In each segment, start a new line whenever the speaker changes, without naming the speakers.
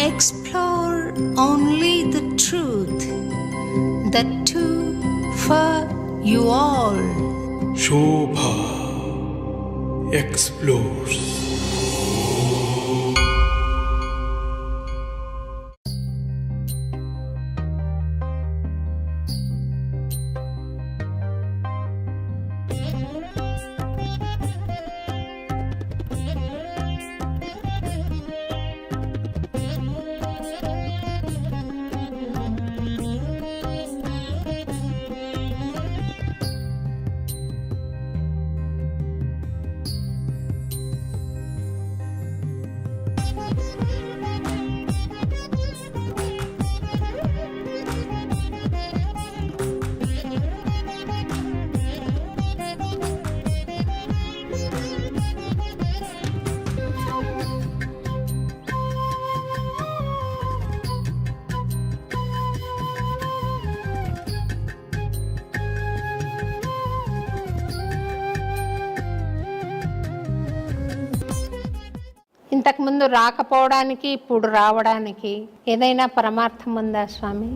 Explore only the truth, the two for you all.
Shobha explores.
ఇంతకుముందు రాకపోవడానికి ఇప్పుడు రావడానికి ఏదైనా పరమార్థం ఉందా స్వామి?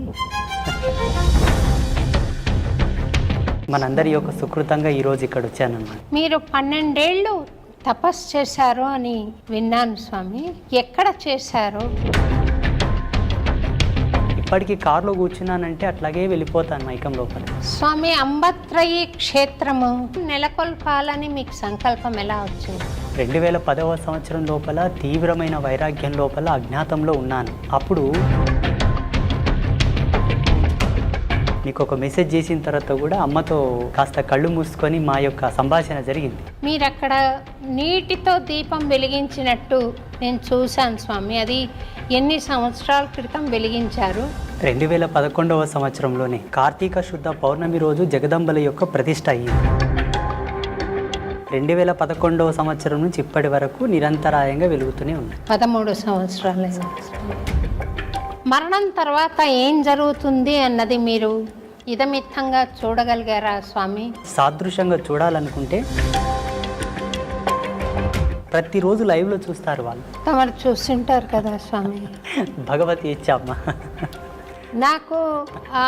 మనందరి యొక్క సుకృతంగా ఈరోజు ఇక్కడ వచ్చానన్నమాట.
మీరు 12 ఏళ్ళు తపస్సు చేశారు అని విన్నాను స్వామి. ఎక్కడ చేశారు?
ఇప్పటికీ కారులో కూర్చున్నానంటే అట్లాగే వెళ్ళిపోతాను మైకం లోపల.
స్వామి, అంబత్రయి క్షేత్రము నెలకొల్పాలని మీకు సంకల్పం ఎలా వచ్చింది?
2010వ సంవత్సరం లోపల తీవ్రమైన వైరాగ్యం లోపల అజ్ఞాతంలో ఉన్నాను. అప్పుడు మీకు ఒక మెసేజ్ చేసిన తర్వాత కూడా అమ్మతో కాస్త కళ్ళు మూసుకొని మా యొక్క సంభాషణ జరిగింది.
మీరు అక్కడ నీటితో దీపం వెలిగించినట్టు నేను చూశాను స్వామి. అది ఎన్ని సంవత్సరాల క్రితం వెలిగించారు?
2011వ సంవత్సరంలోనే కార్తీక శుద్ధ పౌర్ణమి రోజు జగదంబల యొక్క ప్రతిష్ట అయ్యింది. 2011వ సంవత్సరం నుంచి ఇప్పటి వరకు నిరంతరాయంగా వెలుగుతూనే ఉంది.
13 సంవత్సరాలు. మరణం తర్వాత ఏం జరుగుతుంది అన్నది మీరు ఇదమిత్తంగా చూడగలిగారా స్వామి?
సాదృశ్యంగా చూడాలనుకుంటే ప్రతిరోజు లైవ్లో చూస్తారు వాళ్ళు.
తమరు చూస్తుంటారు కదా స్వామి.
భగవతి ఇచ్చామ్మ,
నాకు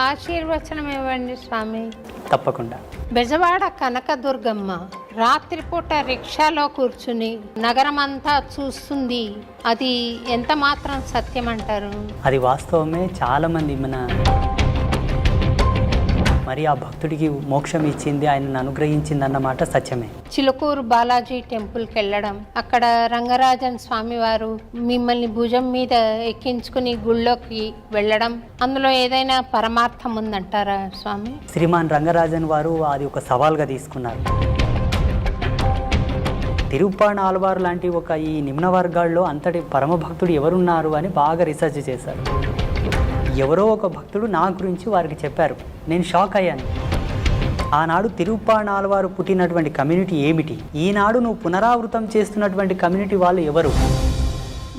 ఆశీర్వచనం ఇవ్వండి స్వామి.
తప్పకుండా.
బెజవాడ కనకదుర్గమ్మ రాత్రిపూట రిక్షాలో కూర్చుని నగరం అంతా చూస్తుంది. అది ఎంత మాత్రం సత్యం అంటారు?
అది వాస్తవమే. చాలామంది మరి ఆ భక్తుడికి మోక్షం ఇచ్చింది, ఆయనను అనుగ్రహించింది అన్నమాట సత్యమే.
చిలుకూరు బాలాజీ టెంపుల్కి వెళ్ళడం, అక్కడ రంగరాజన్ స్వామి వారు మిమ్మల్ని భుజం మీద ఎక్కించుకుని గుళ్ళోకి వెళ్ళడం, అందులో ఏదైనా పరమార్థం ఉందంటారా స్వామి?
శ్రీమాన్ రంగరాజన్ వారు అది ఒక సవాల్గా తీసుకున్నారు. తిరుప్పాణ ఆల్వారు లాంటి ఒక ఈ నిమ్న వర్గాల్లో అంతటి పరమభక్తుడు ఎవరున్నారు అని బాగా రీసెర్చ్ చేశారు. ఎవరో ఒక భక్తుడు నా గురించి వారికి చెప్పారు. నేను షాక్ అయ్యాను. ఆనాడు తిరుప్పాణ ఆల్వారు పుట్టినటువంటి కమ్యూనిటీ ఏమిటి, ఈనాడు నువ్వు పునరావృతం చేస్తున్నటువంటి కమ్యూనిటీ వాళ్ళు ఎవరు?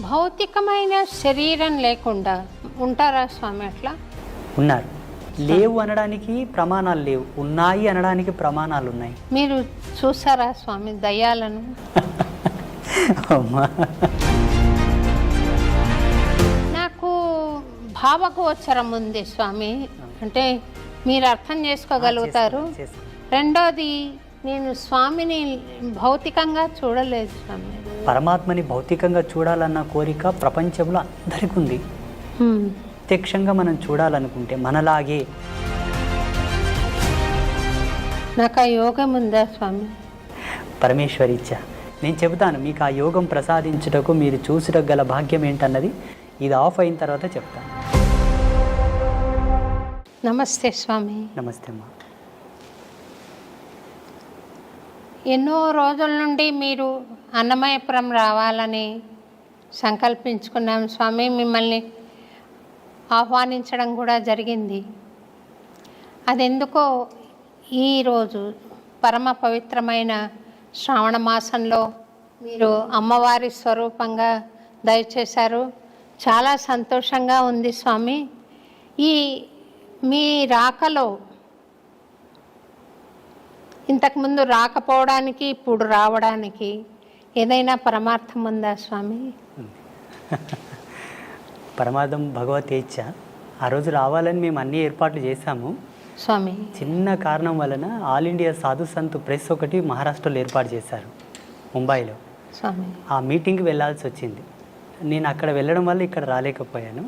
భౌతికమైన శరీరం లేకుండా ఉంటారా స్వామి? అట్లా
ఉన్నారు. లేవు అనడానికి ప్రమాణాలు లేవు, ఉన్నాయి అనడానికి ప్రమాణాలు ఉన్నాయి.
మీరు చూసారా స్వామి దయ్యాలను? నాకు భావగోచరం ఉంది స్వామి, అంటే మీరు అర్థం చేసుకోగలుగుతారు. రెండోది, నేను స్వామిని భౌతికంగా చూడలేదు స్వామి.
పరమాత్మని భౌతికంగా చూడాలన్న కోరిక ప్రపంచంలో అందరికీ ఉంది. ప్రత్యక్షంగా మనం చూడాలనుకుంటే మనలాగే.
నాకు ఆ యోగం ఉందా స్వామి?
పరమేశ్వరి ఇచ్చా. నేను చెబుతాను మీకు ఆ యోగం ప్రసాదించుటకు మీరు చూసుటకు గల భాగ్యం ఏంటన్నది ఇది ఆఫ్ అయిన తర్వాత చెప్తాను.
నమస్తే స్వామి.
నమస్తే అమ్మా.
ఎన్నో రోజుల నుండి మీరు అన్నమయపురం రావాలని సంకల్పించుకున్నాం స్వామి. మిమ్మల్ని ఆహ్వానించడం కూడా జరిగింది. అదెందుకో ఈరోజు పరమ పవిత్రమైన శ్రావణ మాసంలో మీరు అమ్మవారి స్వరూపంగా దయచేశారు. చాలా సంతోషంగా ఉంది స్వామి. ఈ మీ రాకలో ఇంతకుముందు రాకపోవడానికి ఇప్పుడు రావడానికి ఏదైనా పరమార్థం ఉందా స్వామి?
పరమార్థం భగవతేచ్ఛ. ఆ రోజు రావాలని మేము అన్ని ఏర్పాట్లు చేశాము
స్వామి.
చిన్న కారణం వలన ఆల్ ఇండియా సాధు సంత్ ప్రెస్ ఒకటి మహారాష్ట్రలో ఏర్పాటు చేశారు, ముంబైలో.
స్వామి,
ఆ మీటింగ్కి వెళ్ళాల్సి వచ్చింది. నేను అక్కడ వెళ్ళడం వల్ల ఇక్కడ రాలేకపోయాను.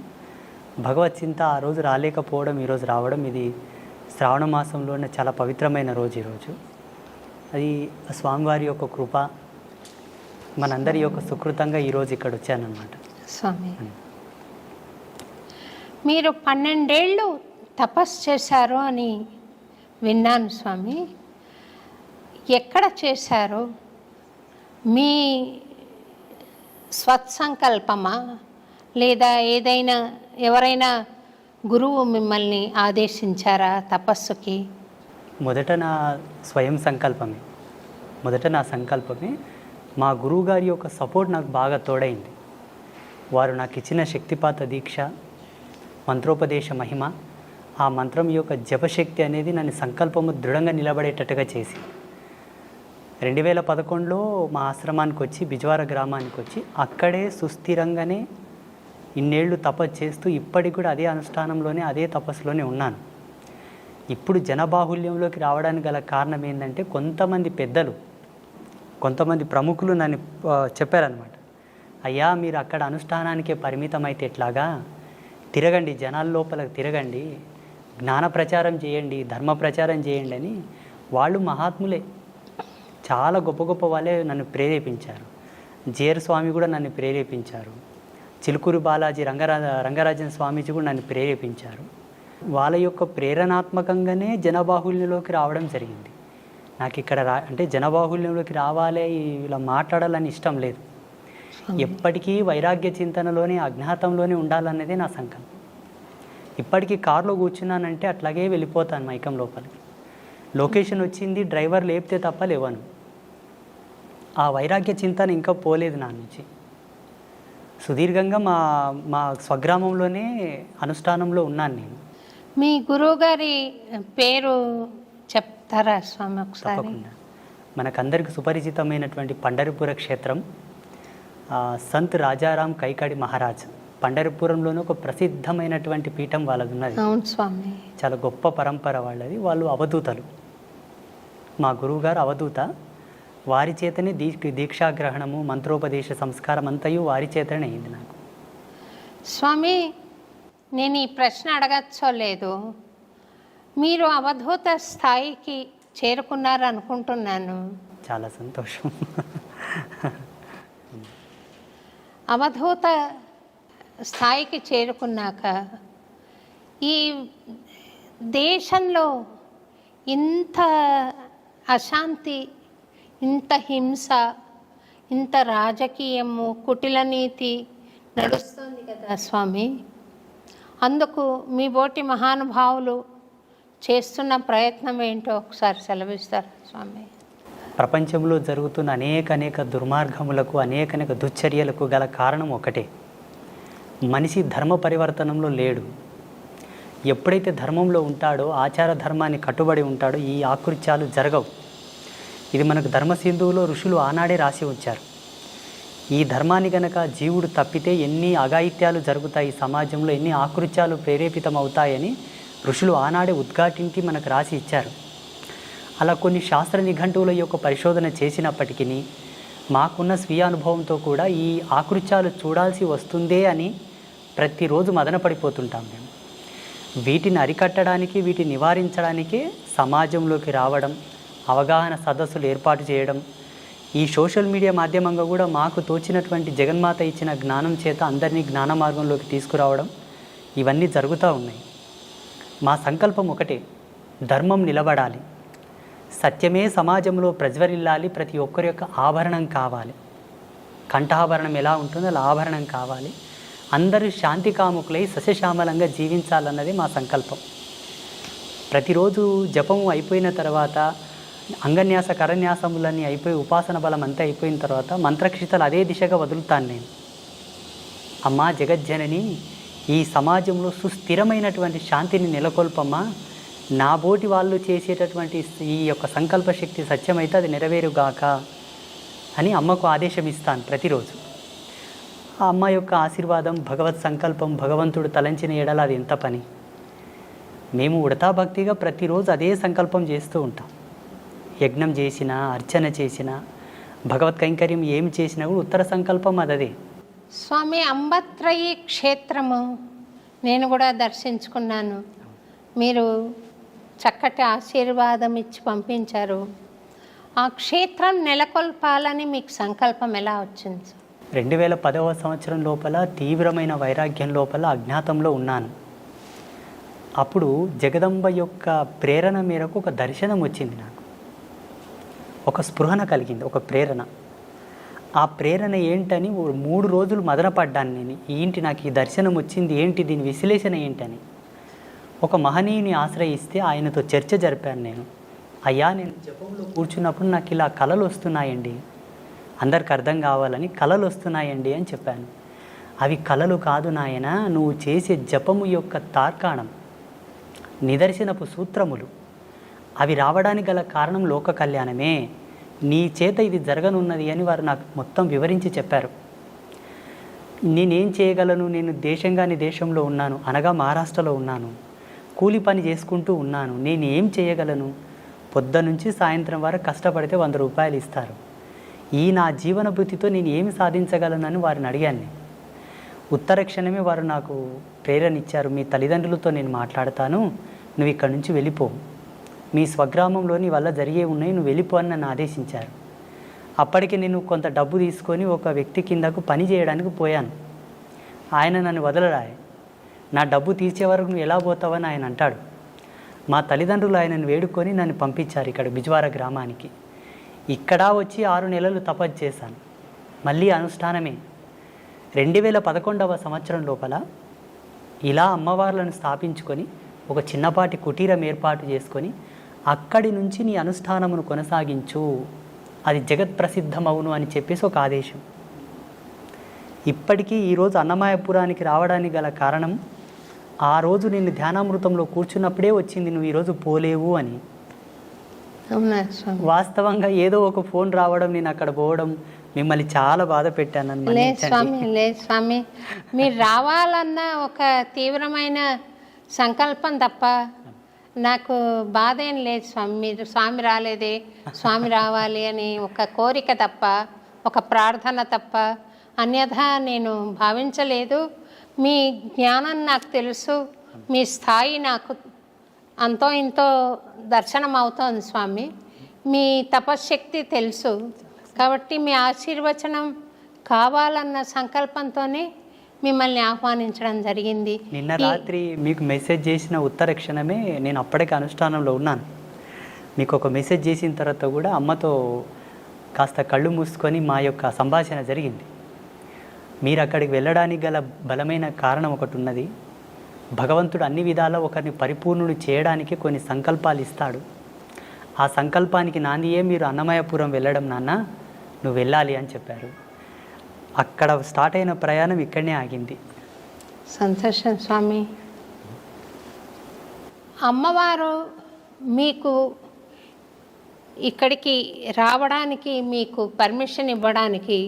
భగవత్ చింత ఆ రోజు రాలేకపోవడం, ఈరోజు రావడం, ఇది శ్రావణ మాసంలోనే చాలా పవిత్రమైన రోజు ఈరోజు. అది స్వామివారి యొక్క కృప, మనందరి యొక్క సుకృతంగా ఈరోజు ఇక్కడ వచ్చానన్నమాట.
స్వామి, మీరు 12 ఏళ్ళు తపస్సు చేశారు అని విన్నాను స్వామి. ఎక్కడ చేశారు? మీ స్వత్సంకల్పమా లేదా ఏదైనా ఎవరైనా గురువు మిమ్మల్ని ఆదేశించారా తపస్సుకి?
మొదట నా స్వయం సంకల్పమే, నా సంకల్పమే. మా గురువుగారి యొక్క సపోర్ట్ నాకు బాగా తోడైంది. వారు నాకు ఇచ్చిన శక్తిపాత దీక్ష, మంత్రోపదేశ మహిమ, ఆ మంత్రం యొక్క జపశక్తి అనేది నన్ను సంకల్పము దృఢంగా నిలబడేటట్టుగా చేసి 2011లో మా ఆశ్రమానికి వచ్చి, బిజ్వార గ్రామానికి వచ్చి, అక్కడే సుస్థిరంగానే ఇన్నేళ్ళు తపస్సు చేస్తూ ఇప్పటికి కూడా అదే అనుష్ఠానంలోనే, అదే తపస్సులోనే ఉన్నాను. ఇప్పుడు జనబాహుల్యంలోకి రావడానికి గల కారణం ఏంటంటే, కొంతమంది పెద్దలు, కొంతమంది ప్రముఖులు నన్ను చెప్పారనమాట. అయ్యా, మీరు అక్కడ అనుష్ఠానానికే పరిమితం అయితే ఎట్లాగా? తిరగండి, జనాల లోపలికి తిరగండి, జ్ఞాన ప్రచారం చేయండి, ధర్మ ప్రచారం చేయండి అని. వాళ్ళు మహాత్ములే, చాలా గొప్ప గొప్ప వాళ్ళే నన్ను ప్రేరేపించారు. జేర్ స్వామి కూడా నన్ను ప్రేరేపించారు. చిలుకూరు బాలాజీ రంగరాజన్ స్వామీజీ కూడా నన్ను ప్రేరేపించారు. వాళ్ళ యొక్క ప్రేరణాత్మకంగానే జనబాహుల్యంలోకి రావడం జరిగింది. నాకు ఇక్కడ అంటే జనబాహుల్యంలోకి రావాలి, ఇలా మాట్లాడాలని ఇష్టం లేదు. ఎప్పటికీ వైరాగ్య చింతనలోనే, అజ్ఞాతంలోనే ఉండాలన్నదే నా సంకల్పం. ఇప్పటికీ కారులో కూర్చున్నానంటే అట్లాగే వెళ్ళిపోతాను మైకం లోపలికి. లొకేషన్ వచ్చింది, డ్రైవర్ లేపితే తప్ప లేవను. ఆ వైరాగ్య చింతన ఇంకా పోలేదు నా నుంచి. సుదీర్ఘంగా మా స్వగ్రామంలోనే అనుష్ఠానంలో ఉన్నాను నేను.
మీ గురువుగారి పేరు చెప్తారా స్వామి ఒకసారి?
తప్పకుండా. మనకందరికి సుపరిచితమైనటువంటి పండరిపుర క్షేత్రం, సంత్ రాజారాం కైకాడి మహారాజ్. పండరిపురంలోనే ఒక ప్రసిద్ధమైనటువంటి పీఠం వాళ్ళది ఉన్నది.
అవును స్వామి.
చాలా గొప్ప పరంపర వాళ్ళది. వాళ్ళు అవధూతలు. మా గురువుగారు అవధూత. వారి చేతనే దీక్షాగ్రహణము, మంత్రోపదేశ సంస్కారం అంతయు వారి చేతనే అయింది నాకు.
స్వామి, నేను ఈ ప్రశ్న అడగచ్చో లేదు, మీరు అవధూత స్థాయికి చేరుకున్నారు అనుకుంటున్నాను.
చాలా సంతోషం.
అవధూత స్థాయికి చేరుకున్నాక ఈ దేశంలో ఇంత అశాంతి, ఇంత హింస, ఇంత రాజకీయము, కుటిల నీతి నడుస్తుంది కదా స్వామి. అందుకు మీ బోటి మహానుభావులు చేస్తున్న ప్రయత్నం ఏంటో ఒకసారి సెలవిస్తారు స్వామి.
ప్రపంచంలో జరుగుతున్న అనేక దుర్మార్గములకు, అనేక దుశ్చర్యలకు గల కారణం ఒకటే. మనిషి ధర్మ పరివర్తనంలో లేడు. ఎప్పుడైతే ధర్మంలో ఉంటాడో, ఆచార ధర్మాన్ని కట్టుబడి ఉంటాడో, ఈ ఆకృత్యాలు జరగవు. ఇది మనకు ధర్మసింధువులో ఋషులు ఆనాడే రాసి ఉంచారు. ఈ ధర్మాన్ని గనక జీవుడు తప్పితే ఎన్ని అఘాయిత్యాలు జరుగుతాయి సమాజంలో, ఎన్ని ఆకృత్యాలు ప్రేరేపితం అవుతాయని ఋషులు ఆనాడే ఉద్ఘాటించి మనకు రాసి ఇచ్చారు. అలా కొన్ని శాస్త్ర నిఘంటువుల యొక్క పరిశోధన చేసినప్పటికీ మాకున్న స్వీయ అనుభవంతో కూడా ఈ ఆకృత్యాలు చూడాల్సి వస్తుందే అని ప్రతిరోజు మదనపడిపోతుంటాం మేము. వీటిని అరికట్టడానికి, వీటిని నివారించడానికే సమాజంలోకి రావడం, అవగాహన సదస్సులు ఏర్పాటు చేయడం, ఈ సోషల్ మీడియా మాధ్యమంగా కూడా మాకు తోచినటువంటి జగన్మాత ఇచ్చిన జ్ఞానం చేత అందరినీ జ్ఞాన మార్గంలోకి తీసుకురావడం, ఇవన్నీ జరుగుతూ ఉన్నాయి. మా సంకల్పం ఒకటే, ధర్మం నిలబడాలి, సత్యమే సమాజంలో ప్రజ్వరిల్లాలి, ప్రతి ఒక్కరి యొక్క ఆభరణం కావాలి. కంఠాభరణం ఎలా ఉంటుందో అలా ఆభరణం కావాలి. అందరూ శాంతి కాముకులై సస్యశ్యామలంగా జీవించాలన్నది మా సంకల్పం. ప్రతిరోజు జపం అయిపోయిన తర్వాత అంగన్యాస కరన్యాసములన్నీ అయిపోయి ఉపాసన బలం అంతా అయిపోయిన తర్వాత మంత్రక్షితలు అదే దిశగా వదులుతాను నేను. అమ్మా జగజ్జనని, ఈ సమాజంలో సుస్థిరమైనటువంటి శాంతిని నెలకొల్పమ్మా, నా బోటి వాళ్ళు చేసేటటువంటి ఈ యొక్క సంకల్ప శక్తి సత్యమైతే అది నెరవేరుగాక అని అమ్మకు ఆదేశం ఇస్తాను ప్రతిరోజు. ఆ అమ్మ యొక్క ఆశీర్వాదం, భగవత్ సంకల్పం, భగవంతుడు తలంచిన ఎడల అది ఎంత పని. మేము ఉడతా భక్తిగా ప్రతిరోజు అదే సంకల్పం చేస్తూ ఉంటాం. యజ్ఞం చేసినా, అర్చన చేసినా, భగవత్ కైంకర్యం ఏమి చేసినా కూడా ఉత్తర సంకల్పం అదే.
స్వామి, అంబత్రయి క్షేత్రము నేను కూడా దర్శించుకున్నాను. మీరు చక్కటి ఆశీర్వాదం ఇచ్చి పంపించారు. ఆ క్షేత్రం నెలకొల్పాలని మీకు సంకల్పం ఎలా వచ్చింది?
2010వ సంవత్సరం లోపల తీవ్రమైన వైరాగ్యం లోపల అజ్ఞాతంలో ఉన్నాను. అప్పుడు జగదంబ యొక్క ప్రేరణ మేరకు ఒక దర్శనం వచ్చింది నాకు. ఒక స్పృహణ కలిగింది, ఒక ప్రేరణ. ఆ ప్రేరణ ఏంటని 3 రోజులు మదనపడ్డాను నేను. ఏంటి నాకు ఈ దర్శనం వచ్చింది, ఏంటి దీని విశ్లేషణ ఏంటని. ఒక మహనీయుని ఆశ్రయిస్తే ఆయనతో చర్చ జరిపాను నేను. అయ్యా, నేను జపంలో కూర్చున్నప్పుడు నాకు ఇలా కళలు వస్తున్నాయండి, అందరికి అర్థం కావాలని కళలు వస్తున్నాయండి అని చెప్పాను. అవి కళలు కాదు నాయన, నువ్వు చేసే జపము యొక్క తార్కాణం, నిదర్శనపు సూత్రములు. అవి రావడానికి గల కారణం లోక కళ్యాణమే. నీ చేత ఇది జరగనున్నది అని వారు నాకు మొత్తం వివరించి చెప్పారు. నేనేం చేయగలను? నేను దేశంగాని దేశంలో ఉన్నాను, అనగా మహారాష్ట్రలో ఉన్నాను. కూలి పని చేసుకుంటూ ఉన్నాను. నేను ఏం చేయగలను? పొద్దునుంచి సాయంత్రం వరకు కష్టపడితే 100 రూపాయలు ఇస్తారు. ఈ నా జీవన భృతితో నేను ఏమి సాధించగలనని వారిని అడిగాను. ఉత్తర క్షణమే వారు నాకు ప్రేరణ ఇచ్చారు. మీ తల్లిదండ్రులతో నేను మాట్లాడతాను, నువ్వు ఇక్కడి నుంచి వెళ్ళిపో, మీ స్వగ్రామంలో నీ వల్ల జరిగే ఉన్నాయి, నువ్వు వెళ్ళిపో అని నన్ను ఆదేశించారు. అప్పటికి నేను కొంత డబ్బు తీసుకొని ఒక వ్యక్తి కిందకు పని చేయడానికి పోయాను. ఆయన నన్ను వదలరాయి. నా డబ్బు తీర్చే వరకు నువ్వు ఎలా పోతావని ఆయన అంటాడు. మా తల్లిదండ్రులు ఆయనను వేడుకొని నన్ను పంపించారు ఇక్కడ బిజ్వార గ్రామానికి. ఇక్కడ వచ్చి 6 నెలలు తపస్సు చేశాను. మళ్ళీ అనుష్ఠానమే. 2011వ సంవత్సరం లోపల ఇలా అమ్మవార్లను స్థాపించుకొని ఒక చిన్నపాటి కుటీరం ఏర్పాటు చేసుకొని అక్కడి నుంచి నీ అనుష్ఠానమును కొనసాగించు, అది జగత్ ప్రసిద్ధమవును అని చెప్పేసి ఒక ఆదేశం. ఇప్పటికీ ఈరోజు అన్నమాయపురానికి రావడానికి గల కారణం, ఆ రోజు నేను ధ్యానామృతంలో కూర్చున్నప్పుడే వచ్చింది, నువ్వు ఈరోజు పోలేవు అని. వాస్తవంగా ఏదో ఒక ఫోన్ రావడం, నేను అక్కడ పోవడం, మిమ్మల్ని చాలా బాధ పెట్టాను.
లేదు స్వామి, మీరు రావాలన్న ఒక తీవ్రమైన సంకల్పం తప్ప నాకు బాధ ఏం లేదు స్వామి. మీరు స్వామి రాలేదే, స్వామి రావాలి అని ఒక కోరిక తప్ప, ఒక ప్రార్థన తప్ప అన్యథా నేను భావించలేదు. మీ జ్ఞానం నాకు తెలుసు, మీ స్థాయి నాకు అంతో ఇంతో దర్శనం అవుతోంది స్వామి. మీ తపశ్శక్తి తెలుసు కాబట్టి మీ ఆశీర్వచనం కావాలన్న సంకల్పంతోనే మిమ్మల్ని ఆహ్వానించడం జరిగింది.
నిన్న రాత్రి మీకు మెసేజ్ చేసిన ఉత్తర క్షణమే నేను అప్పటికే అనుష్ఠానంలో ఉన్నాను. మీకు ఒక మెసేజ్ చేసిన తర్వాత కూడా అమ్మతో కాస్త కళ్ళు మూసుకొని మా యొక్క సంభాషణ జరిగింది. మీరు అక్కడికి వెళ్ళడానికి గల బలమైన కారణం ఒకటి ఉన్నది. భగవంతుడు అన్ని విధాలా ఒకరిని పరిపూర్ణుడు చేయడానికి కొన్ని సంకల్పాలు ఇస్తాడు. ఆ సంకల్పానికి నాందియే మీరు అన్నమయపురం వెళ్ళడం నాన్న, నువ్వు వెళ్ళాలి అని చెప్పారు. అక్కడ స్టార్ట్ అయిన ప్రయాణం ఇక్కడనే ఆగింది.
సంతోషం స్వామి. అమ్మవారు మీకు ఇక్కడికి రావడానికి, మీకు పర్మిషన్ ఇవ్వడానికి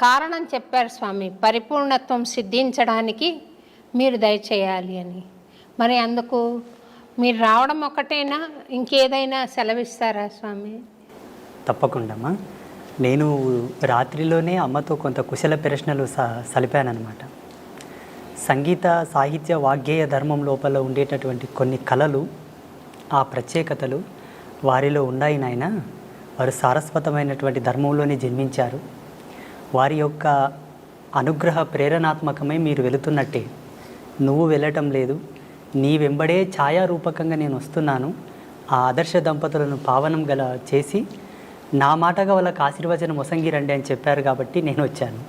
కారణం చెప్పారు స్వామి. పరిపూర్ణత్వం సిద్ధించడానికి మీరు దయచేయాలి అని. మరి అందుకు మీరు రావడం ఒకటేనా, ఇంకేదైనా సెలవిస్తారా స్వామి?
తప్పకుండా. నేను రాత్రిలోనే అమ్మతో కొంత కుశల ప్రశ్నలు సలిపానమాట. సంగీత సాహిత్య వాగ్గేయ ధర్మం లోపల ఉండేటటువంటి కొన్ని కళలు, ఆ ప్రత్యేకతలు వారిలో ఉన్నాయి నాయన. వారు సారస్వతమైనటువంటి ధర్మంలోనే జన్మించారు. వారి యొక్క అనుగ్రహ ప్రేరణాత్మకమై మీరు వెళుతున్నట్టే. నువ్వు వెళ్ళటం లేదు, నీ వెంబడే ఛాయారూపకంగా నేను వస్తున్నాను. ఆ ఆదర్శ దంపతులను పావనం గల చేసి నా మాటగా వాళ్ళకి ఆశీర్వచనం మొసంగిరండి అని చెప్పారు కాబట్టి నేను వచ్చాను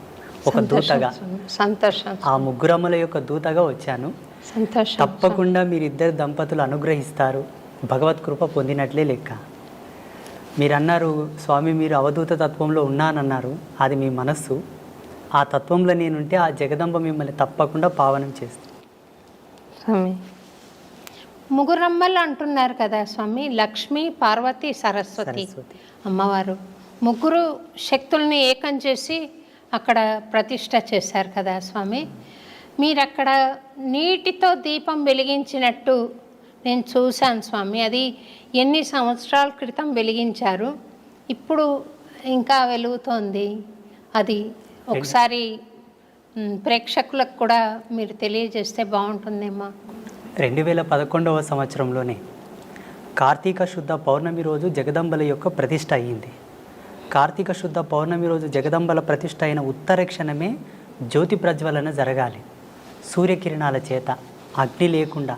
ఒక దూతగా.
సంతోషం.
ఆ ముగ్గురమ్మల యొక్క దూతగా వచ్చాను.
సంతోషం.
తప్పకుండా మీరిద్దరు దంపతులు అనుగ్రహిస్తారు. భగవత్ కృప పొందినట్లే లెక్క. మీరు అన్నారు స్వామి మీరు అవధూత తత్వంలో ఉన్నానన్నారు, అది మీ మనస్సు. ఆ తత్వంలో నేనుంటే ఆ జగదంబ మిమ్మల్ని తప్పకుండా పావనం చేస్తుంది.
స్వామి ముగ్గురమ్మలు అంటున్నారు కదా స్వామి, లక్ష్మి, పార్వతి, సరస్వతి అమ్మవారు ముగ్గురు శక్తుల్ని ఏకం చేసి అక్కడ ప్రతిష్ట చేశారు కదా స్వామి. మీరు అక్కడ నీటితో దీపం వెలిగించినట్టు నేను చూశాను స్వామి. అది ఎన్ని సంవత్సరాల క్రితం వెలిగించారు, ఇప్పుడు ఇంకా వెలుగుతోంది. అది ఒకసారి ప్రేక్షకులకు కూడా మీరు తెలియజేస్తే బాగుంటుందేమో.
2011వ సంవత్సరంలోనే కార్తీక శుద్ధ పౌర్ణమి రోజు జగదంబల యొక్క ప్రతిష్ట అయ్యింది. కార్తీక శుద్ధ పౌర్ణమి రోజు జగదంబల ప్రతిష్ట అయిన ఉత్తర క్షణమే జ్యోతి ప్రజ్వలన జరగాలి. సూర్యకిరణాల చేత, అగ్ని లేకుండా,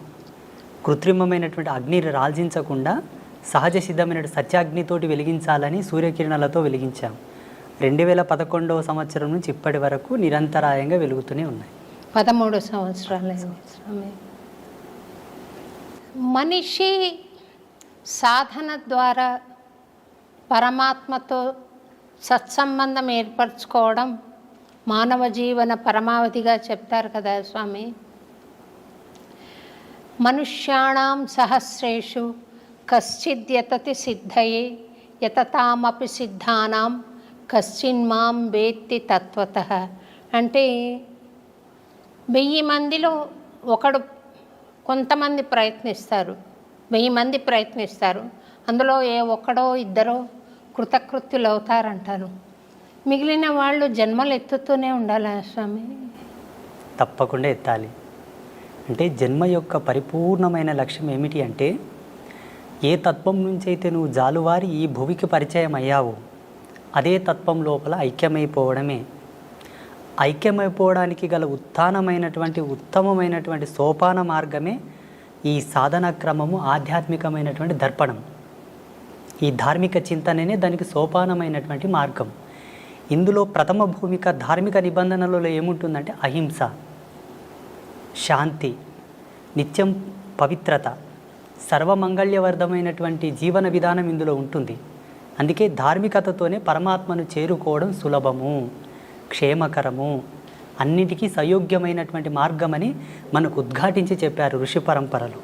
కృత్రిమమైనటువంటి అగ్ని రాల్జించకుండా సహజ సిద్ధమైన సత్యాగ్నితోటి వెలిగించాలని సూర్యకిరణాలతో వెలిగించాం. 2011వ సంవత్సరం నుంచి ఇప్పటి వరకు నిరంతరాయంగా వెలుగుతూనే ఉన్నాయి.
13 సంవత్సరాలు స్వామి. మనిషి సాధన ద్వారా పరమాత్మతో సత్సంబంధం ఏర్పరచుకోవడం మానవ జీవన పరమావధిగా చెప్తారు కదా స్వామి. మనుష్యాణం సహస్రేషు కశ్చిద్యతతి సిద్ధయే యతతామపి సిద్ధానాం కశ్చిన్మాం వేత్తి తత్వతః. అంటే 1000 మందిలో ఒకడు, కొంతమంది ప్రయత్నిస్తారు, 1000 మంది ప్రయత్నిస్తారు, అందులో ఒక్కడో ఇద్దరో కృతకృత్యులు అవుతారంటారు. మిగిలిన వాళ్ళు జన్మలు ఎత్తుతూనే ఉండాలా స్వామి?
తప్పకుండా ఎత్తాలి. అంటే జన్మ యొక్క పరిపూర్ణమైన లక్ష్యం ఏమిటి అంటే, ఏ తత్వం నుంచి అయితే నువ్వు జాలువారి ఈ భువికి పరిచయం అయ్యావో అదే తత్వం లోపల ఐక్యమైపోవడమే. ఐక్యమైపోవడానికి గల ఉత్తమమైనటువంటి సోపాన మార్గమే ఈ సాధన క్రమము, ఆధ్యాత్మికమైనటువంటి దర్పణం. ఈ ధార్మిక చింతననే దానికి సోపానమైనటువంటి మార్గం. ఇందులో ప్రథమ భూమిక ధార్మిక నిబంధనలలో ఏముంటుందంటే అహింస, శాంతి, నిత్యం పవిత్రత, సర్వమంగళ్యవర్ధమైనటువంటి జీవన విధానం ఇందులో ఉంటుంది. అందుకే ధార్మికతతోనే పరమాత్మను చేరుకోవడం సులభము, క్షేమకరము, అన్నిటికీ సయోగ్యమైనటువంటి మార్గమని మనకు ఉద్ఘాటించి చెప్పారు ఋషి పరంపరలు.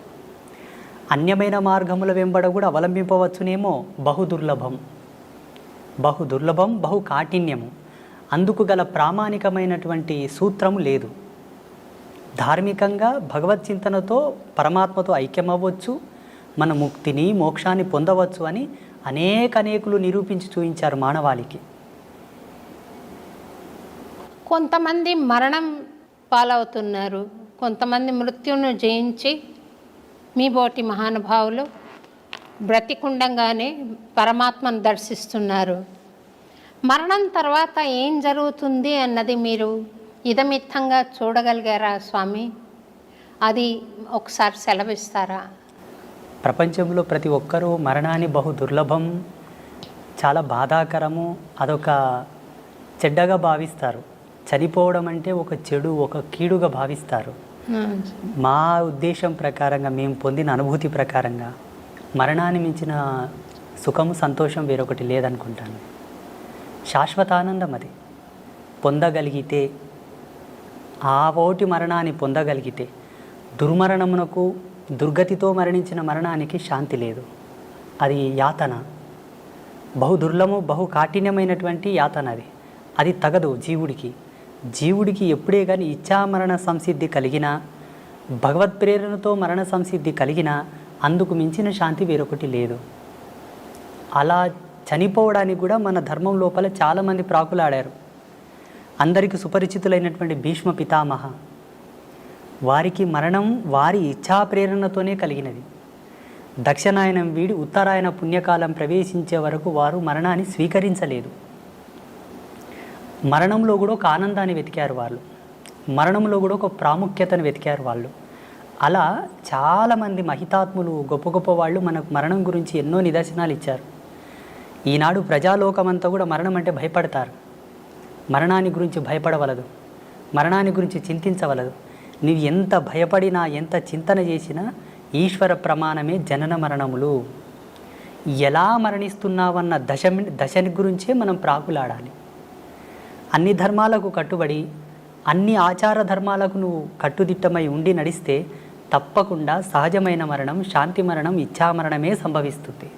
అన్యమైన మార్గముల వెంబడ కూడా అవలంబింపవచ్చునేమో, బహుదుర్లభం, బహు కాఠిన్యము. అందుకు గల ప్రామాణికమైనటువంటి సూత్రము లేదు. ధార్మికంగా భగవత్ చింతనతో పరమాత్మతో ఐక్యమవ్వచ్చు, మన ముక్తిని, మోక్షాన్ని పొందవచ్చు అని అనేకులు నిరూపించి చూపించారు మానవాళికి.
కొంతమంది మరణం పాలవుతున్నారు, కొంతమంది మృత్యును జయించి మీ బోటి మహానుభావులు బ్రతికుండంగానే పరమాత్మను దర్శిస్తున్నారు. మరణం తర్వాత ఏం జరుగుతుంది అన్నది మీరు ఇదమిత్తంగా చూడగలిగారా స్వామి? అది ఒకసారి సెలవిస్తారా?
ప్రపంచంలో ప్రతి ఒక్కరూ మరణాన్ని బహు దుర్లభం, చాలా బాధాకరము, అదొక చెడ్డగా భావిస్తారు. చనిపోవడం అంటే ఒక చెడు, ఒక కీడుగా భావిస్తారు. మా ఉద్దేశం ప్రకారంగా, మేము పొందిన అనుభూతి ప్రకారంగా మరణాన్ని మించిన సుఖము, సంతోషం వేరొకటి లేదనుకుంటాను. శాశ్వతానందం అది పొందగలిగితే, ఆ ఓటి మరణాన్ని పొందగలిగితే, దుర్మరణమునకు, దుర్గతితో మరణించిన మరణానికి శాంతి లేదు. అది యాతన, బహు దుర్లభము, బహు కాఠిన్యమైనటువంటి యాతన. అది తగదు జీవుడికి. జీవుడికి ఎప్పుడే కానీ ఇచ్ఛామరణ సంసిద్ధి కలిగినా, భగవత్ ప్రేరణతో మరణ సంసిద్ధి కలిగినా అందుకు మించిన శాంతి వేరొకటి లేదు. అలా చనిపోవడానికి కూడా మన ధర్మం లోపల చాలామంది ప్రాకులాడారు. అందరికీ సుపరిచితులైనటువంటి భీష్మ పితామహ, వారికి మరణం వారి ఇచ్ఛా ప్రేరణతోనే కలిగినది. దక్షిణాయనం వీడి ఉత్తరాయణ పుణ్యకాలం ప్రవేశించే వరకు వారు మరణాన్ని స్వీకరించలేదు. మరణంలో కూడా ఒక ఆనందాన్ని వెతికారు వాళ్ళు, మరణంలో కూడా ఒక ప్రాముఖ్యతను వెతికారు వాళ్ళు. అలా చాలామంది మహితాత్ములు, గొప్ప గొప్ప వాళ్ళు మనకు మరణం గురించి ఎన్నో నిదర్శనాలు ఇచ్చారు. ఈనాడు ప్రజాలోకమంతా కూడా మరణం అంటే భయపడతారు. మరణాన్ని గురించి భయపడవలదు, మరణాన్ని గురించి చింతించవలదు. నీవు ఎంత భయపడినా, ఎంత చింతన చేసినా ఈశ్వర ప్రమాణమే జనన మరణములు. ఎలా మరణిస్తున్నావన్న దశని గురించే మనం ప్రాకులాడాలి. అన్ని ధర్మాలకు కట్టుబడి అన్ని ఆచార ధర్మాలకు నువ్వు కట్టుదిట్టమై ఉండి నడిస్తే తప్పకుండా సహజమైన మరణం, శాంతి మరణం, ఇచ్ఛామరణమే సంభవిస్తుంది.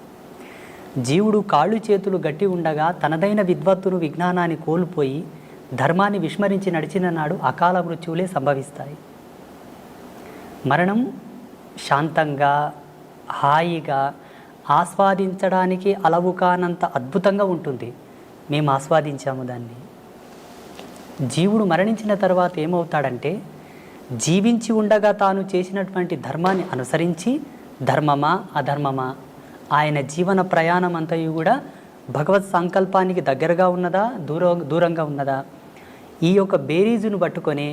జీవుడు కాళ్ళు చేతులు గట్టి ఉండగా తనదైన విద్వత్తును, విజ్ఞానాన్ని కోల్పోయి ధర్మాన్ని విస్మరించి నడిచిన నాడు అకాల మృత్యువులే సంభవిస్తాయి. మరణం శాంతంగా, హాయిగా, ఆస్వాదించడానికి అలవు కానంత అద్భుతంగా ఉంటుంది. మేము ఆస్వాదించాము దాన్ని. జీవుడు మరణించిన తర్వాత ఏమవుతాడంటే, జీవించి ఉండగా తాను చేసినటువంటి ధర్మాన్ని అనుసరించి ధర్మమా అధర్మమా, ఆయన జీవన ప్రయాణం అంతయు కూడా భగవత్ సంకల్పానికి దగ్గరగా ఉన్నదా, దూరంగా ఉన్నదా, ఈ యొక్క బేరీజును పట్టుకొని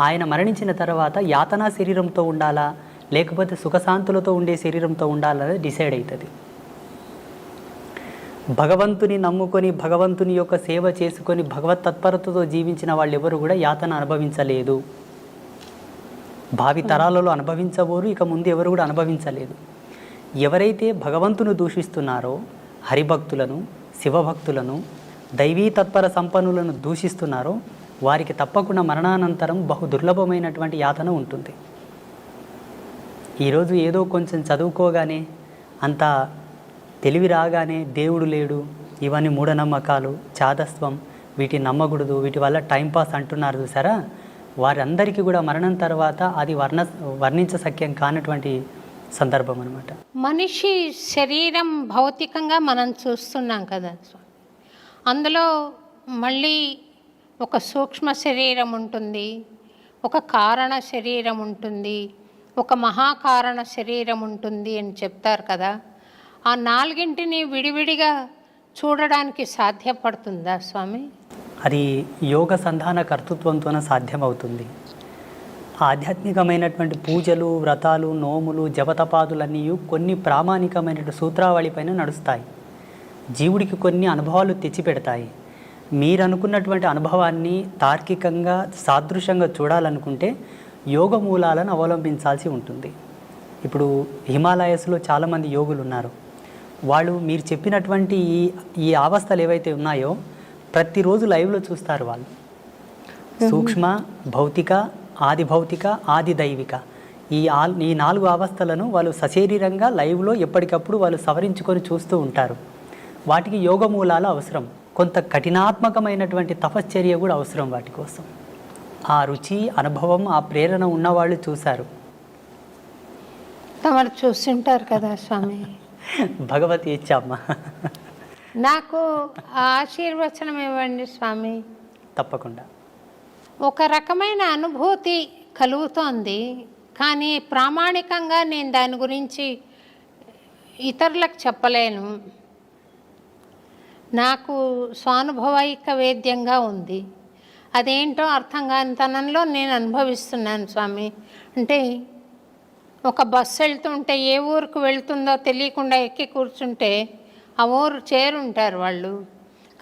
ఆయన మరణించిన తర్వాత యాతనా శరీరంతో ఉండాలా లేకపోతే సుఖశాంతులతో ఉండే శరీరంతో ఉండాలనేది డిసైడ్ అవుతుంది. భగవంతుని నమ్ముకొని భగవంతుని యొక్క సేవ చేసుకొని భగవత్ తత్పరతతో జీవించిన వాళ్ళు ఎవరు కూడా యాతన అనుభవించలేదు. భావి తరాలలో అనుభవించబోరు, ఇక ముందు ఎవరు కూడా అనుభవించలేదు. ఎవరైతే భగవంతుని దూషిస్తున్నారో, హరిభక్తులను, శివభక్తులను, దైవీ తత్పర సంపన్నులను దూషిస్తున్నారో వారికి తప్పకుండా మరణానంతరం బహు దుర్లభమైనటువంటి యాతన ఉంటుంది. ఈరోజు ఏదో కొంచెం చదువుకోగానే, అంత తెలివి రాగానే దేవుడు లేడు, ఇవన్నీ మూఢనమ్మకాలు, చాదస్వం, వీటిని నమ్మకూడదు, వీటి వల్ల టైంపాస్ అంటున్నారు చూసారా, వారందరికీ కూడా మరణం తర్వాత అది వర్ణించశక్యం కానటువంటి సందర్భం అన్నమాట.
మనిషి శరీరం భౌతికంగా మనం చూస్తున్నాం కదా, అందులో మళ్ళీ ఒక సూక్ష్మ శరీరం ఉంటుంది, ఒక కారణ శరీరం ఉంటుంది, ఒక మహాకారణ శరీరం ఉంటుంది అని చెప్తారు కదా. ఆ నాలుగింటిని విడివిడిగా చూడడానికి సాధ్యపడుతుందా స్వామి?
అది యోగ సంధాన కర్తృత్వంతోనే సాధ్యమవుతుంది. ఆధ్యాత్మికమైనటువంటి పూజలు, వ్రతాలు, నోములు, జపతపాదులన్నీ కొన్ని ప్రామాణికమైన సూత్రావళి పైన నడుస్తాయి. జీవుడికి కొన్ని అనుభవాలు తెచ్చిపెడతాయి. మీరు అనుకున్నటువంటి అనుభవాన్ని తార్కికంగా సాదృశ్యంగా చూడాలనుకుంటే యోగ మూలాలను అవలంబించాల్సి ఉంటుంది. ఇప్పుడు హిమాలయస్లో చాలామంది యోగులు ఉన్నారు. వాళ్ళు మీరు చెప్పినటువంటి ఈ అవస్థలు ఏవైతే ఉన్నాయో ప్రతిరోజు లైవ్లో చూస్తారు. వాళ్ళు సూక్ష్మ, భౌతిక, ఆది భౌతిక, ఆది దైవిక, ఈ 4 అవస్థలను వాళ్ళు సశరీరంగా లైవ్లో ఎప్పటికప్పుడు వాళ్ళు సవరించుకొని చూస్తూ ఉంటారు. వాటికి యోగ మూలాలు అవసరం, కొంత కఠినాత్మకమైనటువంటి తపశ్చర్య కూడా అవసరం వాటి కోసం. ఆ రుచి, అనుభవం, ఆ ప్రేరణ ఉన్నవాళ్ళు చూశారు.
తమరు చూస్తుంటారు కదా స్వామి.
భగవతి ఇచ్చామ్మ.
నాకు ఆశీర్వచనం ఇవ్వండి స్వామి.
తప్పకుండా.
ఒక రకమైన అనుభూతి కలుగుతోంది, కానీ ప్రామాణికంగా నేను దాని గురించి ఇతరులకు చెప్పలేను. నాకు స్వానుభవైక వేద్యంగా ఉంది. అదేంటో అర్థం కాని తనంలో నేను అనుభవిస్తున్నాను స్వామి. అంటే ఒక బస్సు వెళ్తుంటే ఏ ఊరికి వెళ్తుందో తెలియకుండా ఎక్కి కూర్చుంటే ఆ ఊరు చేరుంటారు వాళ్ళు,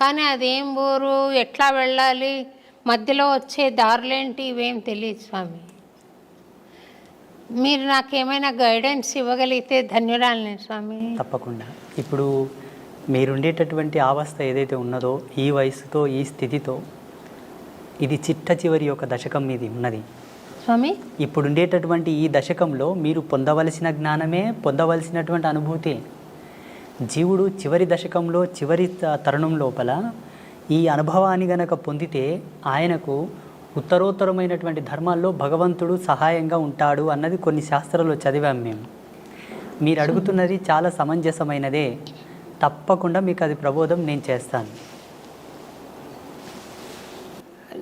కానీ అదేం ఊరు, ఎట్లా వెళ్ళాలి, మధ్యలో వచ్చే దారులేంటి, ఇవేం తెలియదు స్వామి. మీరు నాకేమైనా గైడెన్స్ ఇవ్వగలిగితే ధన్యురాలనే స్వామి.
తప్పకుండా. ఇప్పుడు మీరుండేటటువంటి అవస్థ ఏదైతే ఉన్నదో, ఈ వయసుతో, ఈ స్థితితో, ఇది చిట్ట చివరి యొక్క దశకం మీది ఉన్నది
స్వామి.
ఇప్పుడు ఉండేటటువంటి ఈ దశకంలో మీరు పొందవలసిన జ్ఞానమే, పొందవలసినటువంటి అనుభూతి. జీవుడు చివరి దశకంలో, చివరి తరుణం లోపల ఈ అనుభవాన్ని గనక పొందితే ఆయనకు ఉత్తరోత్తరమైనటువంటి ధర్మాల్లో భగవంతుడు సహాయంగా ఉంటాడు అన్నది కొన్ని శాస్త్రాల్లో చదివాం మేము. మీరు అడుగుతున్నది చాలా సమంజసమైనదే. తప్పకుండా మీకు అది ప్రబోధం నేను చేస్తాను.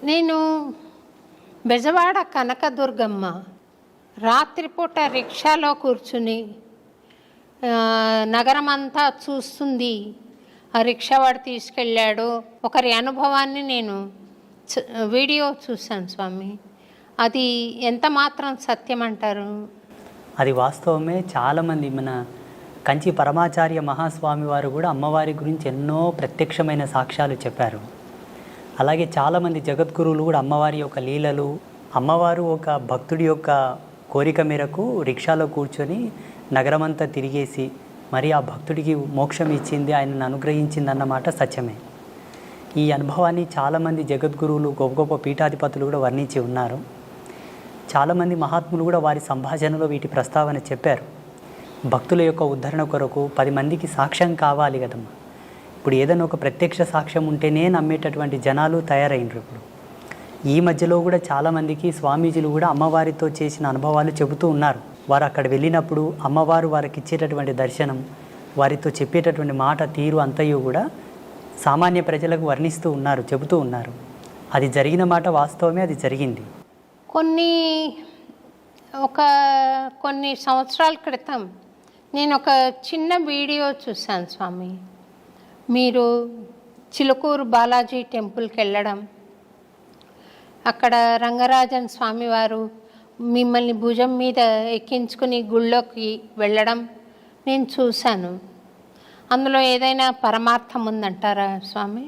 నేను బెజవాడ కనకదుర్గమ్మ రాత్రిపూట రిక్షాలో కూర్చుని నగరం అంతా చూస్తుంది. ఆ రిక్షావాడు తీసుకెళ్ళాడు. ఒకరి అనుభవాన్ని నేను వీడియో చూశాను స్వామి. అది ఎంత మాత్రం సత్యం అంటారు?
అది వాస్తవమే. చాలామంది మన కంచి పరమాచార్య మహాస్వామి వారు కూడా అమ్మవారి గురించి ఎన్నో ప్రత్యక్షమైన సాక్ష్యాలు చెప్పారు. అలాగే చాలామంది జగద్గురువులు కూడా అమ్మవారి యొక్క లీలలు, అమ్మవారు ఒక భక్తుడి యొక్క కోరిక మేరకు రిక్షాలో కూర్చొని నగరమంతా తిరిగేసి మరి ఆ భక్తుడికి మోక్షం ఇచ్చింది, ఆయనను అనుగ్రహించింది అన్నమాట సత్యమే. ఈ అనుభవాన్ని చాలామంది జగద్గురువులు, గొప్ప గొప్ప పీఠాధిపతులు కూడా వర్ణించి ఉన్నారు. చాలామంది మహాత్ములు కూడా వారి సంభాషణలో వీటి ప్రస్తావన చెప్పారు. భక్తుల యొక్క ఉద్ధరణ కొరకు 10 మందికి సాక్ష్యం కావాలి కదమ్మా. ఇప్పుడు ఏదైనా ఒక ప్రత్యక్ష సాక్ష్యం ఉంటేనే నమ్మేటటువంటి జనాలు తయారైనరు. ఇప్పుడు ఈ మధ్యలో కూడా చాలామందికి స్వామీజీలు కూడా అమ్మవారితో చేసిన అనుభవాలు చెబుతూ ఉన్నారు. వారు అక్కడ వెళ్ళినప్పుడు అమ్మవారు వారికి ఇచ్చేటటువంటి దర్శనం, వారితో చెప్పేటటువంటి మాట తీరు అంతయు కూడా సామాన్య ప్రజలకు వర్ణిస్తూ ఉన్నారు, చెబుతూ ఉన్నారు. అది జరిగిన మాట వాస్తవమే, అది జరిగింది.
కొన్ని సంవత్సరాల క్రితం నేను ఒక చిన్న వీడియో చూశాను స్వామి. మీరు చిలుకూరు బాలాజీ టెంపుల్కి వెళ్ళడం, అక్కడ రంగరాజన్ స్వామివారు మిమ్మల్ని భుజం మీద ఎక్కించుకుని గుళ్ళోకి వెళ్ళడం నేను చూశాను. అందులో ఏదైనా పరమార్థం ఉందంటారా స్వామి?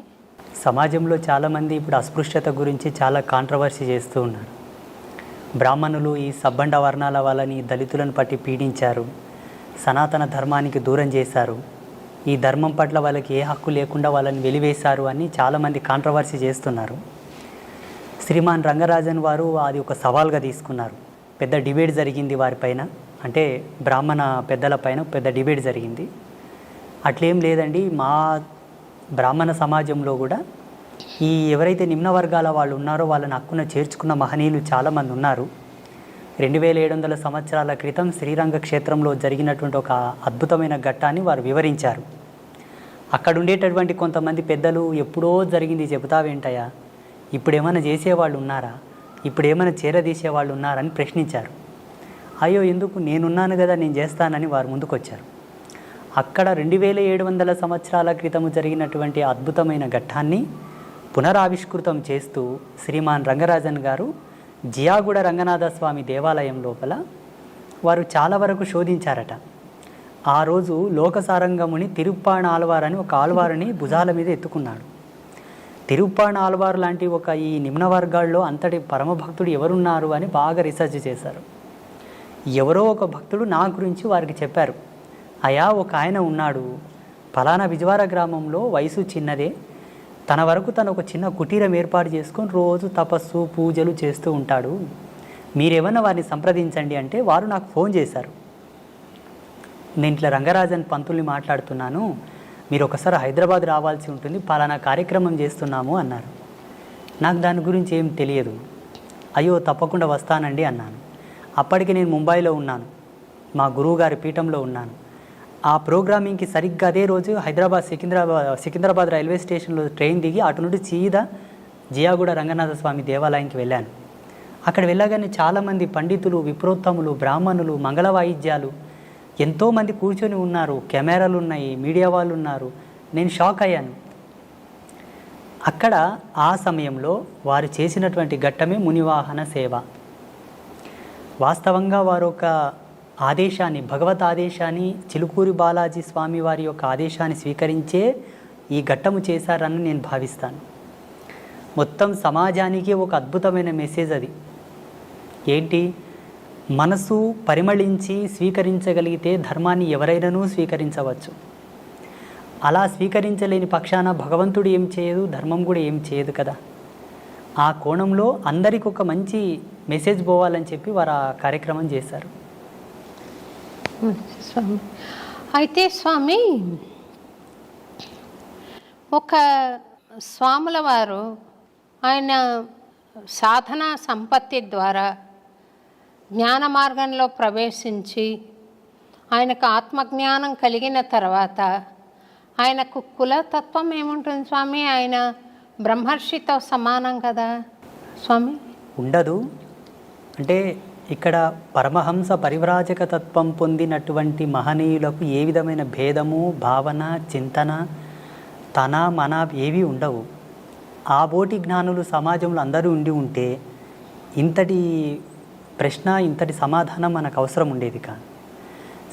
సమాజంలో చాలామంది ఇప్పుడు అస్పృశ్యత గురించి చాలా కాంట్రవర్సీ చేస్తూ ఉన్నారు. బ్రాహ్మణులు ఈ సబ్బండ వర్ణాల వాళ్ళని, దళితులను పట్టి పీడించారు, సనాతన ధర్మానికి దూరం చేశారు, ఈ ధర్మం పట్ల వాళ్ళకి ఏ హక్కు లేకుండా వాళ్ళని వెలివేశారు అని చాలామంది కాంట్రవర్సీ చేస్తున్నారు. శ్రీమాన్ రంగరాజన్ వారు అది ఒక సవాల్గా తీసుకున్నారు. పెద్ద డిబేట్ జరిగింది వారిపైన, అంటే బ్రాహ్మణ పెద్దల పైన పెద్ద డిబేట్ జరిగింది. అట్లేం లేదండి, మా బ్రాహ్మణ సమాజంలో కూడా ఈ ఎవరైతే నిమ్న వర్గాల వాళ్ళు ఉన్నారో వాళ్ళని హక్కున చేర్చుకున్న మహనీయులు చాలామంది ఉన్నారు. 2700 సంవత్సరాల క్రితం శ్రీరంగ క్షేత్రంలో జరిగినటువంటి ఒక అద్భుతమైన ఘట్టాన్ని వారు వివరించారు. అక్కడ ఉండేటటువంటి కొంతమంది పెద్దలు ఎప్పుడో జరిగింది చెబుతావేంటయ్యా, ఇప్పుడు ఏమైనా చేసేవాళ్ళు ఉన్నారా, ఇప్పుడు ఏమైనా చేరదీసేవాళ్ళు ఉన్నారని ప్రశ్నించారు. అయ్యో ఎందుకు, నేనున్నాను కదా, నేను చేస్తానని వారు ముందుకొచ్చారు. అక్కడ 2700 సంవత్సరాల క్రితము జరిగినటువంటి అద్భుతమైన ఘట్టాన్ని పునరావిష్కృతం చేస్తూ శ్రీమాన్ రంగరాజన్ గారు జియాగూడ రంగనాథ స్వామి దేవాలయం లోపల వారు చాలా వరకు శోధించారట. ఆ రోజు లోకసారంగముని తిరుప్పాణ ఆల్వార్ అని ఒక ఆల్వారుని భుజాల మీద ఎత్తుకున్నాడు. తిరుప్పాణ ఆల్వార్ లాంటి ఒక ఈ నిమ్న వర్గాల్లో అంతటి పరమభక్తుడు ఎవరున్నారు అని బాగా రీసెర్చ్ చేశారు. ఎవరో ఒక భక్తుడు నా గురించి వారికి చెప్పారు, అయా ఒక ఆయన ఉన్నాడు, ఫలానా విజవార గ్రామంలో, వయసు చిన్నదే, తన వరకు తను ఒక చిన్న కుటీరం ఏర్పాటు చేసుకొని రోజు తపస్సు పూజలు చేస్తూ ఉంటాడు, మీరేమన్నా వారిని సంప్రదించండి అంటే వారు నాకు ఫోన్ చేశారు. నేను ఇట్లా రంగరాజన్ పంతుల్ని మాట్లాడుతున్నాను, మీరు ఒకసారి హైదరాబాద్ రావాల్సి ఉంటుంది, పలానా కార్యక్రమం చేస్తున్నాము అన్నారు. నాకు దాని గురించి ఏం తెలియదు. అయ్యో తప్పకుండా వస్తానండి అన్నాను. అప్పటికి నేను ముంబైలో ఉన్నాను, మా గురువుగారి పీఠంలో ఉన్నాను. ఆ ప్రోగ్రామింగ్కి సరిగ్గా అదే రోజు సికింద్రాబాద్ రైల్వే స్టేషన్లో ట్రైన్ దిగి అటు నుండి సీదా జియాగూడ రంగనాథ స్వామి దేవాలయానికి వెళ్ళాను. అక్కడ వెళ్ళగానే చాలామంది పండితులు, విప్రోత్తములు, బ్రాహ్మణులు, మంగళ వాయిద్యాలు ఎంతోమంది కూర్చొని ఉన్నారు, కెమెరాలు ఉన్నాయి, మీడియా వాళ్ళు ఉన్నారు. నేను షాక్ అయ్యాను. అక్కడ ఆ సమయంలో వారు చేసినటువంటి ఘట్టమే మునివాహన సేవ. వాస్తవంగా వారు ఒక ఆదేశాన్ని, భగవత్ ఆదేశాన్ని, చిలుకూరి బాలాజీ స్వామి వారి యొక్క ఆదేశాన్ని స్వీకరించే ఈ ఘట్టము చేశారని నేను భావిస్తాను. మొత్తం సమాజానికి ఒక అద్భుతమైన మెసేజ్ అది. ఏంటి, మనసు పరిమళించి స్వీకరించగలిగితే ధర్మాన్ని ఎవరైనానూ స్వీకరించవచ్చు. అలా స్వీకరించలేని పక్షాన భగవంతుడు ఏం చేయదు, ధర్మం కూడా ఏం చేయదు కదా. ఆ కోణంలో అందరికి ఒక మంచి మెసేజ్ పోవాలని చెప్పి వారు ఆ కార్యక్రమం చేశారు.
స్వామి, అయితే స్వామి, ఒక స్వాముల వారు ఆయన సాధనా సంపత్తి ద్వారా జ్ఞాన మార్గంలో ప్రవేశించి ఆయనకు ఆత్మజ్ఞానం కలిగిన తర్వాత ఆయనకు కులతత్వం ఏముంటుంది స్వామి? ఆయన బ్రహ్మర్షితో సమానం కదా స్వామి?
ఉండదు. అంటే ఇక్కడ పరమహంస పరివ్రాజక తత్వం పొందినటువంటి మహనీయులకు ఏ విధమైన భేదము, భావన, చింతన, తన మన ఏవి ఉండవు. ఆ బోటి జ్ఞానులు సమాజంలో అందరూ ఉండి ఉంటే ఇంతటి ప్రశ్న, ఇంతటి సమాధానం మనకు అవసరం ఉండేది కాదు.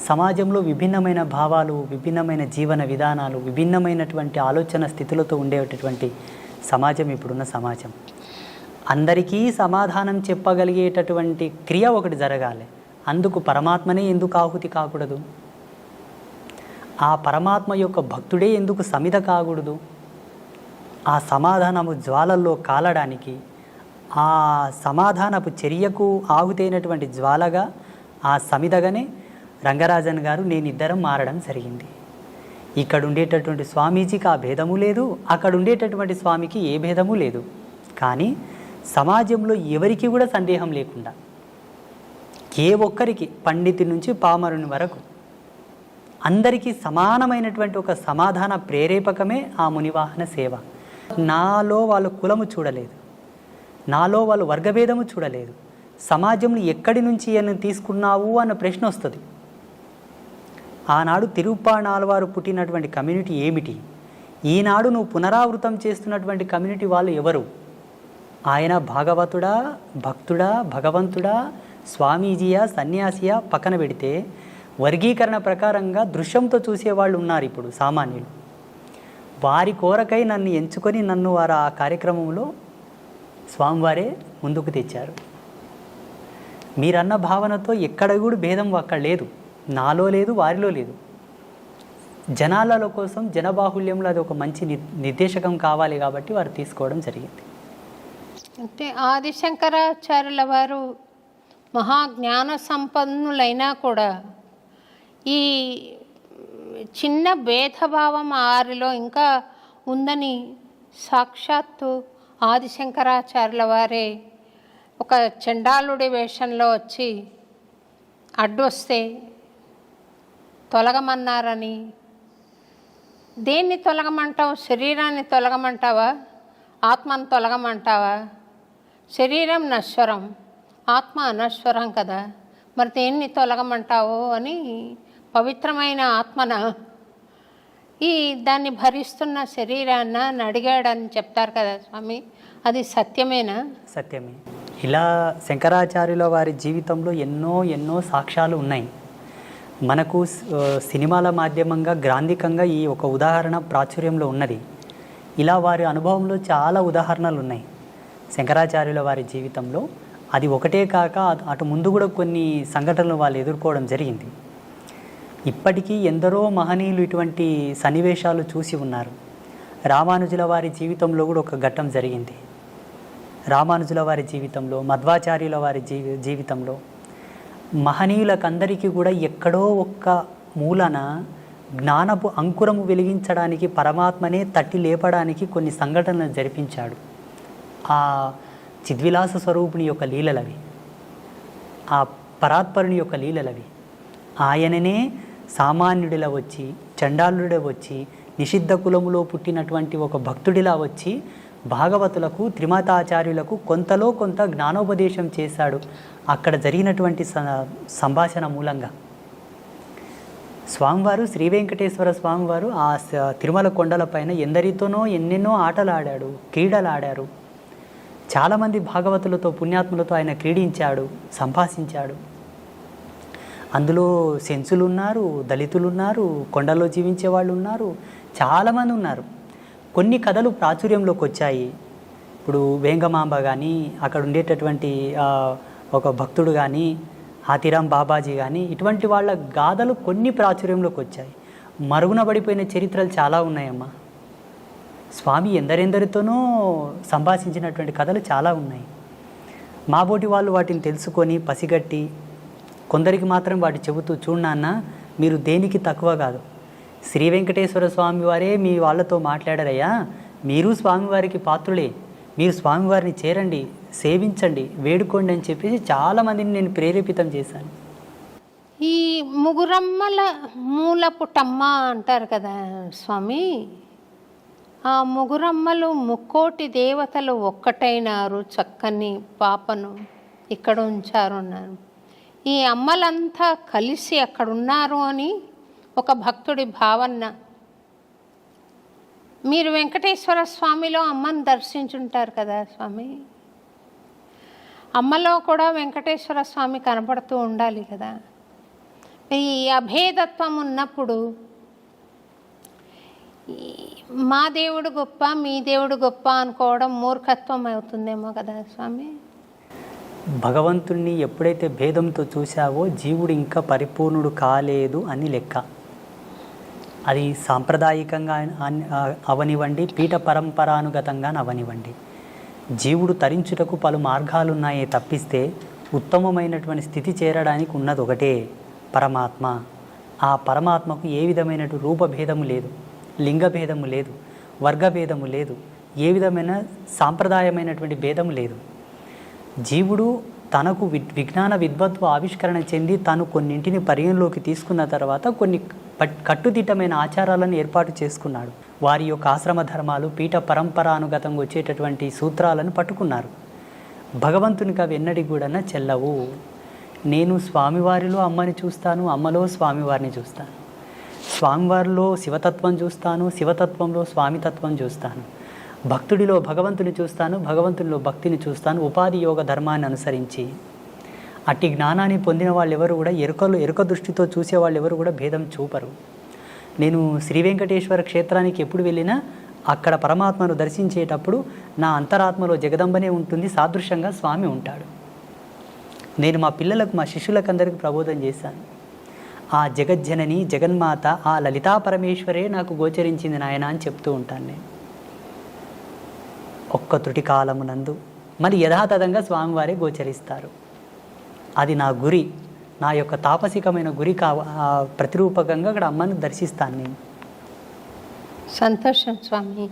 సమాజంలో విభిన్నమైన భావాలు, విభిన్నమైన జీవన విధానాలు, విభిన్నమైనటువంటి ఆలోచన స్థితులతో ఉండేటటువంటి సమాజం ఇప్పుడున్న సమాజం. అందరికీ సమాధానం చెప్పగలిగేటటువంటి క్రియ ఒకటి జరగాలి. అందుకు పరమాత్మనే ఎందుకు ఆహుతి కాకూడదు? ఆ పరమాత్మ యొక్క భక్తుడే ఎందుకు సమిధ కాకూడదు? ఆ సమాధానము జ్వాలల్లో కాలడానికి, ఆ సమాధానపు చర్యకు ఆహుతైనటువంటి జ్వాలగా, ఆ సమిధగానే రంగరాజన్ గారు నేనిద్దరం మారడం జరిగింది. ఇక్కడ ఉండేటటువంటి స్వామీజీకి ఆ భేదము లేదు, అక్కడ ఉండేటటువంటి స్వామికి ఏ భేదము లేదు. కానీ సమాజంలో ఎవరికి కూడా సందేహం లేకుండా, ఏ ఒక్కరికి, పండితుడి నుంచి పామరుని వరకు అందరికీ సమానమైనటువంటి ఒక సమాధాన ప్రేరేపకమే ఆ మునివాహన సేవ. నాలో వాళ్ళు కులము చూడలేదు, నాలో వాళ్ళు వర్గభేదము చూడలేదు. సమాజంలో ఎక్కడి నుంచి అని తీసుకున్నావు అన్న ప్రశ్న వస్తుంది. ఆనాడు తిరుప్పాణాళ్వారు పుట్టినటువంటి కమ్యూనిటీ ఏమిటి? ఈనాడు నువ్వు పునరావృతం చేస్తున్నటువంటి కమ్యూనిటీ వాళ్ళు ఎవరు? ఆయన భాగవతుడా, భక్తుడా, భగవంతుడా, స్వామీజీయా, సన్యాసియా పక్కన పెడితే వర్గీకరణ ప్రకారంగా దృశ్యంతో చూసేవాళ్ళు ఉన్నారు ఇప్పుడు సామాన్యులు. వారి కోరకై నన్ను ఎంచుకొని నన్ను వారు ఆ కార్యక్రమంలో స్వామివారే ముందుకు తెచ్చారు. మీరన్న భావనతో ఎక్కడ కూడా భేదం అక్కడ లేదు, నాలో లేదు, వారిలో లేదు. జనాలలో కోసం, జనబాహుల్యంలో అది ఒక మంచి నిర్దేశకం కావాలి కాబట్టి వారు తీసుకోవడం జరిగింది.
అంటే ఆదిశంకరాచార్యుల వారు మహాజ్ఞాన సంపన్నులైనా కూడా ఈ చిన్న భేదభావం వారిలో ఇంకా ఉందని సాక్షాత్తు ఆదిశంకరాచార్యుల వారే ఒక చండాలుడి వేషంలో వచ్చి అడ్డొస్తే తొలగమన్నారని. దేన్ని తొలగమంటావు? శరీరాన్ని తొలగమంటావా? ఆత్మను తొలగమంటావా? శరీరం నశ్వరం, ఆత్మ అనశ్వరం కదా, మరి దేన్ని తొలగమంటావు అని పవిత్రమైన ఆత్మన దాన్ని భరిస్తున్న శరీరాన్న అని అడిగాడని చెప్తారు కదా స్వామి, అది సత్యమేనా?
సత్యమే. ఇలా శంకరాచార్యుల వారి జీవితంలో ఎన్నో ఎన్నో సాక్ష్యాలు ఉన్నాయి. మనకు సినిమాల మాధ్యమంగా గ్రాంధికంగా ఈ ఒక ఉదాహరణ ప్రాచుర్యంలో ఉన్నది. ఇలా వారి అనుభవంలో చాలా ఉదాహరణలు ఉన్నాయి శంకరాచార్యుల వారి జీవితంలో. అది ఒకటే కాక అటు ముందు కూడా కొన్ని సంఘటనలు వాళ్ళు ఎదుర్కోవడం జరిగింది. ఇప్పటికీ ఎందరో మహనీయులు ఇటువంటి సన్నివేశాలు చూసి ఉన్నారు. రామానుజుల వారి జీవితంలో కూడా ఒక ఘట్టం జరిగింది. రామానుజుల వారి జీవితంలో, మధ్వాచార్యుల వారి జీవితంలో మహనీయులకందరికీ కూడా ఎక్కడో ఒక్క మూలన జ్ఞానపు అంకురము వెలిగించడానికి, పరమాత్మనే తట్టి లేపడానికి కొన్ని సంఘటనలు జరిపించాడు. ఆ చిద్విలాస స్వరూపుని యొక్క లీలలవి, ఆ పరాత్పరుని యొక్క లీలలవి. ఆయననే సామాన్యుడిలా వచ్చి, చండాలుడిలా వచ్చి, నిషిద్ధ కులములో పుట్టినటువంటి ఒక భక్తుడిలా వచ్చి భాగవతులకు, త్రిమతాచార్యులకు కొంతలో కొంత జ్ఞానోపదేశం చేశాడు అక్కడ జరిగినటువంటి సంభాషణ మూలంగా. స్వామివారు, శ్రీ వెంకటేశ్వర స్వామివారు ఆ తిరుమల కొండలపైన ఎందరితోనో ఎన్నెన్నో ఆటలు ఆడాడు, క్రీడలు ఆడారు. చాలామంది భాగవతులతో, పుణ్యాత్ములతో ఆయన క్రీడించాడు, సంభాషించాడు. అందులో సెంచులు ఉన్నారు, దళితులు ఉన్నారు, కొండలో జీవించే వాళ్ళు ఉన్నారు, చాలామంది ఉన్నారు. కొన్ని కథలు ప్రాచుర్యంలోకి వచ్చాయి. ఇప్పుడు వేంగమాంబ కానీ, అక్కడ ఉండేటటువంటి ఒక భక్తుడు కానీ, హాతీరాం బాబాజీ కానీ, ఇటువంటి వాళ్ళ గాథలు కొన్ని ప్రాచుర్యంలోకి వచ్చాయి. మరుగున పడిపోయిన చరిత్రలు చాలా ఉన్నాయమ్మా. స్వామి ఎందరెందరితోనో సంభాషించినటువంటి కథలు చాలా ఉన్నాయి. మాబోటి వాళ్ళు వాటిని తెలుసుకొని పసిగట్టి కొందరికి మాత్రం వాటి చెబుతూ, చూడన్నా మీరు దేనికి తక్కువ కాదు, శ్రీ వెంకటేశ్వర స్వామి వారే మీ వాళ్ళతో మాట్లాడారయ్యా, మీరు స్వామివారికి పాత్రులే, మీరు స్వామివారిని చేరండి, సేవించండి, వేడుకోండి అని చెప్పేసి చాలామందిని నేను ప్రేరేపితం చేశాను.
ఈ ముగురమ్మల మూలపుటమ్మ అంటారు కదా స్వామి, ఆ ముగురమ్మలు ముక్కోటి దేవతలు ఒక్కటైనారు, చక్కని పాపను ఇక్కడ ఉంచారు అన్నారు. ఈ అమ్మలంతా కలిసి అక్కడ ఉన్నారు అని ఒక భక్తుడి భావన. మీరు వెంకటేశ్వర స్వామిలో అమ్మను దర్శించుంటారు కదా స్వామి, అమ్మలో కూడా వెంకటేశ్వర స్వామి కనపడుతూ ఉండాలి కదా. ఈ అభేదత్వం ఉన్నప్పుడు మా దేవుడు గొప్ప, మీ దేవుడు గొప్ప అనుకోవడం మూర్ఖత్వం అవుతుందేమో కదా స్వామి.
భగవంతుణ్ణి ఎప్పుడైతే భేదంతో చూశావో జీవుడు ఇంకా పరిపూర్ణుడు కాలేదు అని లెక్క. అది సాంప్రదాయికంగా అవనివ్వండి, పీఠ పరంపరానుగతంగా అవనివ్వండి. జీవుడు తరించుటకు పలు మార్గాలున్నాయే తప్పిస్తే ఉత్తమమైనటువంటి స్థితి చేరడానికి ఉన్నది ఒకటే, పరమాత్మ. ఆ పరమాత్మకు ఏ విధమైన రూపభేదము లేదు, లింగభేదము లేదు, వర్గభేదము లేదు, ఏ విధమైన సాంప్రదాయమైనటువంటి భేదము లేదు. జీవుడు తనకు విజ్ఞాన విద్వత్వ ఆవిష్కరణ చెంది తను కొన్నింటిని పరిగణలోకి తీసుకున్న తర్వాత కొన్ని కట్టుదిట్టమైన ఆచారాలను ఏర్పాటు చేసుకున్నాడు. వారి యొక్క ఆశ్రమ ధర్మాలు, పీఠ పరంపరానుగతంగా వచ్చేటటువంటి సూత్రాలను పట్టుకున్నారు. భగవంతునికి అవి ఎన్నడి కూడా చెల్లవు. నేను స్వామివారిలో అమ్మని చూస్తాను, అమ్మలో స్వామివారిని చూస్తాను, స్వామివారిలో శివతత్వం చూస్తాను, శివతత్వంలో స్వామితత్వం చూస్తాను, భక్తుడిలో భగవంతుని చూస్తాను, భగవంతునిలో భక్తిని చూస్తాను, ఉపాధి యోగ ధర్మాన్ని అనుసరించి. అట్టి జ్ఞానాన్ని పొందిన వాళ్ళు ఎవరు కూడా ఎరుక దృష్టితో చూసే వాళ్ళు ఎవరు కూడా భేదం చూపరు. నేను శ్రీ వెంకటేశ్వర క్షేత్రానికి ఎప్పుడు వెళ్ళినా అక్కడ పరమాత్మను దర్శించేటప్పుడు నా అంతరాత్మలో జగదంబనే ఉంటుంది, సాదృశ్యంగా స్వామి ఉంటాడు. నేను మా పిల్లలకు, మా శిష్యులకు అందరికీ ప్రబోధం చేశాను. ఆ జగజ్జనని జగన్మాత ఆ లలితా పరమేశ్వరే నాకు గోచరించింది నాయన అని చెప్తూ ఉంటాను నేను. ఒక్క త్రుటి కాలమునందు మరి యథాతథంగా స్వామివారే గోచరిస్తారు. అది నా గురి, నా యొక్క తాపసికమైన గురి ప్రతిరూపకంగా అక్కడ అమ్మను దర్శిస్తాను నేను.
సంతోషం స్వామి.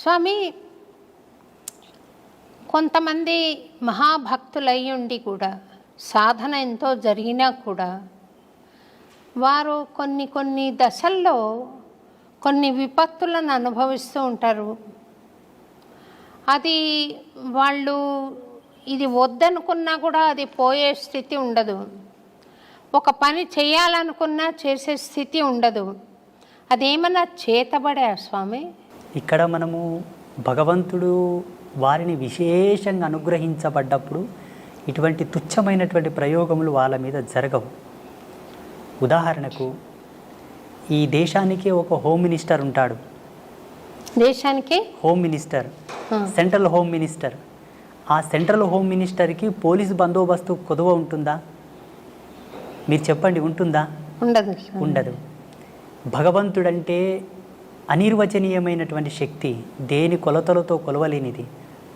స్వామి, కొంతమంది మహాభక్తులై ఉండి కూడా సాధన ఎంతో జరిగినా కూడా వారు కొన్ని దశల్లో కొన్ని విపత్తులను అనుభవిస్తూ ఉంటారు. అది వాళ్ళు ఇది వద్దనుకున్నా కూడా అది పోయే స్థితి ఉండదు. ఒక పని చేయాలనుకున్నా చేసే స్థితి ఉండదు. అదేమన్నా చేతబడా స్వామి?
ఇక్కడ మనము భగవంతుడు వారిని విశేషంగా అనుగ్రహించబడ్డప్పుడు ఇటువంటి తుచ్చమైనటువంటి ప్రయోగములు వాళ్ళ మీద జరగవు. ఉదాహరణకు ఈ దేశానికి ఒక హోమ్ మినిస్టర్ ఉంటాడు.
దేశానికి
home minister, central home minister. ఆ సెంట్రల్ హోమ్ మినిస్టర్కి పోలీసు బందోబస్తు కొదువ ఉంటుందా? మీరు చెప్పండి, ఉంటుందా?
ఉండదు.
ఉండదు. భగవంతుడంటే అనిర్వచనీయమైనటువంటి శక్తి, దేని కొలతలతో కొలవలేనిది.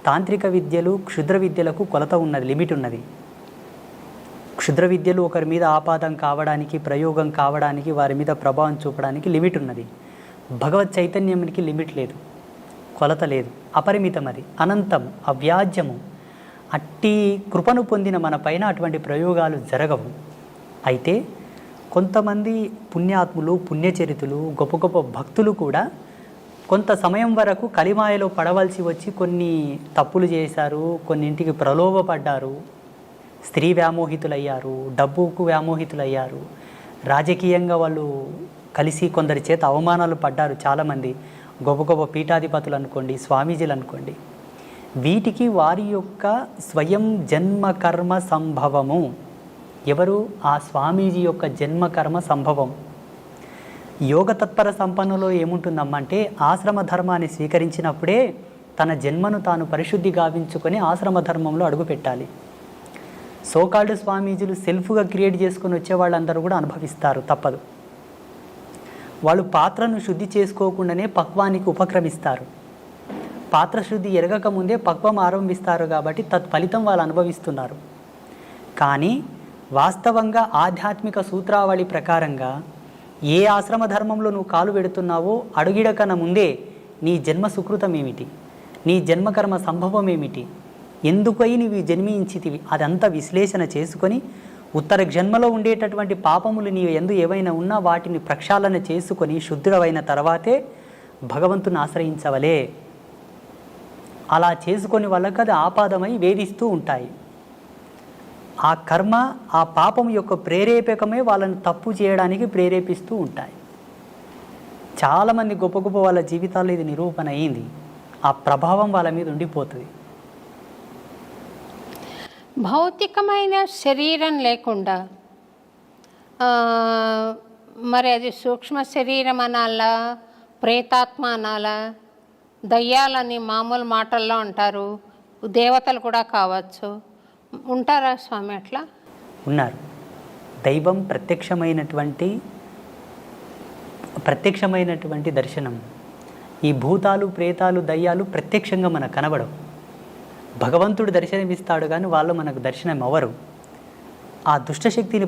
తాంత్రిక విద్యలు, క్షుద్ర విద్యలకు కొలత ఉన్నది, లిమిట్ ఉన్నది. క్షుద్ర విద్యలు ఒకరి మీద ఆపాదం కావడానికి, ప్రయోగం కావడానికి, వారి మీద ప్రభావం చూపడానికి లిమిట్ ఉన్నది. భగవత్ చైతన్యానికి లిమిట్ లేదు, కొలత లేదు, అపరిమితం, అది అనంతం, అవ్యాజ్యము. అట్టి కృపను పొందిన మన పైన అటువంటి ప్రయోగాలు జరగవు. అయితే కొంతమంది పుణ్యాత్ములు, పుణ్యచరితులు, గొప్ప గొప్ప భక్తులు కూడా కొంత సమయం వరకు కలిమాయలో పడవలసి వచ్చి కొన్ని తప్పులు చేశారు, కొన్నింటికి ప్రలోభపడ్డారు, స్త్రీ వ్యామోహితులయ్యారు, డబ్బుకు వ్యామోహితులయ్యారు, రాజకీయంగా వాళ్ళు కలిసి కొందరి చేత అవమానాలు పడ్డారు. చాలామంది గొప్ప గొప్ప పీఠాధిపతులు అనుకోండి, స్వామీజీలు అనుకోండి. వీటికి వారి యొక్క స్వయం జన్మకర్మ సంభవము. ఎవరు? ఆ స్వామీజీ యొక్క జన్మకర్మ సంభవం. యోగ తత్పర సంపన్నులో ఏముంటుందమ్మంటే ఆశ్రమ ధర్మాన్ని స్వీకరించినప్పుడే తన జన్మను తాను పరిశుద్ధి గావించుకొని ఆశ్రమ ధర్మంలో అడుగుపెట్టాలి. సోకాల్డ్ స్వామీజీలు సెల్ఫ్గా క్రియేట్ చేసుకొని వచ్చే వాళ్ళందరూ కూడా అనుభవిస్తారు, తప్పదు. వాళ్ళు పాత్రను శుద్ధి చేసుకోకుండానే పక్వానికి ఉపక్రమిస్తారు. పాత్ర శుద్ధి ఎరగక ముందే పక్వం ఆరంభిస్తారు కాబట్టి తత్ఫలితం వాళ్ళు అనుభవిస్తున్నారు. కానీ వాస్తవంగా ఆధ్యాత్మిక సూత్రావళి ప్రకారంగా ఏ ఆశ్రమ ధర్మంలో నువ్వు కాలు పెడుతున్నావో అడుగిడకన ముందే నీ జన్మ సుకృతం ఏమిటి, నీ జన్మకర్మ సంభవం ఏమిటి, ఎందుకై నీవు జన్మించితివి, అదంతా విశ్లేషణ చేసుకొని ఉత్తర జన్మలో ఉండేటటువంటి పాపములు నీ ఎందు ఏవైనా ఉన్నా వాటిని ప్రక్షాళన చేసుకొని శుద్ధుడవైన తర్వాతే భగవంతుని ఆశ్రయించవలే. అలా చేసుకొని వాళ్ళకి అది ఆపాదమై వేధిస్తూ ఉంటాయి. ఆ కర్మ, ఆ పాపం యొక్క ప్రేరేపకమే వాళ్ళని తప్పు చేయడానికి ప్రేరేపిస్తూ ఉంటాయి. చాలామంది గొప్ప గొప్ప వాళ్ళ జీవితాల్లో ఇది నిరూపణ అయింది. ఆ ప్రభావం వాళ్ళ మీద ఉండిపోతుంది.
భౌతికమైన శరీరం లేకుండా మరి అది సూక్ష్మ శరీరం అనాలా, ప్రేతాత్మ అనాలా, దయ్యాలని మామూలు మాటల్లో అంటారు, దేవతలు కూడా కావచ్చు. ఉంటారా స్వామి అట్లా?
ఉన్నారు. దైవం ప్రత్యక్షమైనటువంటి దర్శనం. ఈ భూతాలు, ప్రేతాలు, దయ్యాలు ప్రత్యక్షంగా మనకు కనబడవు. భగవంతుడు దర్శనమిస్తాడు కానీ వాళ్ళు మనకు దర్శనం అవ్వరు. ఆ దుష్టశక్తిని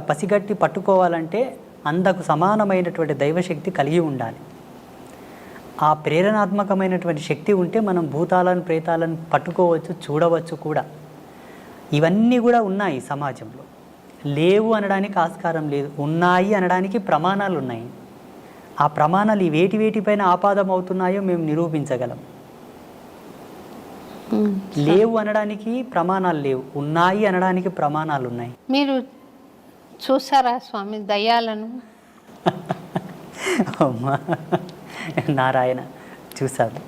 పసిగట్టి పట్టుకోవాలంటే అంతకు సమానమైనటువంటి దైవశక్తి కలిగి ఉండాలి. ఆ ప్రేరణాత్మకమైనటువంటి శక్తి ఉంటే మనం భూతాలను, ప్రేతాలను పట్టుకోవచ్చు, చూడవచ్చు కూడా. ఇవన్నీ కూడా ఉన్నాయి సమాజంలో. లేవు అనడానికి ఆస్కారం లేదు. ఉన్నాయి అనడానికి ప్రమాణాలు ఉన్నాయి. ఆ ప్రమాణాలు వేటిపైన ఆపాదం అవుతున్నాయో మేము నిరూపించగలం. లేవు అనడానికి ప్రమాణాలు లేవు, ఉన్నాయి అనడానికి ప్రమాణాలు ఉన్నాయి.
మీరు చూసారా స్వామి దయ్యాలను?
అమ్మా నారాయణ, చూశాను.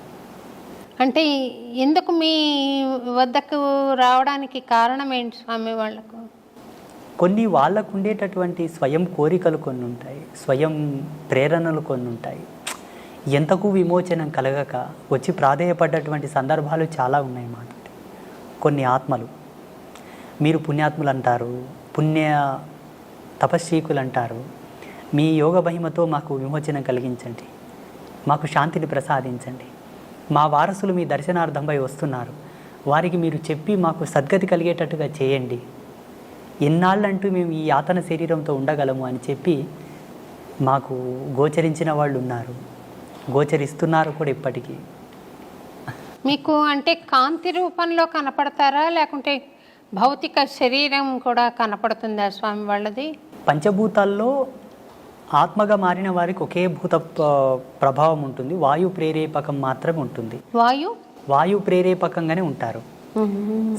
అంటే ఎందుకు మీ వద్దకు రావడానికి కారణం ఏంటి స్వామి? వాళ్ళకు
కొన్ని వాళ్ళకు ఉండేటటువంటి స్వయం కోరికలు కొన్ని ఉంటాయి, స్వయం ప్రేరణలు కొన్ని ఉంటాయి. ఎంతకు విమోచనం కలగక వచ్చి ప్రాధేయపడ్డటువంటి సందర్భాలు చాలా ఉన్నాయి మాట. కొన్ని ఆత్మలు, మీరు పుణ్యాత్ములు అంటారు, తపస్వీకులు అంటారు, మీ యోగ మహిమతో మాకు విమోచనం కలిగించండి, మాకు శాంతిని ప్రసాదించండి, మా వారసులు మీ దర్శనార్థంపై వస్తున్నారు, వారికి మీరు చెప్పి మాకు సద్గతి కలిగేటట్టుగా చేయండి, ఎన్నాళ్ళంటూ మేము ఈ యాతన శరీరంతో ఉండగలము అని చెప్పి మాకు గోచరించిన వాళ్ళు ఉన్నారు, గోచరిస్తున్నారు కూడా ఇప్పటికీ.
మీకు అంటే కాంతి రూపంలో కనపడతారా, లేకుంటే భౌతిక శరీరం కూడా కనపడుతుందా స్వామి వాళ్ళది?
పంచభూతాల్లో ఆత్మగా మారిన వారికి ఒకే భూత ప్రభావం ఉంటుంది. వాయు ప్రేరేపకం మాత్రమే ఉంటుంది. వాయు ప్రేరేపకంగానే ఉంటారు.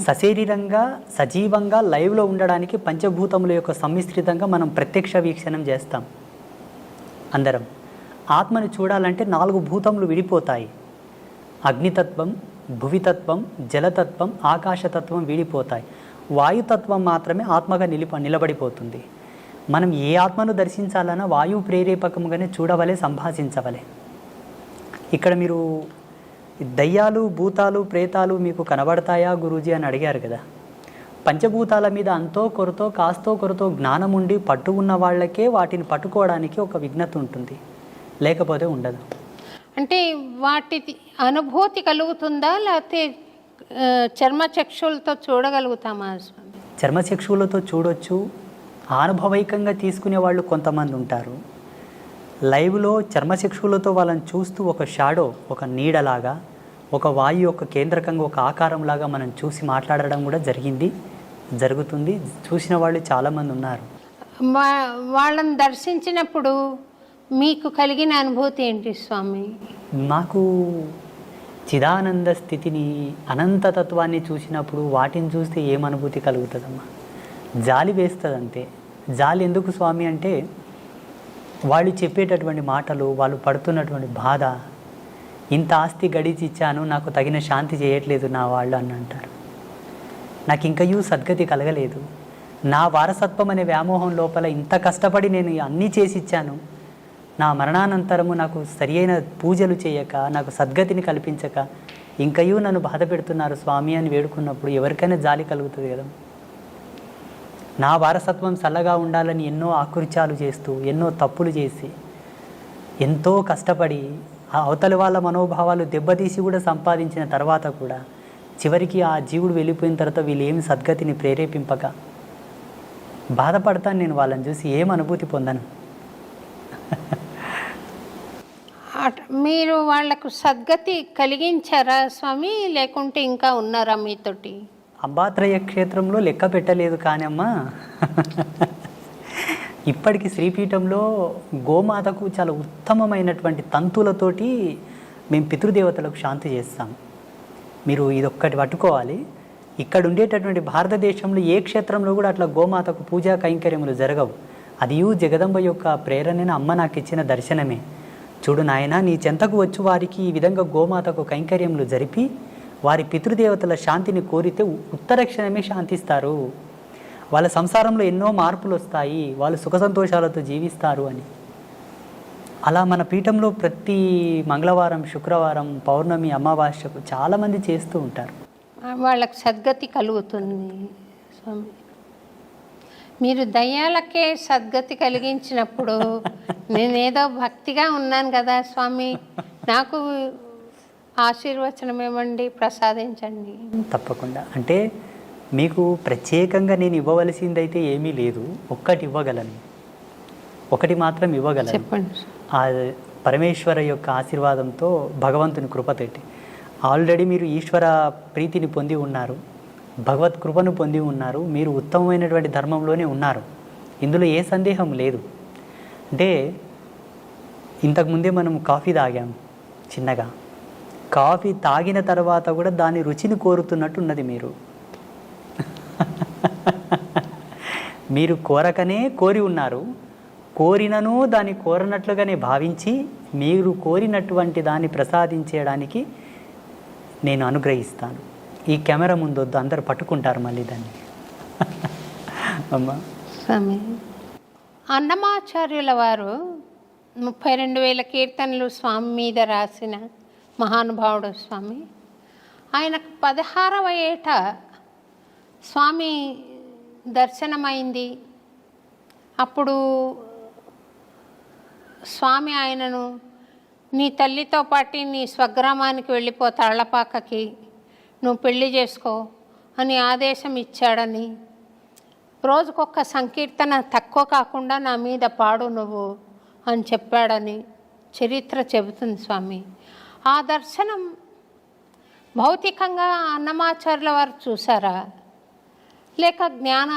సశరీరంగా సజీవంగా లైవ్లో ఉండడానికి పంచభూతముల యొక్క సమ్మిశ్రితంగా మనం ప్రత్యక్ష వీక్షణం చేస్తాం. అందరం ఆత్మని చూడాలంటే 4 భూతములు విడిపోతాయి. అగ్నితత్వం, భువితత్వం, జలతత్వం, ఆకాశతత్వం విడిపోతాయి. వాయుతత్వం మాత్రమే ఆత్మగా నిలబడిపోతుంది. మనం ఏ ఆత్మను దర్శించాలన్నా వాయు ప్రేరేపకంగానే చూడవలే, సంభాషించవలే. ఇక్కడ మీరు దయ్యాలు, భూతాలు, ప్రేతాలు మీకు కనబడతాయా గురూజీ అని అడిగారు కదా. పంచభూతాల మీద అంతో కొరతో కాస్తో కొరతో జ్ఞానం ఉండి పట్టు ఉన్న వాళ్ళకే వాటిని పట్టుకోవడానికి ఒక విఘ్నత ఉంటుంది, లేకపోతే ఉండదు.
అంటే వాటి అనుభూతి కలుగుతుందా, లేకపోతే చర్మచక్షులతో చూడగలుగుతామా?
చర్మచక్షువులతో చూడొచ్చు, అనుభవైకంగా తీసుకునే వాళ్ళు కొంతమంది ఉంటారు. లైవ్లో చర్మచక్షువులతో వాళ్ళని చూస్తూ ఒక షాడో, ఒక నీడలాగా, ఒక వాయు యొక్క కేంద్రకంగా ఒక ఆకారంలాగా మనం చూసి మాట్లాడడం కూడా జరుగుతుంది. చూసిన వాళ్ళు చాలామంది ఉన్నారు.
వాళ్ళని దర్శించినప్పుడు మీకు కలిగిన అనుభూతి ఏంటి స్వామి?
నాకు చిదానంద స్థితిని, అనంతతత్వాన్ని చూసినప్పుడు వాటిని చూస్తే ఏమనుభూతి కలుగుతుందమ్మా? జాలి వేస్తుంది అంతే. జాలి ఎందుకు స్వామి అంటే వాళ్ళు చెప్పేటటువంటి మాటలు, వాళ్ళు పడుతున్నటువంటి బాధ, ఇంత ఆస్తి గడిచి ఇచ్చాను, నాకు తగిన శాంతి చేయట్లేదు నా వాళ్ళు అని అంటారు. నాకు ఇంకయూ సద్గతి కలగలేదు, నా వారసత్వం అనే వ్యామోహం లోపల ఇంత కష్టపడి నేను అన్నీ చేసి ఇచ్చాను, నా మరణానంతరము నాకు సరి అయిన పూజలు చేయక, నాకు సద్గతిని కల్పించక ఇంకయూ నన్ను బాధ పెడుతున్నారు స్వామి అని వేడుకున్నప్పుడు ఎవరికైనా జాలి కలుగుతుంది కదా. నా వారసత్వం చల్లగా ఉండాలని ఎన్నో ఆకృత్యాలు చేస్తూ, ఎన్నో తప్పులు చేసి, ఎంతో కష్టపడి అవతలి వాళ్ళ మనోభావాలు దెబ్బతీసి కూడా సంపాదించిన తర్వాత కూడా చివరికి ఆ జీవుడు వెళ్ళిపోయిన తర్వాత వీళ్ళు ఏమి సద్గతిని ప్రేరేపింపక బాధపడతాను నేను. వాళ్ళని చూసి ఏం అనుభూతి పొందను.
మీరు వాళ్లకు సద్గతి కలిగించారా స్వామి, లేకుంటే ఇంకా ఉన్నారా మీతోటి?
అంబాత్రయ క్షేత్రంలో లెక్క పెట్టలేదు కానీ అమ్మా, ఇప్పటికి శ్రీపీఠంలో గోమాతకు చాలా ఉత్తమమైనటువంటి తంతులతోటి మేము పితృదేవతలకు శాంతి చేస్తాం. మీరు ఇదొక్కటి పట్టుకోవాలి. ఇక్కడ ఉండేటటువంటి భారతదేశంలో ఏ క్షేత్రంలో కూడా అట్లా గోమాతకు పూజా కైంకర్యములు జరగవు. అది జగదంబ యొక్క ప్రేరణని అమ్మ నాకు ఇచ్చిన దర్శనమే. చూడు నాయన, నీ చెంతకు వచ్చి వారికి ఈ విధంగా గోమాతకు కైంకర్యములు జరిపి వారి పితృదేవతల శాంతిని కోరితే ఉత్తరక్షణమే శాంతిస్తారు, వాళ్ళ సంసారంలో ఎన్నో మార్పులు వస్తాయి, వాళ్ళు సుఖ సంతోషాలతో జీవిస్తారు అని. అలా మన పీఠంలో ప్రతి మంగళవారం, శుక్రవారం, పౌర్ణమి, అమావాస్యకు చాలామంది చేస్తూ ఉంటారు.
వాళ్ళకి సద్గతి కలుగుతుంది స్వామి. మీరు దయ్యాలకే సద్గతి కలిగించినప్పుడు నేనేదో భక్తిగా ఉన్నాను కదా స్వామి, నాకు ఆశీర్వచనం ఇవ్వండి, ప్రసాదించండి.
తప్పకుండా. అంటే మీకు ప్రత్యేకంగా నేను ఇవ్వవలసిందైతే ఏమీ లేదు. ఒక్కటి ఇవ్వగలను, ఒకటి మాత్రం ఇవ్వగలను.
చెప్పండి.
ఆ పరమేశ్వర యొక్క ఆశీర్వాదంతో, భగవంతుని కృపతోటి ఆల్రెడీ మీరు ఈశ్వర ప్రీతిని పొంది ఉన్నారు, భగవత్ కృపను పొంది ఉన్నారు, మీరు ఉత్తమమైనటువంటి ధర్మంలోనే ఉన్నారు. ఇందులో ఏ సందేహం లేదు. అంటే ఇంతకుముందే మనం కాఫీ తాగాము చిన్నగా. కాఫీ తాగిన తర్వాత కూడా దాని రుచిని కోరుతున్నట్టు ఉన్నది మీరు. మీరు కోరకనే కోరి ఉన్నారు, కోరినను దాన్ని కోరనట్లుగానే భావించి మీరు కోరినటువంటి దాన్ని ప్రసాదించడానికి నేను అనుగ్రహిస్తాను. ఈ కెమెరా ముందొద్దు, అందరు పట్టుకుంటారు మళ్ళీ దాన్ని. అమ్మా
స్వామి, అన్నమాచార్యుల వారు 32,000 కీర్తనలు స్వామి మీద రాసిన మహానుభావుడు స్వామి. ఆయనకు 16వ ఏట స్వామి దర్శనమైంది. అప్పుడు స్వామి ఆయనను, నీ తల్లితో పాటు నీ స్వగ్రామానికి వెళ్ళిపో, తాళ్లపాకకి, నువ్వు పెళ్లి చేసుకో అని ఆదేశం ఇచ్చాడని, రోజుకొక సంకీర్తన తక్కువ కాకుండా నా మీద పాడు నువ్వు అని చెప్పాడని చరిత్ర చెబుతుంది స్వామి. ఆ దర్శనం భౌతికంగా అన్నమాచార్యుల వారు చూసారా, లేక జ్ఞాన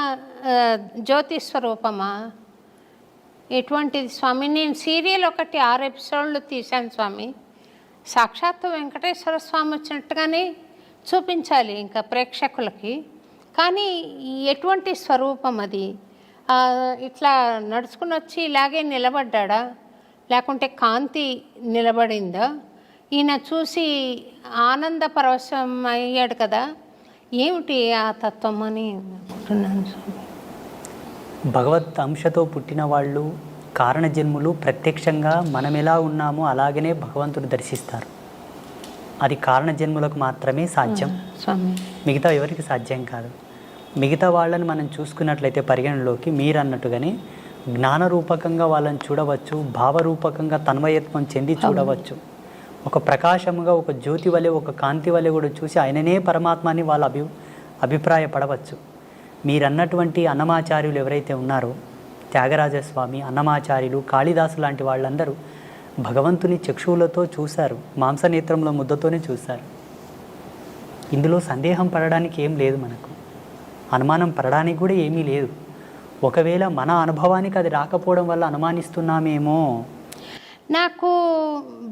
జ్యోతి స్వరూపమా, ఎటువంటిది స్వామి? నేను సీరియల్ ఒకటి 6 ఎపిసోడ్లు తీశాను స్వామి. సాక్షాత్తు వెంకటేశ్వర స్వామి వచ్చినట్టుగానే చూపించాలి ఇంకా ప్రేక్షకులకి, కానీ ఎటువంటి స్వరూపం అది? ఇట్లా నడుచుకుని వచ్చి ఇలాగే నిలబడ్డా, లేకుంటే కాంతి నిలబడిందా? ఈయన చూసి ఆనంద పరవశం అయ్యాడు కదా, ఏమిటి ఆ తత్వం అని అనుకుంటున్నాను స్వామి.
భగవత్ అంశతో పుట్టిన వాళ్ళు, కారణజన్ములు ప్రత్యక్షంగా మనం ఎలా ఉన్నామో అలాగనే భగవంతుడు దర్శిస్తారు. అది కారణజన్ములకు మాత్రమే సాధ్యం, మిగతా ఎవరికి సాధ్యం కాదు. మిగతా వాళ్ళని మనం చూసుకున్నట్లయితే పరిగణలోకి మీరు అన్నట్టుగానే జ్ఞానరూపకంగా వాళ్ళని చూడవచ్చు, భావరూపకంగా తన్మయత్వం చెంది చూడవచ్చు. ఒక ప్రకాశముగా, ఒక జ్యోతి వలె, ఒక కాంతి వలె కూడా చూసి ఆయననే పరమాత్మని వాళ్ళు అభిప్రాయపడవచ్చు. మీరన్నటువంటి అన్నమాచార్యులు ఎవరైతే ఉన్నారో, త్యాగరాజస్వామి, అన్నమాచార్యులు, కాళిదాసు లాంటి వాళ్ళందరూ భగవంతుని చక్షువులతో చూశారు, మాంసనేత్రంలో ముద్దతోనే చూశారు. ఇందులో సందేహం పడడానికి ఏం లేదు, మనకు అనుమానం పడడానికి కూడా ఏమీ లేదు. ఒకవేళ మన అనుభవానికి అది రాకపోవడం వల్ల అనుమానిస్తున్నామేమో.
నాకు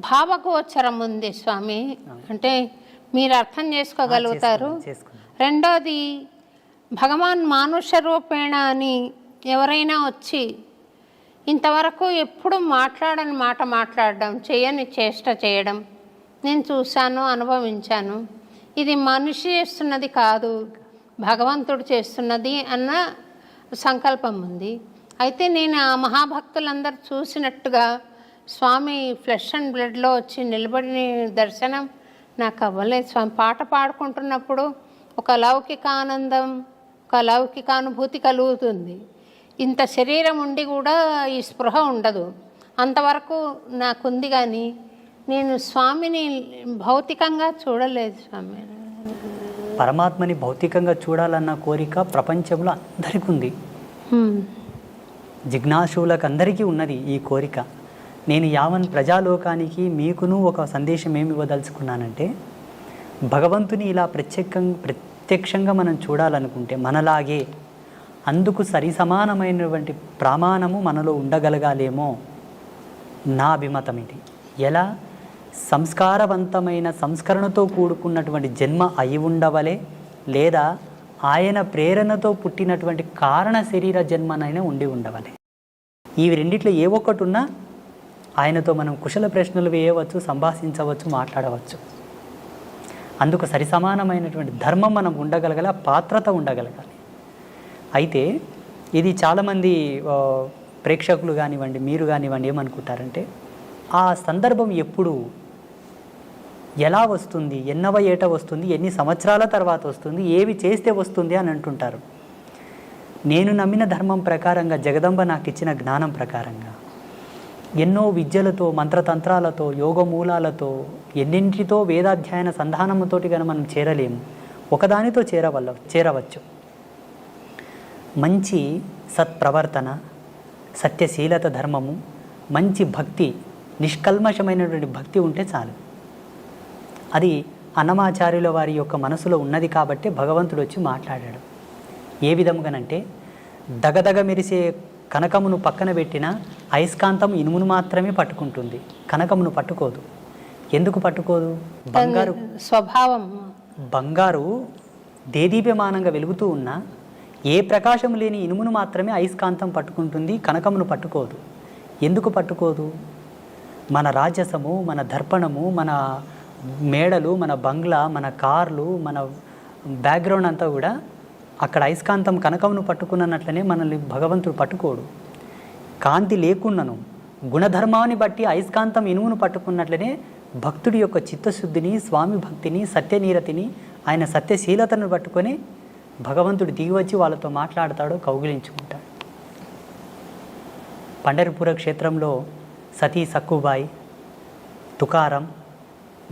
భావగోచరం ఉంది స్వామి, అంటే మీరు అర్థం చేసుకోగలుగుతారు. రెండోది, భగవాన్ మానుష రూపేణ అని ఎవరైనా వచ్చి ఇంతవరకు ఎప్పుడు మాట్లాడని మాట మాట్లాడడం, చేయని చేష్ట చేయడం నేను చూశాను, అనుభవించాను. ఇది మనిషి చేస్తున్నది కాదు, భగవంతుడు చేస్తున్నది అన్న సంకల్పం ఉంది. అయితే నేను ఆ మహాభక్తులందరూ చూసినట్టుగా స్వామి ఫ్లెష్ అండ్ బ్లడ్లో వచ్చి నిలబడిన దర్శనం నాకు అవ్వలేదు స్వామి. పాట పాడుకుంటున్నప్పుడు ఒక లౌకిక ఆనందం, ఒక లౌకిక అనుభూతి కలుగుతుంది. ఇంత శరీరం ఉండి కూడా ఈ స్పృహ ఉండదు. అంతవరకు నాకుంది, కానీ నేను స్వామిని భౌతికంగా చూడలేదు స్వామి.
పరమాత్మని భౌతికంగా చూడాలన్న కోరిక ప్రపంచంలో అందరికీ ఉంది, జిజ్ఞాసులకు అందరికీ ఉన్నది ఈ కోరిక. నేను యావన్ ప్రజాలోకానికి మీకును ఒక సందేశం ఏమి ఇవ్వదలుచుకున్నానంటే, భగవంతుని ఇలా ప్రత్యక్షంగా మనం చూడాలనుకుంటే మనలాగే అందుకు సరి సమానమైనటువంటి ప్రమాణము మనలో ఉండగలగాలేమో నా అభిమతం ఇది. ఎలా? సంస్కారవంతమైన సంస్కరణతో కూడుకున్నటువంటి జన్మ అయి ఉండవలే, లేదా ఆయన ప్రేరణతో పుట్టినటువంటి కారణ శరీర జన్మనైనా ఉండి ఉండవలే. ఈ రెండిట్లో ఏ ఒక్కటి ఉన్నా ఆయనతో మనం కుశల ప్రశ్నలు వేయవచ్చు, సంభాషించవచ్చు, మాట్లాడవచ్చు. అందుకు సరి సమానమైనటువంటి ధర్మం మనం ఉండగలగాలి, పాత్రత ఉండగలగాలి. అయితే ఇది చాలామంది ప్రేక్షకులు కానివ్వండి, మీరు కానివ్వండి, ఏమనుకుంటారంటే ఆ సందర్భం ఎప్పుడు ఎలా వస్తుంది, ఎన్నవ ఏట వస్తుంది, ఎన్ని సంవత్సరాల తర్వాత వస్తుంది, ఏవి చేస్తే వస్తుంది అని అంటుంటారు. నేను నమ్మిన ధర్మం ప్రకారంగా, జగదంబ నాకు ఇచ్చిన జ్ఞానం ప్రకారంగా ఎన్నో విద్యలతో, మంత్రతంత్రాలతో, యోగమూలాలతో, ఎన్నింటితో వేదాధ్యయన సంధానముతోటి కనుక మనం చేరలేము. ఒకదానితో చేరవచ్చు. మంచి సత్ప్రవర్తన, సత్యశీలత ధర్మము, మంచి భక్తి, నిష్కల్మషమైనటువంటి భక్తి ఉంటే చాలు. అది అన్నమాచార్యుల వారి యొక్క మనసులో ఉన్నది కాబట్టి భగవంతుడు వచ్చి మాట్లాడాడు. ఏ విధముగానంటే, దగదగ మెరిసే కనకమును పక్కన పెట్టిన అయస్కాంతం ఇనుమును మాత్రమే పట్టుకుంటుంది, కనకమును పట్టుకోదు. ఎందుకు పట్టుకోదు?
స్వభావం.
బంగారు దేదీప్యమానంగా వెలుగుతూ ఉన్న ఏ ప్రకాశం లేని ఇనుమును మాత్రమే అయస్కాంతం పట్టుకుంటుంది, కనకమును పట్టుకోదు. ఎందుకు పట్టుకోదు? మన రాజసము, మన దర్పణము, మన మేడలు, మన బంగ్లా, మన కార్లు, మన బ్యాక్గ్రౌండ్ అంతా కూడా అక్కడ అయస్కాంతం కనకమును పట్టుకున్నట్లనే మనల్ని భగవంతుడు పట్టుకోడు. కాంతి లేకున్నను గుణధర్మాన్ని బట్టి అయస్కాంతం ఇనుమును పట్టుకున్నట్లనే భక్తుడి యొక్క చిత్తశుద్ధిని, స్వామి భక్తిని, సత్యనీరతిని, ఆయన సత్యశీలతను పట్టుకొని భగవంతుడు దిగివచ్చి వాళ్ళతో మాట్లాడతాడు, కౌగిలించుకుంటాడు. పండరిపుర క్షేత్రంలో సతీ సక్కుబాయి, తుకారం,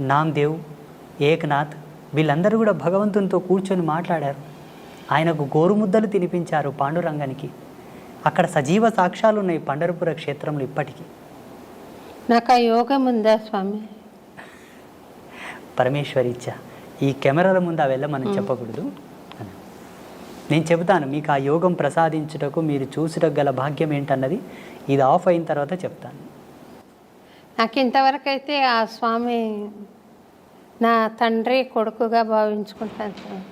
నామ్దేవ్, ఏక్నాథ్ వీళ్ళందరూ కూడా భగవంతునితో కూర్చొని మాట్లాడారు. ఆయనకు గోరుముద్దలు తినిపించారు పాండురంగానికి. అక్కడ సజీవ సాక్ష్యాలు ఉన్నాయి పండరిపుర క్షేత్రంలో ఇప్పటికీ.
నాకు ఆ యోగం ఉందా స్వామి?
పరమేశ్వరీచ్చ. ఈ కెమెరాల ముందు అವೆಲ್ಲ మనం చెప్పకూడదు. నేను చెబుతాను మీకు ఆ యోగం ప్రసాదించుటకు మీరు చూసుటకు గల భాగ్యం ఏంటన్నది ఇది ఆఫ్ అయిన తర్వాత చెప్తాను.
నాకు ఇంతవరకు అయితే ఆ స్వామి నా తండ్రి కొడుకుగా భావించుకుంటాను స్వామి.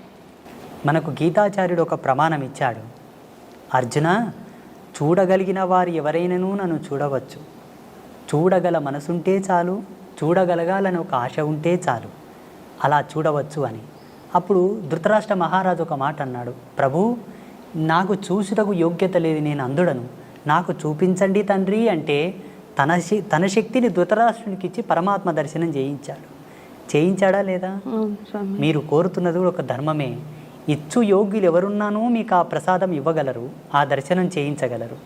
మనకు గీతాచార్యుడు ఒక ప్రమాణం ఇచ్చాడు. అర్జున, చూడగలిగిన వారు ఎవరైనాను నన్ను చూడవచ్చు, చూడగల మనసుంటే చాలు, చూడగలగాలని ఒక ఆశ ఉంటే చాలు, అలా చూడవచ్చు అని. అప్పుడు ధృతరాష్ట్ర మహారాజు ఒక మాట అన్నాడు, ప్రభు నాకు చూసుటకు యోగ్యత లేదు, నేను అందుడను, నాకు చూపించండి తండ్రి అంటే తన శక్తిని ధృతరాష్ట్రునికి ఇచ్చి పరమాత్మ దర్శనం చేయించాడా లేదా? మీరు కోరుతున్నది కూడా ఒక ధర్మమే. ఇచ్చు యోగ్యులు ఎవరున్నానో మీకు ఆ ప్రసాదం ఇవ్వగలరు, ఆ దర్శనం చేయించగలరు.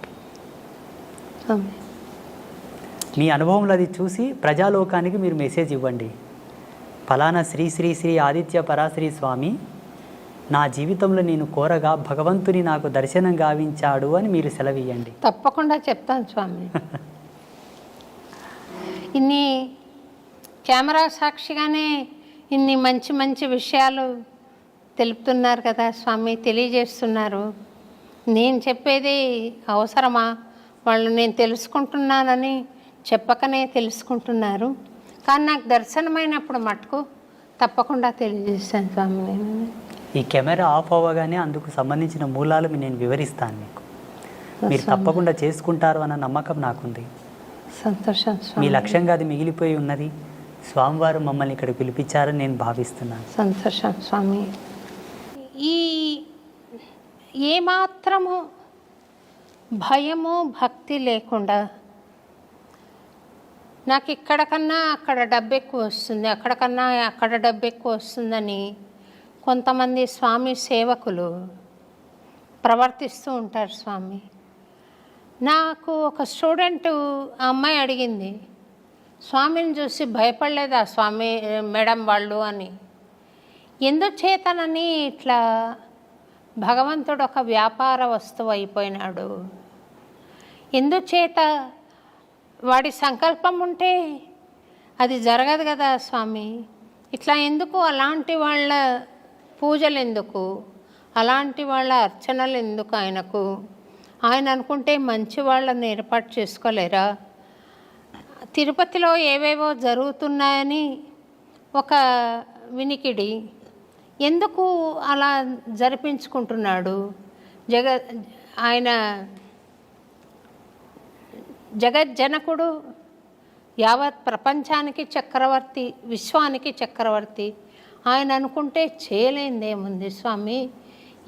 మీ అనుభవంలో అది చూసి ప్రజాలోకానికి మీరు మెసేజ్ ఇవ్వండి. ఫలానా శ్రీ శ్రీ శ్రీ ఆదిత్య పరాశ్రీ స్వామి నా జీవితంలో నేను కోరగా భగవంతుని నాకు దర్శనం గావించాడు అని మీరు సెలవియండి.
తప్పకుండా చెప్తాను స్వామి. ఇన్ని కెమెరా సాక్షిగానే ఇన్ని మంచి మంచి విషయాలు తెలుపుతున్నారు కదా స్వామి, తెలియజేస్తున్నారు. నేను చెప్పేది అవసరమా? వాళ్ళు నేను తెలుసుకుంటున్నానని చెప్పకనే తెలుసుకుంటున్నారు. కానీ నాకు దర్శనమైనప్పుడు మటుకు తప్పకుండా తెలియజేస్తాను స్వామి. నేను
ఈ కెమెరా ఆఫ్ అవ్వగానే అందుకు సంబంధించిన మూలాలు నేను వివరిస్తాను మీకు. మీరు తప్పకుండా చేసుకుంటారు అన్న నమ్మకం నాకుంది.
సంతోషం స్వామి.
మీ లక్ష్యంగా అది మిగిలిపోయి ఉన్నది. స్వామివారు మమ్మల్ని ఇక్కడ పిలిపించారని నేను భావిస్తున్నాను.
సంతోషం స్వామి. ఈ ఏమాత్రము భయము భక్తి లేకుండా నాకు ఇక్కడ కన్నా అక్కడ డబ్బు ఎక్కువ వస్తుంది, అక్కడ కన్నా అక్కడ డబ్బు ఎక్కువ వస్తుందని కొంతమంది స్వామి సేవకులు ప్రవర్తిస్తూ ఉంటారు స్వామి. నాకు ఒక స్టూడెంట్ ఆ అమ్మాయి అడిగింది, స్వామిని చూసి భయపడలేదా స్వామి మేడం వాళ్ళు అని. ఎందుచేతనని ఇట్లా భగవంతుడు ఒక వ్యాపార వస్తువు అయిపోయినాడు? ఎందుచేత? వాడి సంకల్పం ఉంటే అది జరగదు కదా స్వామి. ఇట్లా ఎందుకు? అలాంటి వాళ్ళ పూజలు ఎందుకు? అలాంటి వాళ్ళ అర్చనలు ఎందుకు ఆయనకు? ఆయన అనుకుంటే మంచి వాళ్ళని ఏర్పాటు చేసుకోలేరా? తిరుపతిలో ఏవేవో జరుగుతున్నాయని ఒక వినికిడి, ఎందుకు అలా జరిపించుకుంటున్నాడు? ఆయన జగజ్జనకుడు, యావత్ ప్రపంచానికి చక్రవర్తి, విశ్వానికి చక్రవర్తి. ఆయన అనుకుంటే చేయలేనిదేముంది స్వామి?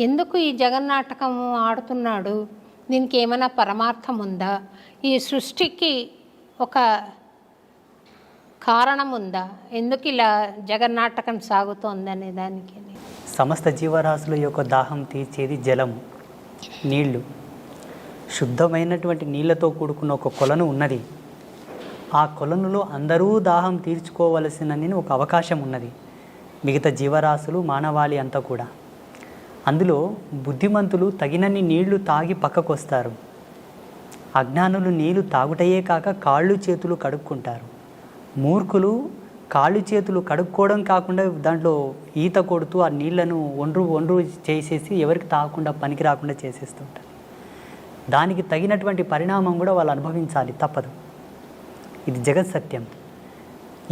ఎందుకు ఈ జగన్నాటకం ఆడుతున్నాడు? దీనికి ఏమైనా పరమార్థం ఉందా? ఈ సృష్టికి ఒక కారణం ఉందా? ఎందుకు ఇలా జగన్నాటకం సాగుతోంది అనే దానికి?
సమస్త జీవరాశుల యొక్క దాహం తీర్చేది జలము, నీళ్లు. శుద్ధమైనటువంటి నీళ్లతో కూడుకున్న ఒక కొలను ఉన్నది. ఆ కొలనులో అందరూ దాహం తీర్చుకోవలసినని ఒక అవకాశం ఉన్నది. మిగతా జీవరాశులు, మానవాళి అంతా కూడా. అందులో బుద్ధిమంతులు తగినన్ని నీళ్లు తాగి పక్కకు వస్తారు. అజ్ఞానులు నీళ్లు తాగుటయే కాక కాళ్ళు చేతులు కడుక్కుంటారు. మూర్ఖులు కాళ్ళు చేతులు కడుక్కోవడం కాకుండా దాంట్లో ఈత కొడుతూ ఆ నీళ్లను ఒండ్రు చేసేసి ఎవరికి తాగకుండా పనికి రాకుండా చేసేస్తుంటారు. దానికి తగినటువంటి పరిణామం కూడా వాళ్ళు అనుభవించాలి, తప్పదు. ఇది జగత్ సత్యం.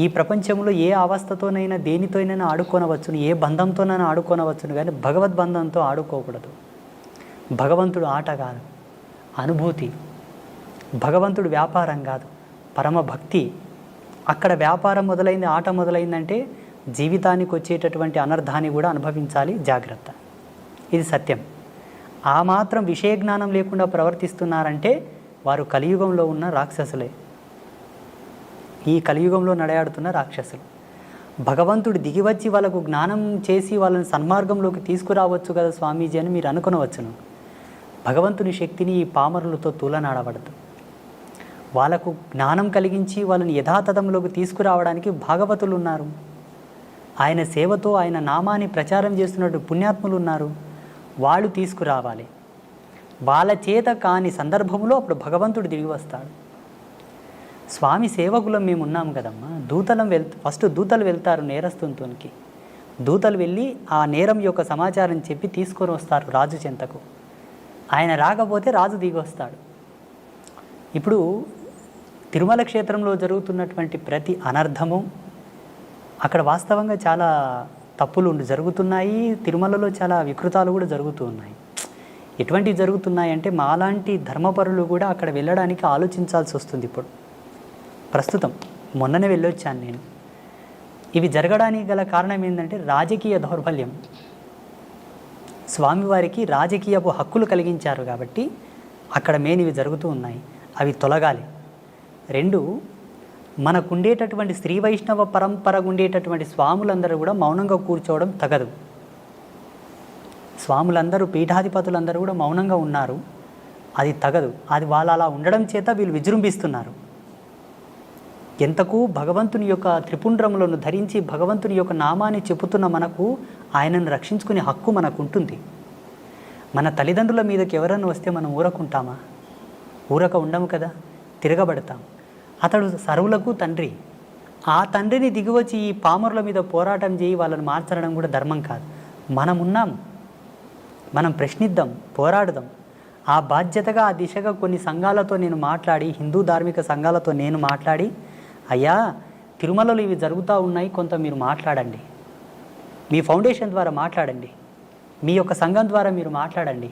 ఈ ప్రపంచంలో ఏ అవస్థతోనైనా దేనితోనైనా ఆడుకోనవచ్చును, ఏ బంధంతోనైనా ఆడుకోనవచ్చును, కానీ భగవద్బంధంతో ఆడుకోకూడదు. భగవంతుడు ఆట కాదు, అనుభూతి. భగవంతుడు వ్యాపారం కాదు, పరమ భక్తి. అక్కడ వ్యాపారం మొదలైంది, ఆట మొదలైందంటే జీవితానికి వచ్చేటటువంటి అనర్థాన్ని కూడా అనుభవించాలి. జాగ్రత్త, ఇది సత్యం. ఆ మాత్రం విషయ జ్ఞానం లేకుండా ప్రవర్తిస్తున్నారంటే వారు కలియుగంలో ఉన్న రాక్షసులే. ఈ కలియుగంలో నడయాడుతున్న రాక్షసులు. భగవంతుడు దిగివచ్చి వాళ్ళకు జ్ఞానం చేసి వాళ్ళని సన్మార్గంలోకి తీసుకురావచ్చు కదా స్వామీజీ అని మీరు అనుకునవచ్చును. భగవంతుని శక్తిని ఈ పామరులతో తూలనాడబడదు. వాళ్ళకు జ్ఞానం కలిగించి వాళ్ళని యథాతథంలోకి తీసుకురావడానికి భాగవతులు ఉన్నారు. ఆయన సేవతో ఆయన నామాన్ని ప్రచారం చేస్తున్నట్టు పుణ్యాత్ములు ఉన్నారు. వాళ్ళు తీసుకురావాలి. వాళ్ళ చేత కాని సందర్భంలో అప్పుడు భగవంతుడు దిగి వస్తాడు. స్వామి సేవకులం మేము ఉన్నాము కదమ్మా. ఫస్ట్ దూతలు వెళ్తారు నేరస్తునికి. దూతలు వెళ్ళి ఆ నేరం యొక్క సమాచారం చెప్పి తీసుకొని వస్తారు రాజు చెంతకు. ఆయన రాకపోతే రాజు దిగి వస్తాడు. ఇప్పుడు తిరుమల క్షేత్రంలో జరుగుతున్నటువంటి ప్రతి అనర్థము అక్కడ వాస్తవంగా చాలా తప్పులు జరుగుతున్నాయి. తిరుమలలో చాలా వికృతాలు కూడా జరుగుతూ ఉన్నాయి. ఎటువంటివి జరుగుతున్నాయి అంటే మాలాంటి ధర్మపరులు కూడా అక్కడ వెళ్ళడానికి ఆలోచించాల్సి వస్తుంది. ఇప్పుడు ప్రస్తుతం మొన్ననే వెళ్ళొచ్చాను నేను. ఇవి జరగడానికి గల కారణం ఏంటంటే రాజకీయ దౌర్బల్యం. స్వామివారికి రాజకీయపు హక్కులు కలిగించారు కాబట్టి అక్కడ ఇవి జరుగుతూ ఉన్నాయి. అవి తొలగాలి. 2, మనకుండేటటువంటి శ్రీ వైష్ణవ పరంపరకు ఉండేటటువంటి స్వాములందరూ కూడా మౌనంగా కూర్చోవడం తగదు. స్వాములందరూ, పీఠాధిపతులందరూ కూడా మౌనంగా ఉన్నారు. అది తగదు. అది వాళ్ళు అలా ఉండడం చేత వీళ్ళు విజృంభిస్తున్నారు. ఎంతకు భగవంతుని యొక్క త్రిపుండ్రములను ధరించి భగవంతుని యొక్క నామాన్ని చెప్పుతున్న మనకు ఆయనను రక్షించుకునే హక్కు మనకు ఉంటుంది. మన తల్లిదండ్రుల మీదకి ఎవరైనా వస్తే మనం ఊరకుంటామా? ఊరక ఉండము కదా, తిరగబడతాం. అతడు సర్వులకు తండ్రి. ఆ తండ్రిని దిగివచ్చి ఈ పామరుల మీద పోరాటం చేయి వాళ్ళని మార్చడం కూడా ధర్మం కాదు. మనమున్నాం, మనం ప్రశ్నిద్దాం, పోరాడదాం. ఆ బాధ్యతగా ఆ దిశగా కొన్ని సంఘాలతో నేను మాట్లాడి, హిందూ ధార్మిక సంఘాలతో నేను మాట్లాడి, అయ్యా తిరుమలలో ఇవి జరుగుతూ ఉన్నాయి, కొంత మీరు మాట్లాడండి, మీ ఫౌండేషన్ ద్వారా మాట్లాడండి, మీ యొక్క సంఘం ద్వారా మీరు మాట్లాడండి.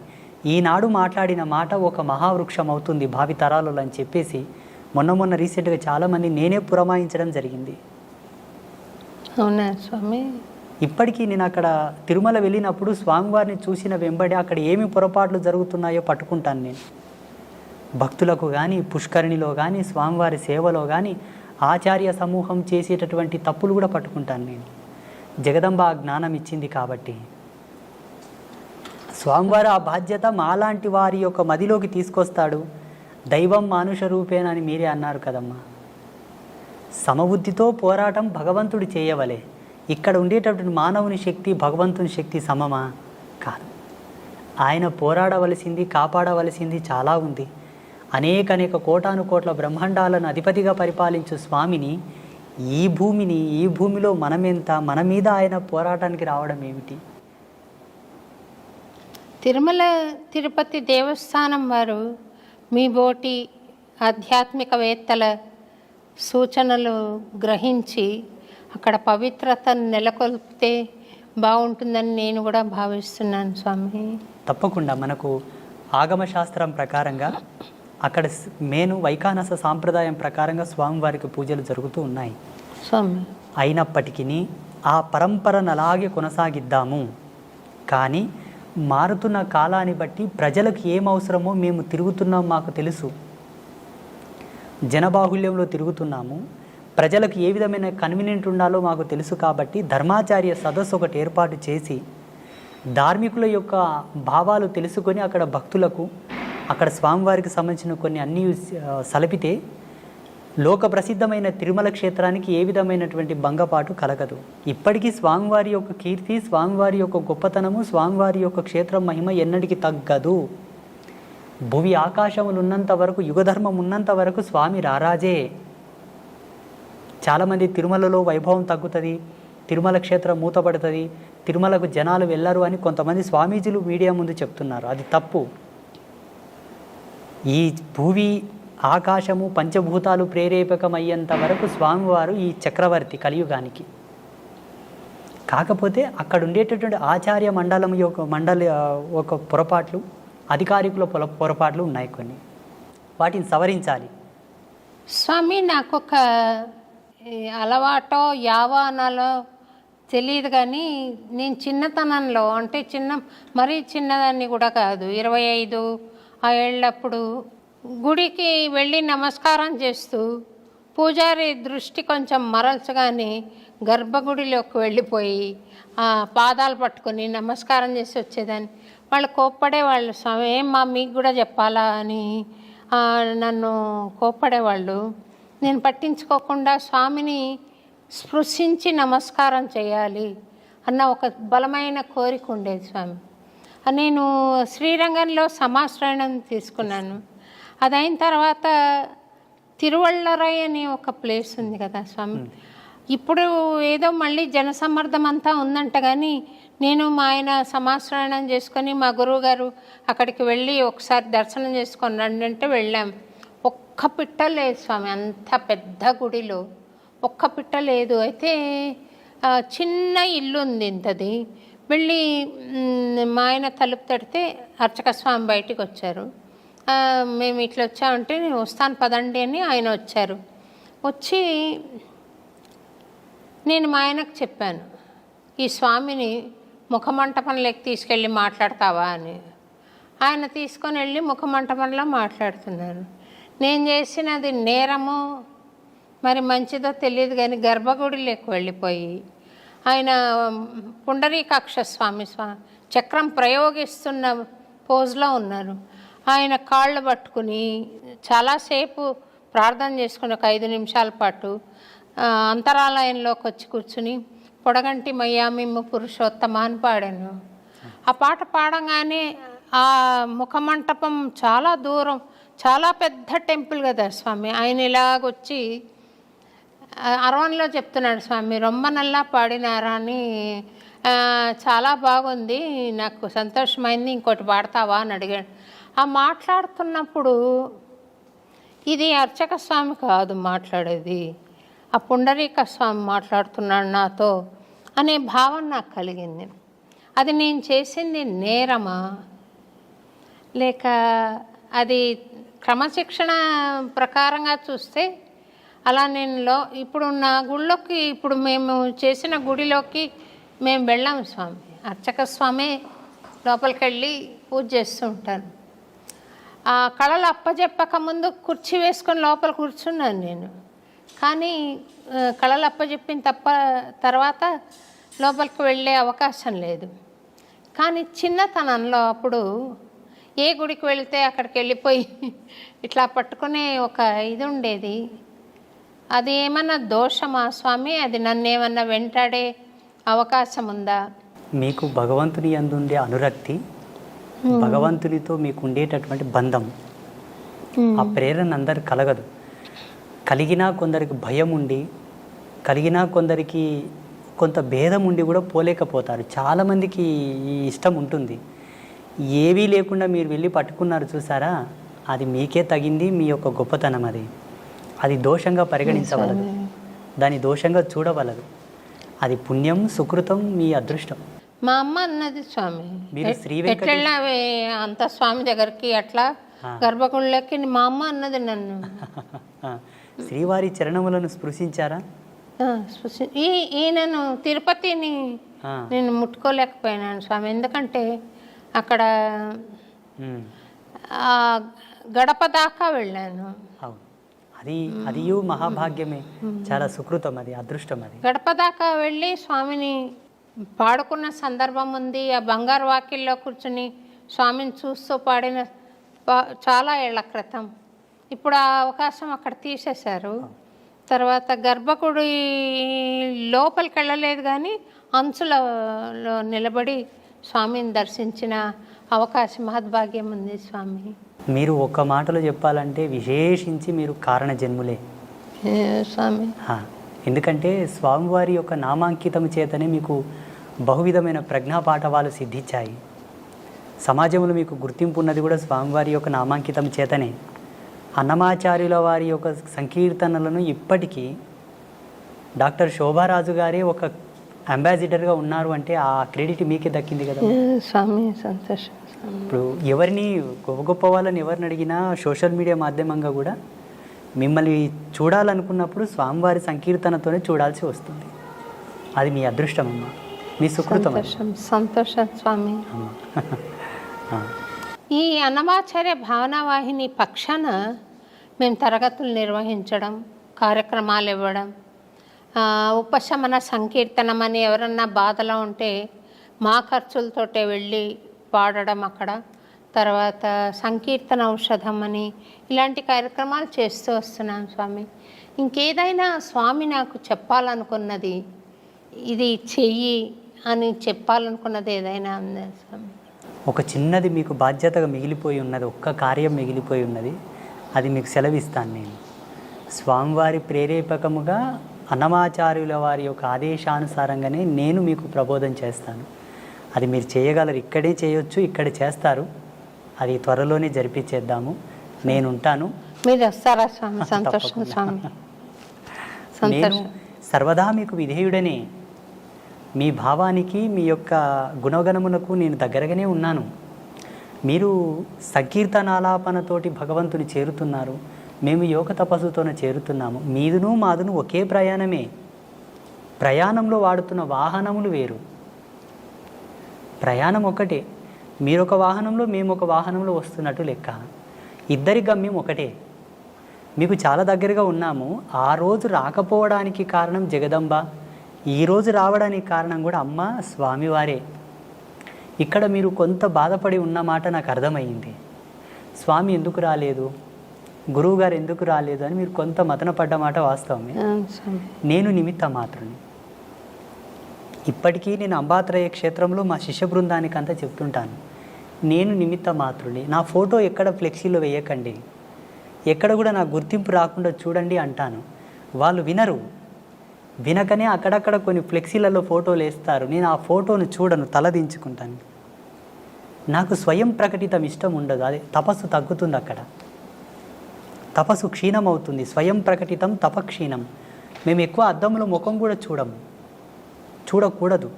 ఈనాడు మాట్లాడిన మాట ఒక మహావృక్షం అవుతుంది భావితరాలలో అని చెప్పేసి మొన్న రీసెంట్గా చాలామంది నేనే పురమాయించడం జరిగింది.
అవునా స్వామి?
ఇప్పటికీ నేను అక్కడ తిరుమల వెళ్ళినప్పుడు స్వామివారిని చూసిన వెంబడి అక్కడ ఏమి పొరపాట్లు జరుగుతున్నాయో పట్టుకుంటాను నేను. భక్తులకు కానీ, పుష్కరిణిలో కానీ, స్వామివారి సేవలో కానీ ఆచార్య సమూహం చేసేటటువంటి తప్పులు కూడా పట్టుకుంటాను నేను. జగదంబ ఆ జ్ఞానం ఇచ్చింది కాబట్టి స్వామివారు ఆ బాధ్యత మాలాంటి వారి యొక్క మదిలోకి తీసుకొస్తాడు. దైవం మానుష రూపేణ అని మీరే అన్నారు కదమ్మా. సమబుద్ధితో పోరాటం భగవంతుడు చేయవలే. ఇక్కడ ఉండేటటువంటి మానవుని శక్తి భగవంతుని శక్తి సమమా? కాదు. ఆయన పోరాడవలసింది, కాపాడవలసింది చాలా ఉంది. అనేక కోటాను కోట్ల బ్రహ్మాండాలను అధిపతిగా పరిపాలించు స్వామిని, ఈ భూమిలో మనమెంత, మన మీద ఆయన పోరాటానికి రావడం ఏమిటి?
తిరుమల తిరుపతి దేవస్థానం వారు మీ బోటి ఆధ్యాత్మికవేత్తల సూచనలు గ్రహించి అక్కడ పవిత్రతను నెలకొల్పితే బాగుంటుందని నేను కూడా భావిస్తున్నాను స్వామి.
తప్పకుండా మనకు ఆగమశాస్త్రం ప్రకారంగా అక్కడ వైఖానస సాంప్రదాయం ప్రకారంగా స్వామివారికి పూజలు జరుగుతూ ఉన్నాయి
స్వామి.
అయినప్పటికీ ఆ పరంపరను అలాగే కొనసాగిద్దాము. కానీ మారుతున్న కాలాన్ని బట్టి ప్రజలకు ఏం అవసరమో మేము తిరుగుతున్నాం, మాకు తెలుసు. జనబాహుల్యంలో తిరుగుతున్నాము. ప్రజలకు ఏ విధమైన కన్వీనియంట్ ఉండాలో మాకు తెలుసు కాబట్టి ధర్మాచార్య సదస్సు ఒకటి ఏర్పాటు చేసి ధార్మికుల యొక్క భావాలు తెలుసుకొని అక్కడ భక్తులకు అక్కడ స్వామివారికి సంబంధించిన కొన్ని అన్నీ సలిపితే లోక ప్రసిద్ధమైన తిరుమల క్షేత్రానికి ఏ విధమైనటువంటి భంగపాటు కలగదు. ఇప్పటికీ స్వామివారి యొక్క కీర్తి, స్వామివారి యొక్క గొప్పతనము, స్వామివారి యొక్క క్షేత్రం మహిమ ఎన్నటికీ తగ్గదు. భువి ఆకాశములు ఉన్నంత వరకు, యుగధర్మం ఉన్నంత వరకు స్వామి రారాజే. చాలామంది తిరుమలలో వైభవం తగ్గుతుంది, తిరుమల క్షేత్రం మూతపడుతుంది, తిరుమలకు జనాలు వెళ్ళరు అని కొంతమంది స్వామీజీలు మీడియా ముందు చెప్తున్నారు. అది తప్పు. ఈ భూమి ఆకాశము పంచభూతాలు ప్రేరేపకమయ్యేంత వరకు స్వామివారు ఈ చక్రవర్తి కలియుగానికి. కాకపోతే అక్కడ ఉండేటటువంటి ఆచార్య మండలి ఒక పొరపాట్లు, అధికారికుల పొరపాట్లు ఉన్నాయి కొన్ని. వాటిని సవరించాలి.
స్వామి, నాకు ఒక అలవాటో యావానాలో తెలియదు, కానీ నేను చిన్నతనంలో, అంటే మరీ చిన్నదాన్ని కూడా కాదు, 25 ఆ ఏళ్ళప్పుడు గుడికి వెళ్ళి నమస్కారం చేస్తూ పూజారి దృష్టి కొంచెం మరల్చగానే గర్భగుడిలోకి వెళ్ళిపోయి ఆ పాదాలు పట్టుకొని నమస్కారం చేసి వచ్చేదాన్ని. వాళ్ళు కోప్పడేవాళ్ళు, స్వామి ఏమ్మా మీకు కూడా చెప్పాలా అని నన్ను కోప్పడేవాళ్ళు. నేను పట్టించుకోకుండా స్వామిని స్పృశించి నమస్కారం చేయాలి అన్న ఒక బలమైన కోరిక ఉండేది స్వామి. నేను శ్రీరంగంలో సమాశ్రయణం తీసుకున్నాను. అదైన తర్వాత తిరువళ్ళరై అని ఒక ప్లేస్ ఉంది కదా స్వామి, ఇప్పుడు ఏదో మళ్ళీ జనసమ్మర్దం అంతా ఉందంట, కానీ నేను మా ఆయన సమాశ్రయణం చేసుకొని మా గురువు గారు అక్కడికి వెళ్ళి ఒకసారి దర్శనం చేసుకొని రండి అంటే వెళ్ళాం. ఒక్క పిట్ట లేదు స్వామి, అంత పెద్ద గుడిలో ఒక్క పిట్ట లేదు. అయితే చిన్న ఇల్లు ఉంది ఇంతది. వెళ్ళి మా ఆయన తలుపు తడితే అర్చక స్వామి బయటికి వచ్చారు. మేము ఇట్లా వచ్చామంటే నేను వస్తాను పదండి అని ఆయన వచ్చారు. వచ్చి నేను మా ఆయనకు చెప్పాను, ఈ స్వామిని ముఖమంటపంలోకి తీసుకెళ్ళి మాట్లాడతావా అని. ఆయన తీసుకొని వెళ్ళి ముఖమంటపంలో మాట్లాడుతున్నారు. నేను చేసినది నేరమో మరి మంచిదో తెలియదు, కానీ గర్భగుడిలోకి వెళ్ళిపోయి ఆయన పుండరీకాక్ష స్వామి చక్రం ప్రయోగిస్తున్న పోజ్లో ఉన్నారు. ఆయన కాళ్ళు పట్టుకుని చాలాసేపు ప్రార్థన చేసుకుని ఒక 5 నిమిషాల పాటు అంతరాలయంలోకి వచ్చి కూర్చుని పొడగంటి మయ్యామిమ్మ పురుషోత్తమ అని పాడాను. ఆ పాట పాడంగానే ఆ ముఖమంటపం చాలా దూరం, చాలా పెద్ద టెంపుల్ కదా స్వామి. ఆయన ఇలాగొచ్చి అరవన్లో చెప్తున్నాడు, స్వామి రొమ్మ నల్లా పాడినారా అని, చాలా బాగుంది, నాకు సంతోషమైంది, ఇంకోటి పాడతావా అని అడిగాడు. ఆ మాట్లాడుతున్నప్పుడు ఇది అర్చక స్వామి కాదు మాట్లాడేది, ఆ పుండరీక స్వామి మాట్లాడుతున్నాడు నాతో అనే భావన నాకు కలిగింది. అది నేను చేసింది నేరమా, లేక అది క్రమశిక్షణ ప్రకారంగా చూస్తే అలా నేను ఇప్పుడు నా గుళ్ళోకి, ఇప్పుడు మేము చేసిన గుడిలోకి మేము వెళ్ళాము స్వామి. అర్చక స్వామి లోపలికి వెళ్ళి పూజ చేస్తూ ఉంటాను. ఆ కళలు అప్పచెప్పక ముందు కుర్చీ వేసుకొని లోపల కూర్చున్నాను నేను, కానీ కళలు అప్పచెప్పిన తర్వాత లోపలికి వెళ్ళే అవకాశం లేదు. కానీ చిన్నతనంలో అప్పుడు ఏ గుడికి వెళితే అక్కడికి వెళ్ళిపోయి ఇట్లా పట్టుకునే ఒక ఇది ఉండేది. అది ఏమన్నా దోషమా స్వామి? అది నన్ను ఏమన్నా వెంటాడే అవకాశం ఉందా?
మీకు భగవంతుని యందు ఉండే అనురక్తి, భగవంతునితో మీకు ఉండేటటువంటి బంధం, ఆ ప్రేరణ అందరు కలగదు. కలిగినా కొందరికి భయం ఉండి, కలిగినా కొందరికి కొంత భేదం ఉండి కూడా పోలేకపోతారు. చాలామందికి ఈ ఇష్టం ఉంటుంది. ఏవీ లేకుండా మీరు వెళ్ళి పట్టుకున్నారు చూసారా, అది మీకే తగింది, మీ యొక్క గొప్పతనం. అది దోషంగా పరిగణించవలదు, దాని దోషంగా చూడవలదు. అది పుణ్యం, సుకృతం, మీ అదృష్టం.
మా అమ్మ అన్నది స్వామి,
మీరు శ్రీ
ఎట్లెళ్ళావే అంత స్వామి దగ్గరికి అట్లా గర్భగుడిలోకి, మా అమ్మ అన్నది నన్ను.
శ్రీవారి చరణములను స్పృశించారా?
ఈయనను తిరుపతిని నేను ముట్టుకోలేకపోయినాను స్వామి, ఎందుకంటే అక్కడ గడప దాకా వెళ్ళాను.
అది మహాభాగ్యమే, చాలా సుకృతం, అది అదృష్టం. అది
గడప దాకా వెళ్ళి స్వామిని పాడుకున్న సందర్భం ఉంది. ఆ బంగారు వాకిల్లో కూర్చుని స్వామిని చూస్తూ పాడిన చాలా ఏళ్ల క్రితం. ఇప్పుడు ఆ అవకాశం అక్కడ తీసేశారు. తర్వాత గర్భగుడి లోపలికి వెళ్ళలేదు, కానీ అంచులలో నిలబడి స్వామిని దర్శించిన అవకాశం, మహద్భాగ్యం ఉంది స్వామి.
మీరు ఒక్క మాటలో చెప్పాలంటే విశేషించి మీరు కారణ జన్ములే
స్వామి.
ఎందుకంటే స్వామివారి యొక్క నామాంకితం చేతనే మీకు బహువిధమైన ప్రజ్ఞాపాఠవాలు సిద్ధించాయి. సమాజంలో మీకు గుర్తింపు ఉన్నది కూడా స్వామివారి యొక్క నామాంకితం చేతనే. అన్నమాచార్యుల వారి యొక్క సంకీర్తనలను ఇప్పటికీ డాక్టర్ శోభారాజు గారే ఒక అంబాసిడర్గా ఉన్నారు అంటే ఆ క్రెడిట్ మీకే దక్కింది కదా
స్వామి. సంతోషం.
ఇప్పుడు ఎవరిని గొప్ప వాళ్ళని ఎవరిని అడిగినా సోషల్ మీడియా మాధ్యమంగా కూడా మిమ్మల్ని చూడాలనుకున్నప్పుడు స్వామివారి సంకీర్తనతోనే చూడాల్సి వస్తుంది. అది మీ అదృష్టం అమ్మా, మీ సుకృతం.
సంతోషం స్వామి. ఈ అన్నమాచార్య భావనావాహిని పక్షాన మేము తరగతులు నిర్వహించడం, కార్యక్రమాలు ఇవ్వడం, ఉపశమన సంకీర్తనం అని ఎవరన్నా బాధలో ఉంటే మా ఖర్చులతోటే వెళ్ళి పాడడం అక్కడ. తర్వాత సంకీర్తన ఔషధం అని ఇలాంటి కార్యక్రమాలు చేస్తూ వస్తున్నాను స్వామి. ఇంకేదైనా స్వామి నాకు చెప్పాలనుకున్నది, ఇది చెయ్యి అని చెప్పాలనుకున్నది ఏదైనా ఉందా స్వామి?
ఒక చిన్నది మీకు బాధ్యతగా మిగిలిపోయి ఉన్నది, ఒక్క కార్యం మిగిలిపోయి ఉన్నది, అది మీకు సెలవిస్తాను నేను. స్వామివారి ప్రేరేపకముగా అన్నమాచార్యుల వారి యొక్క ఆదేశానుసారంగానే నేను మీకు ప్రబోధం చేస్తాను. అది మీరు చేయగలరు, ఇక్కడే చేయొచ్చు, ఇక్కడ చేస్తారు. అది త్వరలోనే జరిపించేద్దాము. నేను ఉంటాను.
మీరు వస్తారా స్వామి? సంతోషం స్వామి.
నేను సర్వదా మీకు విధేయుడనే. మీ భావానికి, మీ యొక్క గుణగణములకు నేను దగ్గరగానే ఉన్నాను. మీరు సంకీర్తనాలాపనతోటి భగవంతుని చేరుతున్నారు, మేము యోగ తపస్సుతోనే చేరుతున్నాము. మీదును మాదును ఒకే ప్రయాణమే. ప్రయాణంలో వాడుతున్న వాహనములు వేరు, ప్రయాణం ఒకటే. మీరొక వాహనంలో, మేము ఒక వాహనంలో వస్తున్నట్టు లెక్క. ఇద్దరి గమ్యం ఒకటే. మీకు చాలా దగ్గరగా ఉన్నాము. ఆ రోజు రాకపోవడానికి కారణం జగదంబ, ఈరోజు రావడానికి కారణం కూడా అమ్మ స్వామివారే. ఇక్కడ మీరు కొంత బాధపడి ఉన్నమాట నాకు అర్థమైంది. స్వామి ఎందుకు రాలేదు, గురువుగారు ఎందుకు రాలేదు అని మీరు కొంత మతన పడ్డమాట వాస్తవమే. నేను నిమిత్త మాత్రుని. ఇప్పటికీ నేను అంబాత్రయ క్షేత్రంలో మా శిష్య బృందానికి అంతా చెప్తుంటాను, నేను నిమిత్త మాత్రుని. నా ఫోటో ఎక్కడ ఫ్లెక్సీలో వేయకండి, ఎక్కడ కూడా నా గుర్తింపు రాకుండా చూడండి అంటాను. వాళ్ళు వినరు. వినకనే అక్కడక్కడ కొన్ని ఫ్లెక్సీలలో ఫోటోలు వేస్తారు. నేను ఆ ఫోటోను చూడను, తలదించుకుంటాను. నాకు స్వయం ప్రకటితం ఇష్టం ఉండదు. అదే తపస్సు తగ్గుతుంది, అక్కడ తపస్సు క్షీణం అవుతుంది. స్వయం ప్రకటితం తపక్షీణం. మేము ఎక్కువ అద్దంలో ముఖం కూడా చూడకూడదు.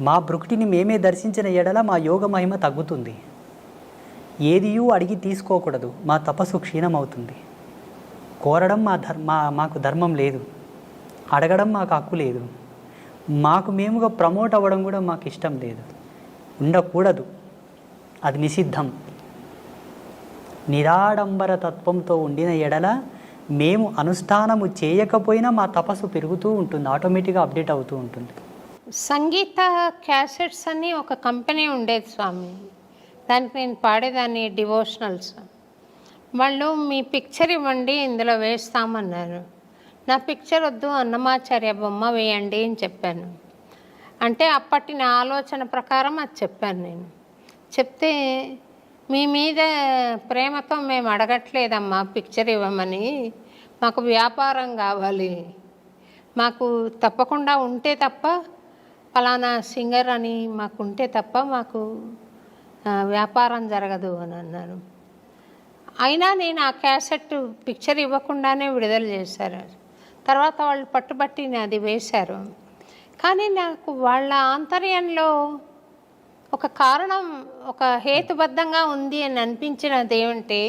మా భృకుటిని మేమే దర్శించిన ఎడల మా యోగ మహిమ తగ్గుతుంది. ఏదియూ అడిగి తీసుకోకూడదు, మా తపస్సు క్షీణం అవుతుంది. కోరడం మాకు ధర్మం లేదు, అడగడం మాకు హక్కు లేదు, మాకు మేముగా ప్రమోట్ అవ్వడం కూడా మాకు ఇష్టం లేదు, ఉండకూడదు. అది నిషిద్ధం. నిరాడంబర తత్వంతో ఉండిన ఎడల మేము అనుష్ఠానము చేయకపోయినా మా తపస్సు పెరుగుతూ ఉంటుంది, ఆటోమేటిక్గా అప్డేట్ అవుతూ ఉంటుంది.
సంగీత క్యాసెట్స్ అని ఒక కంపెనీ ఉండేది స్వామి, దానికి నేను పాడేదాన్ని డివోషనల్స్. వాళ్ళు మీ పిక్చర్ ఇవ్వండి, ఇందులో వేస్తామన్నారు. నా పిక్చర్ వద్దు, అన్నమాచార్య బొమ్మ వేయండి అని చెప్పాను. అంటే అప్పటి నా ఆలోచన ప్రకారం అది చెప్పాను నేను. చెప్తే మీ మీద ప్రేమతో మేము అడగట్లేదమ్మా పిక్చర్ ఇవ్వమని, మాకు వ్యాపారం కావాలి, మాకు తప్పకుండా ఉంటే తప్ప ఫలానా సింగర్ అని మాకు ఉంటే తప్ప మాకు వ్యాపారం జరగదు అని అన్నారు. అయినా నేను ఆ క్యాసెట్ పిక్చర్ ఇవ్వకుండానే విడుదల చేశారు. తర్వాత వాళ్ళు పట్టుబట్టి అది వేశారు. కానీ నాకు వాళ్ళ ఆంతర్యంలో ఒక కారణం, ఒక హేతుబద్ధంగా ఉంది అని అనిపించినది ఏమంటే,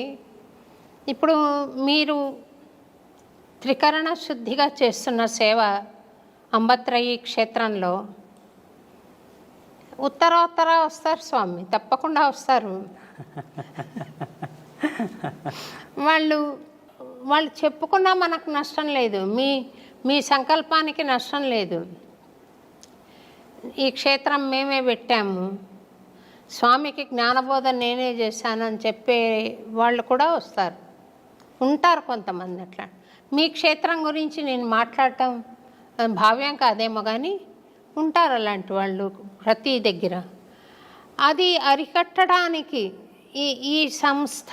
ఇప్పుడు మీరు త్రికరణ శుద్ధిగా చేస్తున్న సేవ అంబత్రయి క్షేత్రంలో ఉత్తరోత్తర వస్తారు స్వామి, తప్పకుండా వస్తారు. వాళ్ళు వాళ్ళు చెప్పుకున్నా మనకు నష్టం లేదు, మీ సంకల్పానికి నష్టం లేదు. ఈ క్షేత్రం మేమే పెట్టాము, స్వామికి జ్ఞానబోధన నేనే చేశానని చెప్పే వాళ్ళు కూడా వస్తారు, ఉంటారు కొంతమంది. అట్లా మీ క్షేత్రం గురించి నేను మాట్లాడటం భావ్యం కాదేమో కానీ ఉంటారు అలాంటి వాళ్ళు ప్రతి దగ్గర. అది అరికట్టడానికి ఈ సంస్థ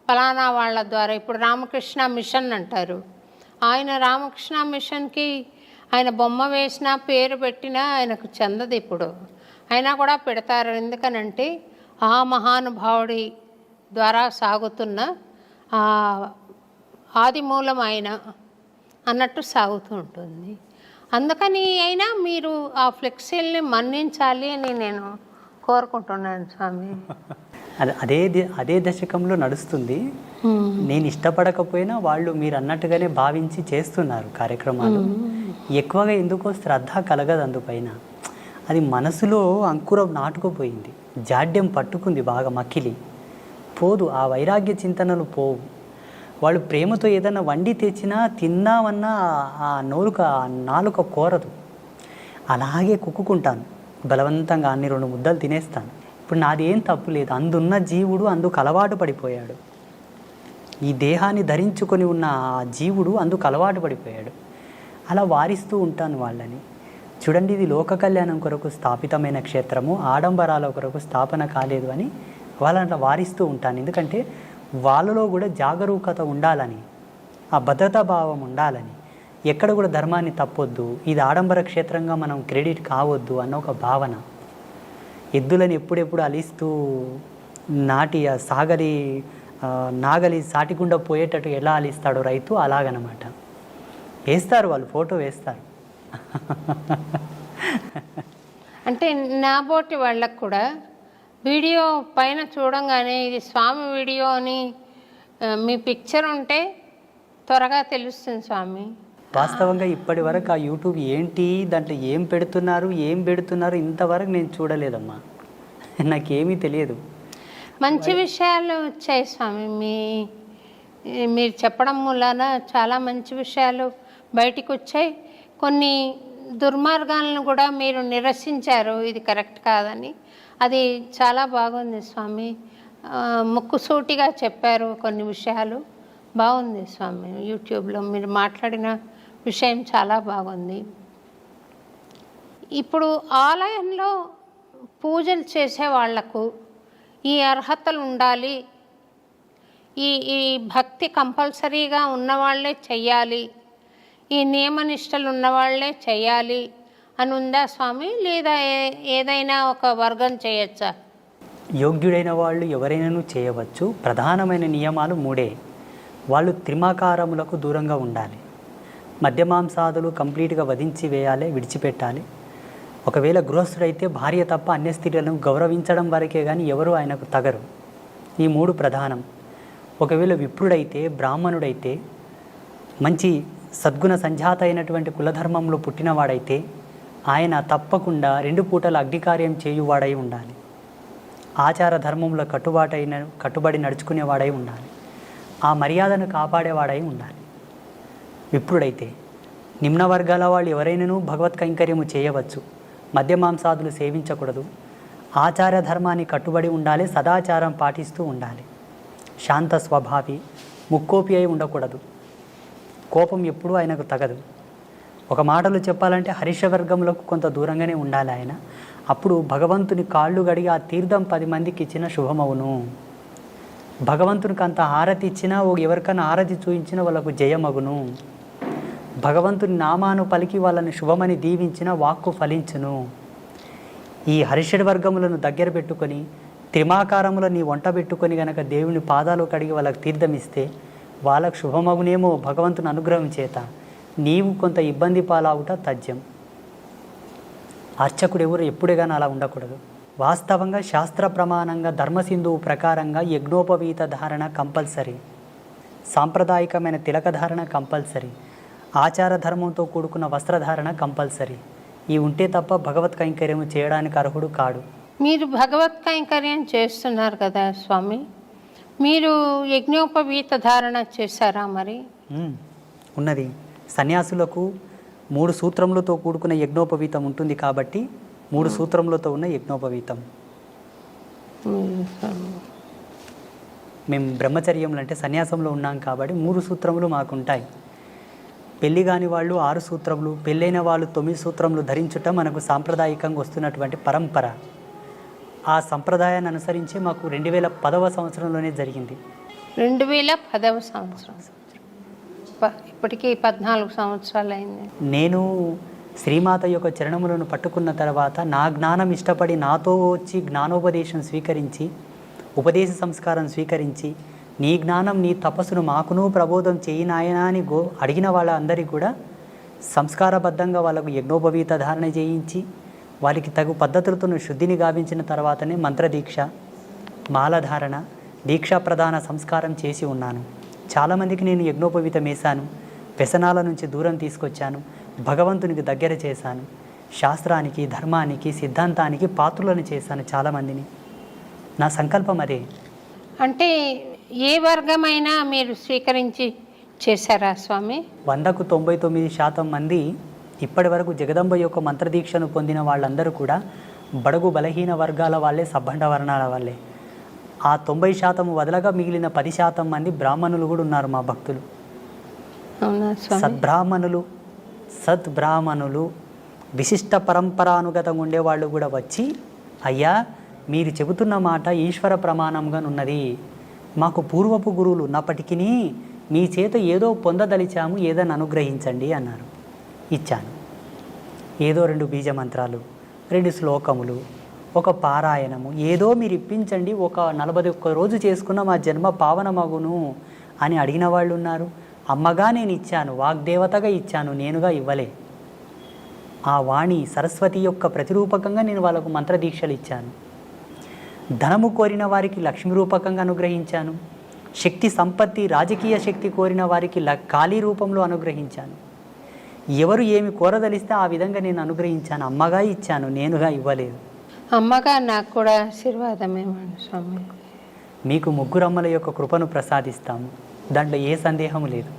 ఫలానా వాళ్ళ ద్వారా, ఇప్పుడు రామకృష్ణ మిషన్ అంటారు, ఆయన రామకృష్ణ మిషన్కి ఆయన బొమ్మ వేసినా పేరు పెట్టినా ఆయనకు చెందదు ఇప్పుడు, అయినా కూడా పెడతారు. ఎందుకనంటే ఆ మహానుభావుడి ద్వారా సాగుతున్న ఆదిమూలం ఆయన అన్నట్టు సాగుతూ ఉంటుంది. అందుకని అయినా మీరు ఆ ఫ్లెక్సీల్ని మన్నించాలి అని నేను కోరుకుంటున్నాను స్వామి.
అదే దశకంలో నడుస్తుంది. నేను ఇష్టపడకపోయినా వాళ్ళు మీరు అన్నట్టుగానే భావించి చేస్తున్నారు కార్యక్రమాలు. ఎక్కువగా ఎందుకో శ్రద్ధ కలగదు అందుపైన. అది మనసులో అంకురం నాటుకుపోయింది, జాడ్యం పట్టుకుంది బాగా, మక్కిలి పోదు, ఆ వైరాగ్య చింతనలు పోవు. వాళ్ళు ప్రేమతో ఏదైనా వండి తెచ్చినా తిన్నామన్నా ఆ నాలుక కోరదు. అలాగే కుక్కుకుంటాను బలవంతంగా, అన్ని 2 ముద్దలు తినేస్తాను. ఇప్పుడు నాది ఏం తప్పు లేదు, అందున్న జీవుడు అందుకు అలవాటు పడిపోయాడు. ఈ దేహాన్ని ధరించుకొని ఉన్న ఆ జీవుడు అందుకు అలవాటు పడిపోయాడు. అలా వారిస్తూ ఉంటాను వాళ్ళని. చూడండి, ఇది లోక కళ్యాణం కొరకు స్థాపితమైన క్షేత్రము, ఆడంబరాల కొరకు స్థాపన కాలేదు అని వాళ్ళని అట్లా వారిస్తూ ఉంటాను. ఎందుకంటే వాళ్ళలో కూడా జాగరూకత ఉండాలని, ఆ భద్రతా భావం ఉండాలని, ఎక్కడ కూడా ధర్మాన్ని తప్పొద్దు, ఇది ఆడంబర క్షేత్రంగా మనం క్రెడిట్ కావద్దు అన్న ఒక భావన. ఎద్దులని ఎప్పుడెప్పుడు అలిస్తూ నాగలి సాటికుండా పోయేటట్టు ఎలా అలిస్తాడో రైతు, అలాగనమాట. వేస్తారు వాళ్ళు, ఫోటో వేస్తారు.
అంటే నాబోటి వాళ్ళకు కూడా వీడియో పైన చూడంగానే ఇది స్వామి వీడియో అని మీ పిక్చర్ ఉంటే త్వరగా తెలుస్తుంది స్వామి.
వాస్తవంగా ఇప్పటి వరకు ఆ యూట్యూబ్ ఏంటి, దాంట్లో ఏం పెడుతున్నారు ఇంతవరకు నేను చూడలేదమ్మా, నాకేమీ తెలియదు.
మంచి విషయాలు వచ్చాయి స్వామి, మీరు చెప్పడం మూలాన చాలా మంచి విషయాలు బయటికి వచ్చాయి. కొన్ని దుర్మార్గాలను కూడా మీరు నిరసించారు, ఇది కరెక్ట్ కాదని. అది చాలా బాగుంది స్వామి, ముక్కుసూటిగా చెప్పారు కొన్ని విషయాలు, బాగుంది స్వామి. యూట్యూబ్లో మీరు మాట్లాడిన విషయం చాలా బాగుంది. ఇప్పుడు ఆలయంలో పూజలు చేసే వాళ్లకు ఈ అర్హతలు ఉండాలి, ఈ భక్తి కంపల్సరీగా ఉన్నవాళ్లే చెయ్యాలి, ఈ నియమనిష్టలు ఉన్నవాళ్లే చెయ్యాలి అని ఉందా స్వామి, లేదా ఏదైనా ఒక వర్గం చేయొచ్చా?
యోగ్యుడైన వాళ్ళు ఎవరైనాను చేయవచ్చు. ప్రధానమైన నియమాలు 3. వాళ్ళు త్రిమాకారములకు దూరంగా ఉండాలి, మద్యమాంసాదులు కంప్లీట్గా వధించి వేయాలి, విడిచిపెట్టాలి. ఒకవేళ గృహస్థుడైతే భార్య తప్ప అన్య స్త్రీలను గౌరవించడం వరకే కానీ ఎవరు ఆయనకు తగరు. ఈ 3 ప్రధానం. ఒకవేళ విప్రుడైతే, బ్రాహ్మణుడైతే, మంచి సద్గుణ సంజాత అయినటువంటి కులధర్మంలో పుట్టినవాడైతే ఆయన తప్పకుండా 2 పూటల అగ్నికార్యం చేయువాడై ఉండాలి. ఆచార ధర్మంలో కట్టుబడి నడుచుకునేవాడై ఉండాలి. ఆ మర్యాదను కాపాడేవాడై ఉండాలి. విప్రుడైతే నిమ్న వర్గాల వాళ్ళు ఎవరైనాను భగవత్ కైంకర్యము చేయవచ్చు, మద్యమాంసాదులు సేవించకూడదు, ఆచార ధర్మాన్ని కట్టుబడి ఉండాలి, సదాచారం పాటిస్తూ ఉండాలి, శాంత స్వభావి, ముక్కోపి అయి ఉండకూడదు, కోపం ఎప్పుడూ ఆయనకు తగదు. ఒక మాటలో చెప్పాలంటే హరిషవర్గంలోకి కొంత దూరంగానే ఉండాలి ఆయన. అప్పుడు భగవంతుని కాళ్ళు గడిగి ఆ తీర్థం 10 మందికి ఇచ్చిన శుభమవును. భగవంతునికి అంత హారతి ఇచ్చినా, ఎవరికైనా హారతి చూయించినా వాళ్ళకు జయమగును. భగవంతుని నామాను పలికి వాళ్ళని శుభమని దీవించిన వాక్కు ఫలించును. ఈ హరిషడ్ వర్గములను దగ్గర పెట్టుకొని, త్రిమాకారములని వంట పెట్టుకొని గనక దేవుని పాదాలు కడిగి వాళ్ళకి తీర్థం ఇస్తే వాళ్ళకు శుభమగునేమో భగవంతుని అనుగ్రహం చేత. నీవు కొంత ఇబ్బంది పాలవుట తథ్యం. అర్చకుడు ఎవరు ఎప్పుడే కానీ అలా ఉండకూడదు. వాస్తవంగా శాస్త్ర ప్రమాణంగా ధర్మసింధువు ప్రకారంగా యజ్ఞోపవీత ధారణ కంపల్సరీ, సాంప్రదాయకమైన తిలక ధారణ కంపల్సరీ, ఆచార ధర్మంతో కూడుకున్న వస్త్రధారణ కంపల్సరీ. ఇవి ఉంటే తప్ప భగవత్ కైంకర్యం చేయడానికి అర్హుడు కాడు.
మీరు భగవత్ కైంకర్యం చేస్తున్నారు కదా స్వామి, మీరు యజ్ఞోపవీత ధారణ చేశారా మరి?
ఉన్నది. సన్యాసులకు 3 సూత్రములతో కూడుకున్న యజ్ఞోపవీతం ఉంటుంది కాబట్టి 3 సూత్రములతో ఉన్న యజ్ఞోపవీతం. మేము బ్రహ్మచర్యంలో అంటే సన్యాసంలో ఉన్నాం కాబట్టి 3 సూత్రములు మాకుంటాయి. పెళ్ళి కాని వాళ్ళు 6 సూత్రములు, పెళ్ళైన వాళ్ళు 9 సూత్రములు ధరించుట మనకు సాంప్రదాయకంగా వస్తున్నటువంటి పరంపర. ఆ సంప్రదాయాన్ని అనుసరించి మాకు 2010వ సంవత్సరంలోనే జరిగింది.
2010వ సంవత్సరం, ఇప్పటికీ 14 సంవత్సరాలు అయింది.
నేను శ్రీమాత యొక్క చరణములను పట్టుకున్న తర్వాత నా జ్ఞానం ఇష్టపడి నాతో వచ్చి జ్ఞానోపదేశం స్వీకరించి, ఉపదేశ సంస్కారం స్వీకరించి, నీ జ్ఞానం నీ తపస్సును మాకును ప్రబోధం చేయి నాయనా అని అడిగిన వాళ్ళందరికీ కూడా సంస్కారబద్ధంగా వాళ్ళకు యజ్ఞోపవీత ధారణ చేయించి వారికి తగు పద్ధతులతో శుద్ధిని గావించిన తర్వాతనే మంత్రదీక్ష, మాలధారణ, దీక్షా ప్రధాన సంస్కారం చేసి ఉన్నాను. చాలామందికి నేను యజ్ఞోపవీతం వేశాను, వ్యసనాల నుంచి దూరం తీసుకొచ్చాను, భగవంతునికి దగ్గర చేశాను, శాస్త్రానికి, ధర్మానికి, సిద్ధాంతానికి పాత్రులను చేశాను చాలామందిని. నా సంకల్పం అదే.
అంటే ఏ వర్గమైనా మీరు స్వీకరించి చేశారా స్వామి?
100కు 99% మంది ఇప్పటి వరకు జగదంబ యొక్క మంత్రదీక్షను పొందిన వాళ్ళందరూ కూడా బడుగు బలహీన వర్గాల వాళ్ళే, సబ్బండ వర్ణాల వాళ్ళే. ఆ 90% వదలగా మిగిలిన 10% మంది బ్రాహ్మణులు కూడా ఉన్నారు మా భక్తులు. సద్బ్రాహ్మణులు విశిష్ట పరంపరానుగతంగా ఉండేవాళ్ళు కూడా వచ్చి, అయ్యా మీరు చెబుతున్న మాట ఈశ్వర ప్రమాణంగా ఉన్నది, మాకు పూర్వపు గురువులు ఉన్నప్పటికీ మీ చేత ఏదో పొందదలిచాము, ఏదని అనుగ్రహించండి అన్నారు. ఇచ్చాను. ఏదో 2 బీజమంత్రాలు, 2 శ్లోకములు, ఒక పారాయణము, ఏదో మీరు ఇప్పించండి, ఒక 41 రోజు చేసుకున్న మా జన్మ పావనమగును అని అడిగిన వాళ్ళు ఉన్నారు. అమ్మగా నేను ఇచ్చాను, వాగ్దేవతగా ఇచ్చాను, నేనుగా ఇవ్వలే. ఆ వాణి సరస్వతి యొక్క ప్రతిరూపకంగా నేను వాళ్ళకు మంత్రదీక్షలు ఇచ్చాను. ధనము కోరిన వారికి లక్ష్మీ రూపకంగా అనుగ్రహించాను. శక్తి సంపత్తి, రాజకీయ శక్తి కోరిన వారికి కాళీ రూపంలో అనుగ్రహించాను. ఎవరు ఏమి కోరదలిస్తే ఆ విధంగా నేను అనుగ్రహించాను. అమ్మగా ఇచ్చాను, నేనుగా ఇవ్వలేదు.
అమ్మగా నాకు కూడా ఆశీర్వాదమేమండి స్వామి.
మీకు 3 అమ్మల యొక్క కృపను ప్రసాదిస్తాము, దాంట్లో ఏ సందేహం లేదు.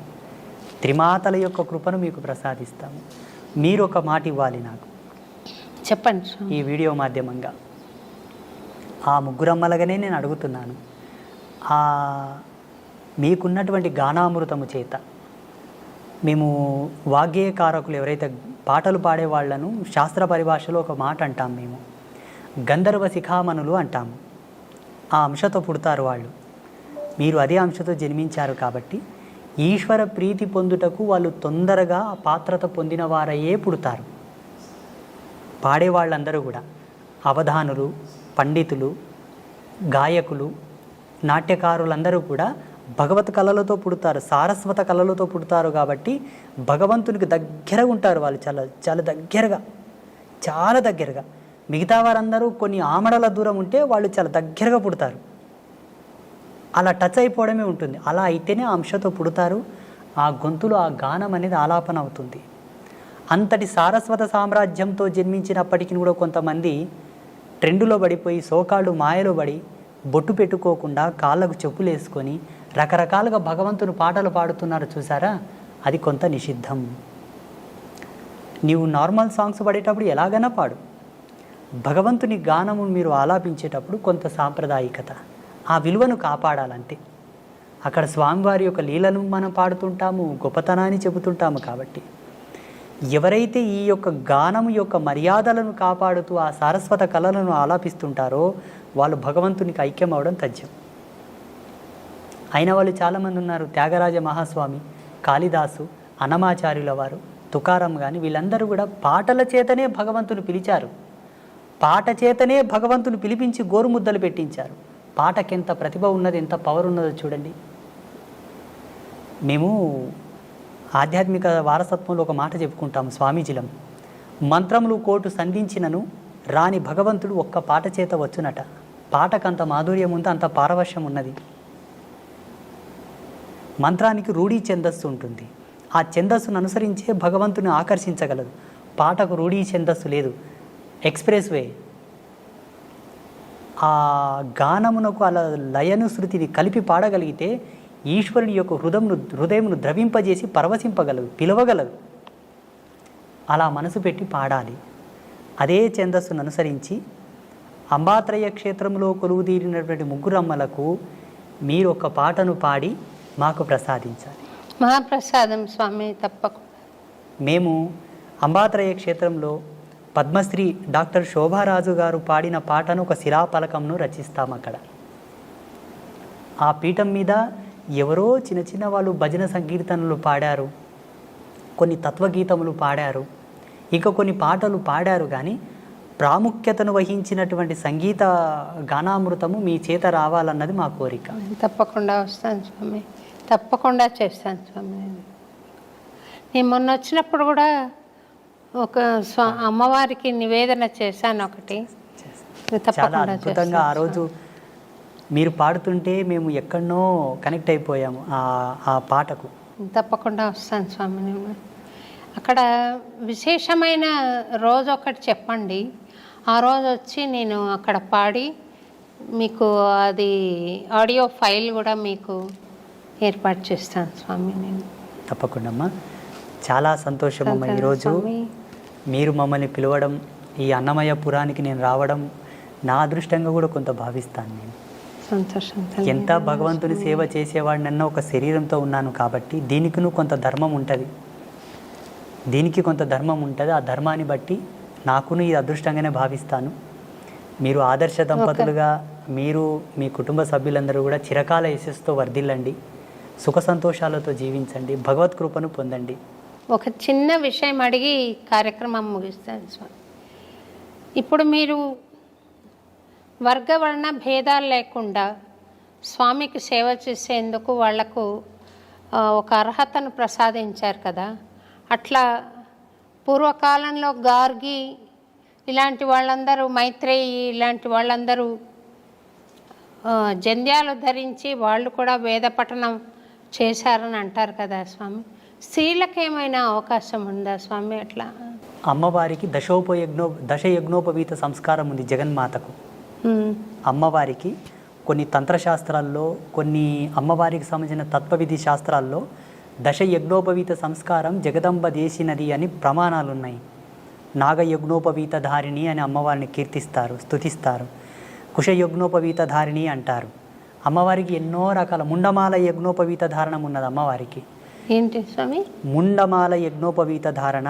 త్రిమాతల యొక్క కృపను మీకు ప్రసాదిస్తాము. మీరు ఒక మాట ఇవ్వాలి నాకు.
చెప్పండి స్వామి.
ఈ వీడియో మాధ్యమంగా ఆ 3 అమ్మలుగానే నేను అడుగుతున్నాను. మీకున్నటువంటి గానామృతము చేత మేము వాగ్గేయకారకులు ఎవరైతే పాటలు పాడేవాళ్లను శాస్త్ర పరిభాషలో ఒక మాట అంటాం, మేము గంధర్వ శిఖామణులు అంటాము. ఆ అంశతో పుడతారు వాళ్ళు. మీరు అదే అంశతో జన్మించారు కాబట్టి ఈశ్వర ప్రీతి పొందుటకు వాళ్ళు తొందరగా పాత్రత పొందిన వారయ్యే పుడతారు. పాడేవాళ్ళందరూ కూడా అవధానులు, పండితులు, గాయకులు, నాట్యకారులందరూ కూడా భగవత్ కళలతో పుడతారు, సారస్వత కళలతో పుడతారు. కాబట్టి భగవంతునికి దగ్గరగా ఉంటారు వాళ్ళు, చాలా దగ్గరగా. మిగతా వారందరూ కొన్ని ఆమడల దూరం ఉంటే వాళ్ళు చాలా దగ్గరగా పుడతారు. అలా టచ్ అయిపోవడమే ఉంటుంది. అలా అయితేనే ఆ అంశతో పుడతారు. ఆ గొంతులో ఆ గానం అనేది ఆలాపన అవుతుంది. అంతటి సారస్వత సామ్రాజ్యంతో జన్మించినప్పటికీ కూడా కొంతమంది ట్రెండులో పడిపోయి, సోకాళ్ళు మాయలో పడి, బొట్టు పెట్టుకోకుండా కాళ్ళకు చెప్పులు వేసుకొని రకరకాలుగా భగవంతుని పాటలు పాడుతున్నారు చూసారా, అది కొంత నిషిద్ధం. నీవు నార్మల్ సాంగ్స్ పాడేటప్పుడు ఎలాగైనా పాడు, భగవంతుని గానము మీరు ఆలాపించేటప్పుడు కొంత సాంప్రదాయికత, ఆ విలువను కాపాడాలంతే. అక్కడ స్వామివారి యొక్క లీలను మనం పాడుతుంటాము, గొప్పతనాన్ని చెబుతుంటాము. కాబట్టి ఎవరైతే ఈ యొక్క గానము యొక్క మర్యాదలను కాపాడుతూ ఆ సారస్వత కళలను ఆలాపిస్తుంటారో వాళ్ళు భగవంతునికి ఐక్యం అవడం తథ్యం. అయిన వాళ్ళు చాలామంది ఉన్నారు. త్యాగరాజ మహాస్వామి, కాళిదాసు, అన్నమాచార్యుల వారు, తుకారం కానీ వీళ్ళందరూ కూడా పాటల చేతనే భగవంతుని పిలిచారు. పాట చేతనే భగవంతుని పిలిపించి గోరుముద్దలు పెట్టించారు. పాటకెంత ప్రతిభ ఉన్నది, ఎంత పవర్ ఉన్నదో చూడండి. మేము ఆధ్యాత్మిక వారసత్వంలో ఒక మాట చెప్పుకుంటాము స్వామీజీలం. మంత్రములు కోటు సంధించినను రాని భగవంతుడు ఒక్క పాట చేత వచ్చునట. పాటకంత మాధుర్యం ఉంది, అంత పారవశ్యం ఉన్నది. మంత్రానికి రూఢీ ఛందస్సు ఉంటుంది. ఆ ఛందస్సును అనుసరించే భగవంతుని ఆకర్షించగలదు. పాటకు రూఢీ ఛందస్సు లేదు, ఎక్స్ప్రెస్ వే. ఆ గానమునకు అలా లయను శృతిని కలిపి పాడగలిగితే ఈశ్వరుని యొక్క హృదయమును ద్రవింపజేసి పరవశింపగలదు, పిలవగలదు. అలా మనసు పెట్టి పాడాలి. అదే ఛందస్సును అనుసరించి అంబాత్రయ క్షేత్రంలో కొలువుదీరినటువంటి ముగ్గురమ్మలకు మీరు ఒక పాటను పాడి మాకు ప్రసాదించాలి.
మహాప్రసాదం స్వామి, తప్పకుండా.
మేము అంబాత్రయ క్షేత్రంలో పద్మశ్రీ డాక్టర్ శోభారాజు గారు పాడిన పాటను ఒక శిలాపలకంను రచిస్తాం. అక్కడ ఆ పీఠం మీద ఎవరో చిన్న చిన్న వాళ్ళు భజన సంకీర్తనలు పాడారు, కొన్ని తత్వగీతములు పాడారు, ఇంకా కొన్ని పాటలు పాడారు. కానీ ప్రాముఖ్యతను వహించినటువంటి సంగీత గానామృతము మీ చేత రావాలన్నది మా కోరిక.
తప్పకుండా వస్తాను స్వామి, తప్పకుండా చేస్తాను స్వామి. నేను మొన్న వచ్చినప్పుడు కూడా ఒక అమ్మవారికి నివేదన చేశాను ఒకటి.
చాలా అద్భుతంగా ఆ రోజు మీరు పాడుతుంటే మేము ఎక్కడనో కనెక్ట్ అయిపోయాము ఆ పాటకు.
తప్పకుండా వస్తాను స్వామి. నేను అక్కడ విశేషమైన రోజు ఒకటి చెప్పండి, ఆ రోజు వచ్చి నేను అక్కడ పాడి మీకు అది ఆడియో ఫైల్ కూడా మీకు ఏర్పాటు చేస్తాను స్వామి. నేను
తప్పకుండా అమ్మా. చాలా సంతోషమమ్మా ఈరోజు మీరు మమ్మల్ని పిలవడం, ఈ అన్నమయ్య పురానికి నేను రావడం నా అదృష్టంగా కూడా కొంత భావిస్తాను. నేను
సంతోషం.
ఎంత భగవంతుని సేవ చేసేవాడినన్నా ఒక శరీరంతో ఉన్నాను కాబట్టి దీనికి కొంత ధర్మం ఉంటుంది, దీనికి కొంత ధర్మం ఉంటుంది. ఆ ధర్మాన్ని బట్టి నాకును ఈ అదృష్టంగానే భావిస్తాను. మీరు ఆదర్శ దంపతులుగా మీరు మీ కుటుంబ సభ్యులందరూ కూడా చిరకాల యశస్సుతో వర్ధిల్లండి, సుఖ సంతోషాలతో జీవించండి, భగవత్ కృపను పొందండి.
ఒక చిన్న విషయం అడిగి కార్యక్రమం ముగిస్తాను స్వామి. ఇప్పుడు మీరు వర్గవర్ణ భేదాలు లేకుండా స్వామికి సేవ చేసేందుకు వాళ్లకు ఒక అర్హతను ప్రసాదించారు కదా. అట్లా పూర్వకాలంలో గార్గి ఇలాంటి వాళ్ళందరూ, మైత్రేయి ఇలాంటి వాళ్ళందరూ జంధ్యాలు ధరించి వాళ్ళు కూడా వేద పఠనం చేశారని అంటారు కదా స్వామి. స్త్రీలకు ఏమైనా అవకాశం ఉందా స్వామి? అట్లా
అమ్మవారికి దశయజ్ఞోపవీత సంస్కారం ఉంది జగన్మాతకు. అమ్మవారికి కొన్ని తంత్రశాస్త్రాల్లో, కొన్ని అమ్మవారికి సంబంధించిన తత్వవిధి శాస్త్రాల్లో దశయజ్ఞోపవీత సంస్కారం జగదంబ చేసినది అని ప్రమాణాలు ఉన్నాయి. నాగయజ్ఞోపవీత ధారిణి అని అమ్మవారిని కీర్తిస్తారు, స్తుతిస్తారు. కుశయజ్ఞోపవీత ధారిణి అంటారు. అమ్మవారికి ఎన్నో రకాల ముండమాల యజ్ఞోపవీత ధారణం ఉన్నది అమ్మవారికి.
ఏంటి స్వామి?
ముండమాల యజ్ఞోపవీత ధారణ,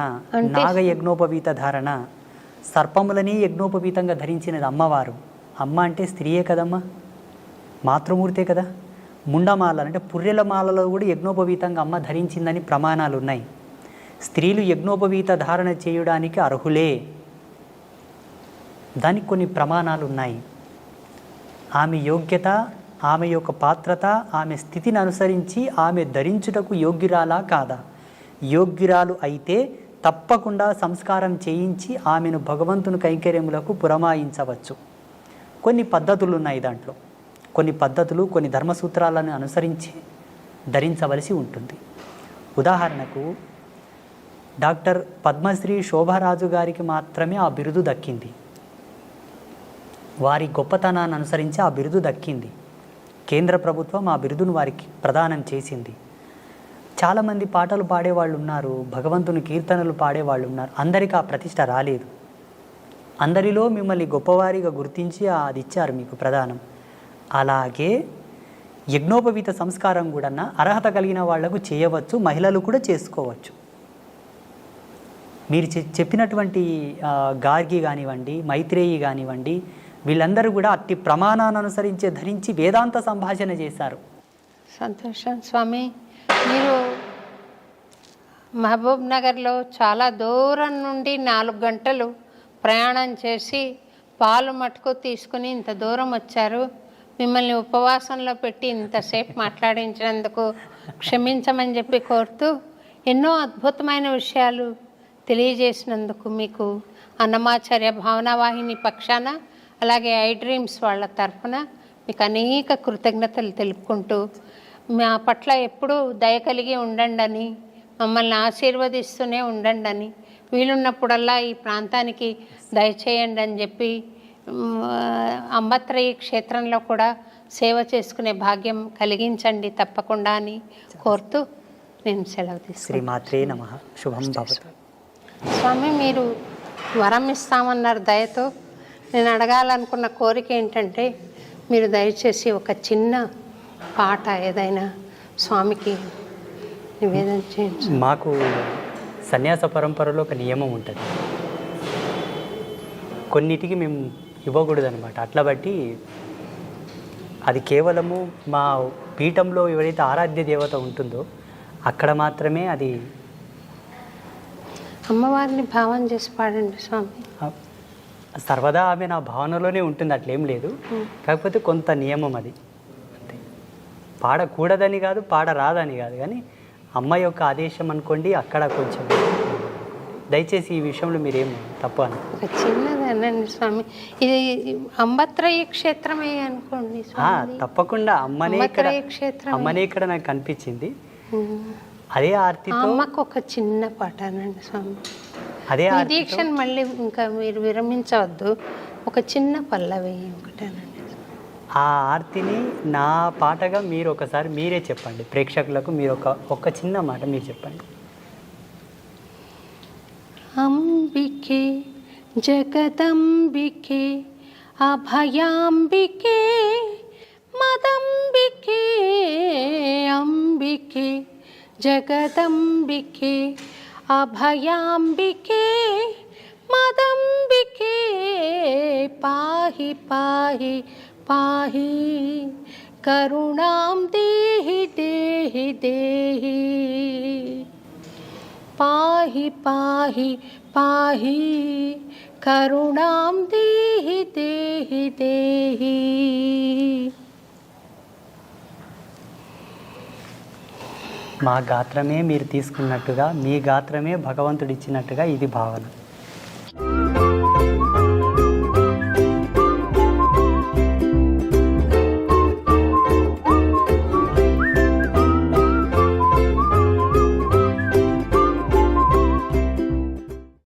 నాగ యజ్ఞోపవీత ధారణ, సర్పములని యజ్ఞోపవీతంగా ధరించినది అమ్మవారు. అమ్మ అంటే స్త్రీయే కదమ్మా, మాతృమూర్తే కదా. ముండమాల అంటే పుర్రెల మాలలో కూడా యజ్ఞోపవీతంగా అమ్మ ధరించిందని ప్రమాణాలు ఉన్నాయి. స్త్రీలు యజ్ఞోపవీత ధారణ చేయడానికి అర్హులే, దానికి కొన్ని ప్రమాణాలు ఉన్నాయి. ఆమె యోగ్యత, ఆమె యొక్క పాత్రత, ఆమె స్థితిని అనుసరించి ఆమె ధరించుటకు యోగ్యురాలా కాదా? యోగ్యురాలు అయితే తప్పకుండా సంస్కారం చేయించి ఆమెను భగవంతుని కైంకర్యములకు పురమాయించవచ్చు. కొన్ని పద్ధతులు ఉన్నాయి దాంట్లో, కొన్ని పద్ధతులు, కొన్ని ధర్మసూత్రాలను అనుసరించి ధరించవలసి ఉంటుంది. ఉదాహరణకు డాక్టర్ పద్మశ్రీ శోభారాజు గారికి మాత్రమే ఆ బిరుదు దక్కింది. వారి గొప్పతనాన్ని అనుసరించి ఆ బిరుదు దక్కింది. కేంద్ర ప్రభుత్వం ఆ బిరుదును వారికి ప్రదానం చేసింది. చాలామంది పాటలు పాడేవాళ్ళు ఉన్నారు, భగవంతుని కీర్తనలు పాడేవాళ్ళు ఉన్నారు, అందరికీ ఆ ప్రతిష్ట రాలేదు. అందరిలో మిమ్మల్ని గొప్పవారిగా గుర్తించి అది ఇచ్చారు మీకు ప్రదానం. అలాగే యజ్ఞోపవీత సంస్కారం కూడా అర్హత కలిగిన వాళ్లకు చేయవచ్చు, మహిళలు కూడా చేసుకోవచ్చు. మీరు చెప్పినటువంటి గార్గి కానివ్వండి, మైత్రేయి కానివ్వండి, వీళ్ళందరూ కూడా అట్టి ప్రమాణాన్ని అనుసరించే ధరించి వేదాంత సంభాషణ చేశారు.
సంతోషం స్వామి. మీరు మహబూబ్ నగర్లో చాలా దూరం నుండి 4 గంటలు ప్రయాణం చేసి పాలు మటుకు తీసుకుని ఇంత దూరం వచ్చారు. మిమ్మల్ని ఉపవాసంలో పెట్టి ఇంతసేపు మాట్లాడించినందుకు క్షమించమని చెప్పి కోరుతూ, ఎన్నో అద్భుతమైన విషయాలు తెలియజేసినందుకు మీకు అన్నమాచార్య భావనావాహిని పక్షాన, అలాగే ఐ డ్రీమ్స్ వాళ్ళ తరఫున మీకు అనేక కృతజ్ఞతలు తెలుపుకుంటూ, మా పట్ల ఎప్పుడూ దయ కలిగి ఉండండి అని, మమ్మల్ని ఆశీర్వదిస్తూనే ఉండండి అని, వీలున్నప్పుడల్లా ఈ ప్రాంతానికి దయచేయండి అని చెప్పి అంబత్రయి క్షేత్రంలో కూడా సేవ చేసుకునే భాగ్యం కలిగించండి తప్పకుండా అని కోరుతూ నేను సెలవు తీసుకుంటాను.
శ్రీమాత్రే నమః. శుభం భవతు.
స్వామి, మీరు వరం ఇస్తామన్నారు దయతో. నేను అడగాలనుకున్న కోరిక ఏంటంటే, మీరు దయచేసి ఒక చిన్న పాట ఏదైనా స్వామికి నివేదన చేయండి.
మాకు సన్యాస పరంపరలో ఒక నియమం ఉంటుంది, కొన్నిటికి మేము ఇవ్వకూడదు అనమాట. అట్లా బట్టి అది కేవలము మా పీఠంలో ఎవరైతే ఆరాధ్య దేవత ఉంటుందో అక్కడ మాత్రమే అది.
అమ్మవారిని భావన చేసి పాడండి స్వామి.
సర్వదా ఆమె నా భావనలోనే ఉంటుంది, అట్లేం లేదు. కాకపోతే కొంత నియమం అది అంతే. పాడకూడదని కాదు, పాడరాదని కాదు, కానీ అమ్మ యొక్క ఆదేశం అనుకోండి. అక్కడ కొంచెం దయచేసి ఈ విషయంలో మీరేం తప్పు అని.
ఒక చిన్నది అనండి స్వామి. ఇది అంబత్రయ క్షేత్రమే అనుకోండి స్వామి.
తప్పకుండా అమ్మనే
అంబత్రయ క్షేత్రం.
అమ్మనే ఇక్కడ నాకు కనిపించింది. అదే ఆర్తితో
అమ్మకు ఒక చిన్న పాట అనండి స్వామి.
అదే
ఈ దీక్షను మళ్ళీ ఇంకా మీరు విరమించవద్దు. ఒక చిన్న పల్లవి ఒకటి అనండి.
ఆ ఆర్తిని నా పాటగా మీరు ఒకసారి మీరే చెప్పండి ప్రేక్షకులకు. మీరు ఒక చిన్న మాట మీరు చెప్పండి.
అంబికే జగదంబికే అభయాంబికే మదంబికే అంబికే జగదంబికే అభయాంబికే మదంబికే పాహి పాహి పాహి కరుణాం దేహి దేహి దేహి పాహి పాహి పాహి కరుణాం దేహి దేహి దేహి.
మా గాత్రమే మీరు తీసుకున్నట్టుగా, మీ గాత్రమే భగవంతుడిచ్చినట్టుగా ఇది భావన.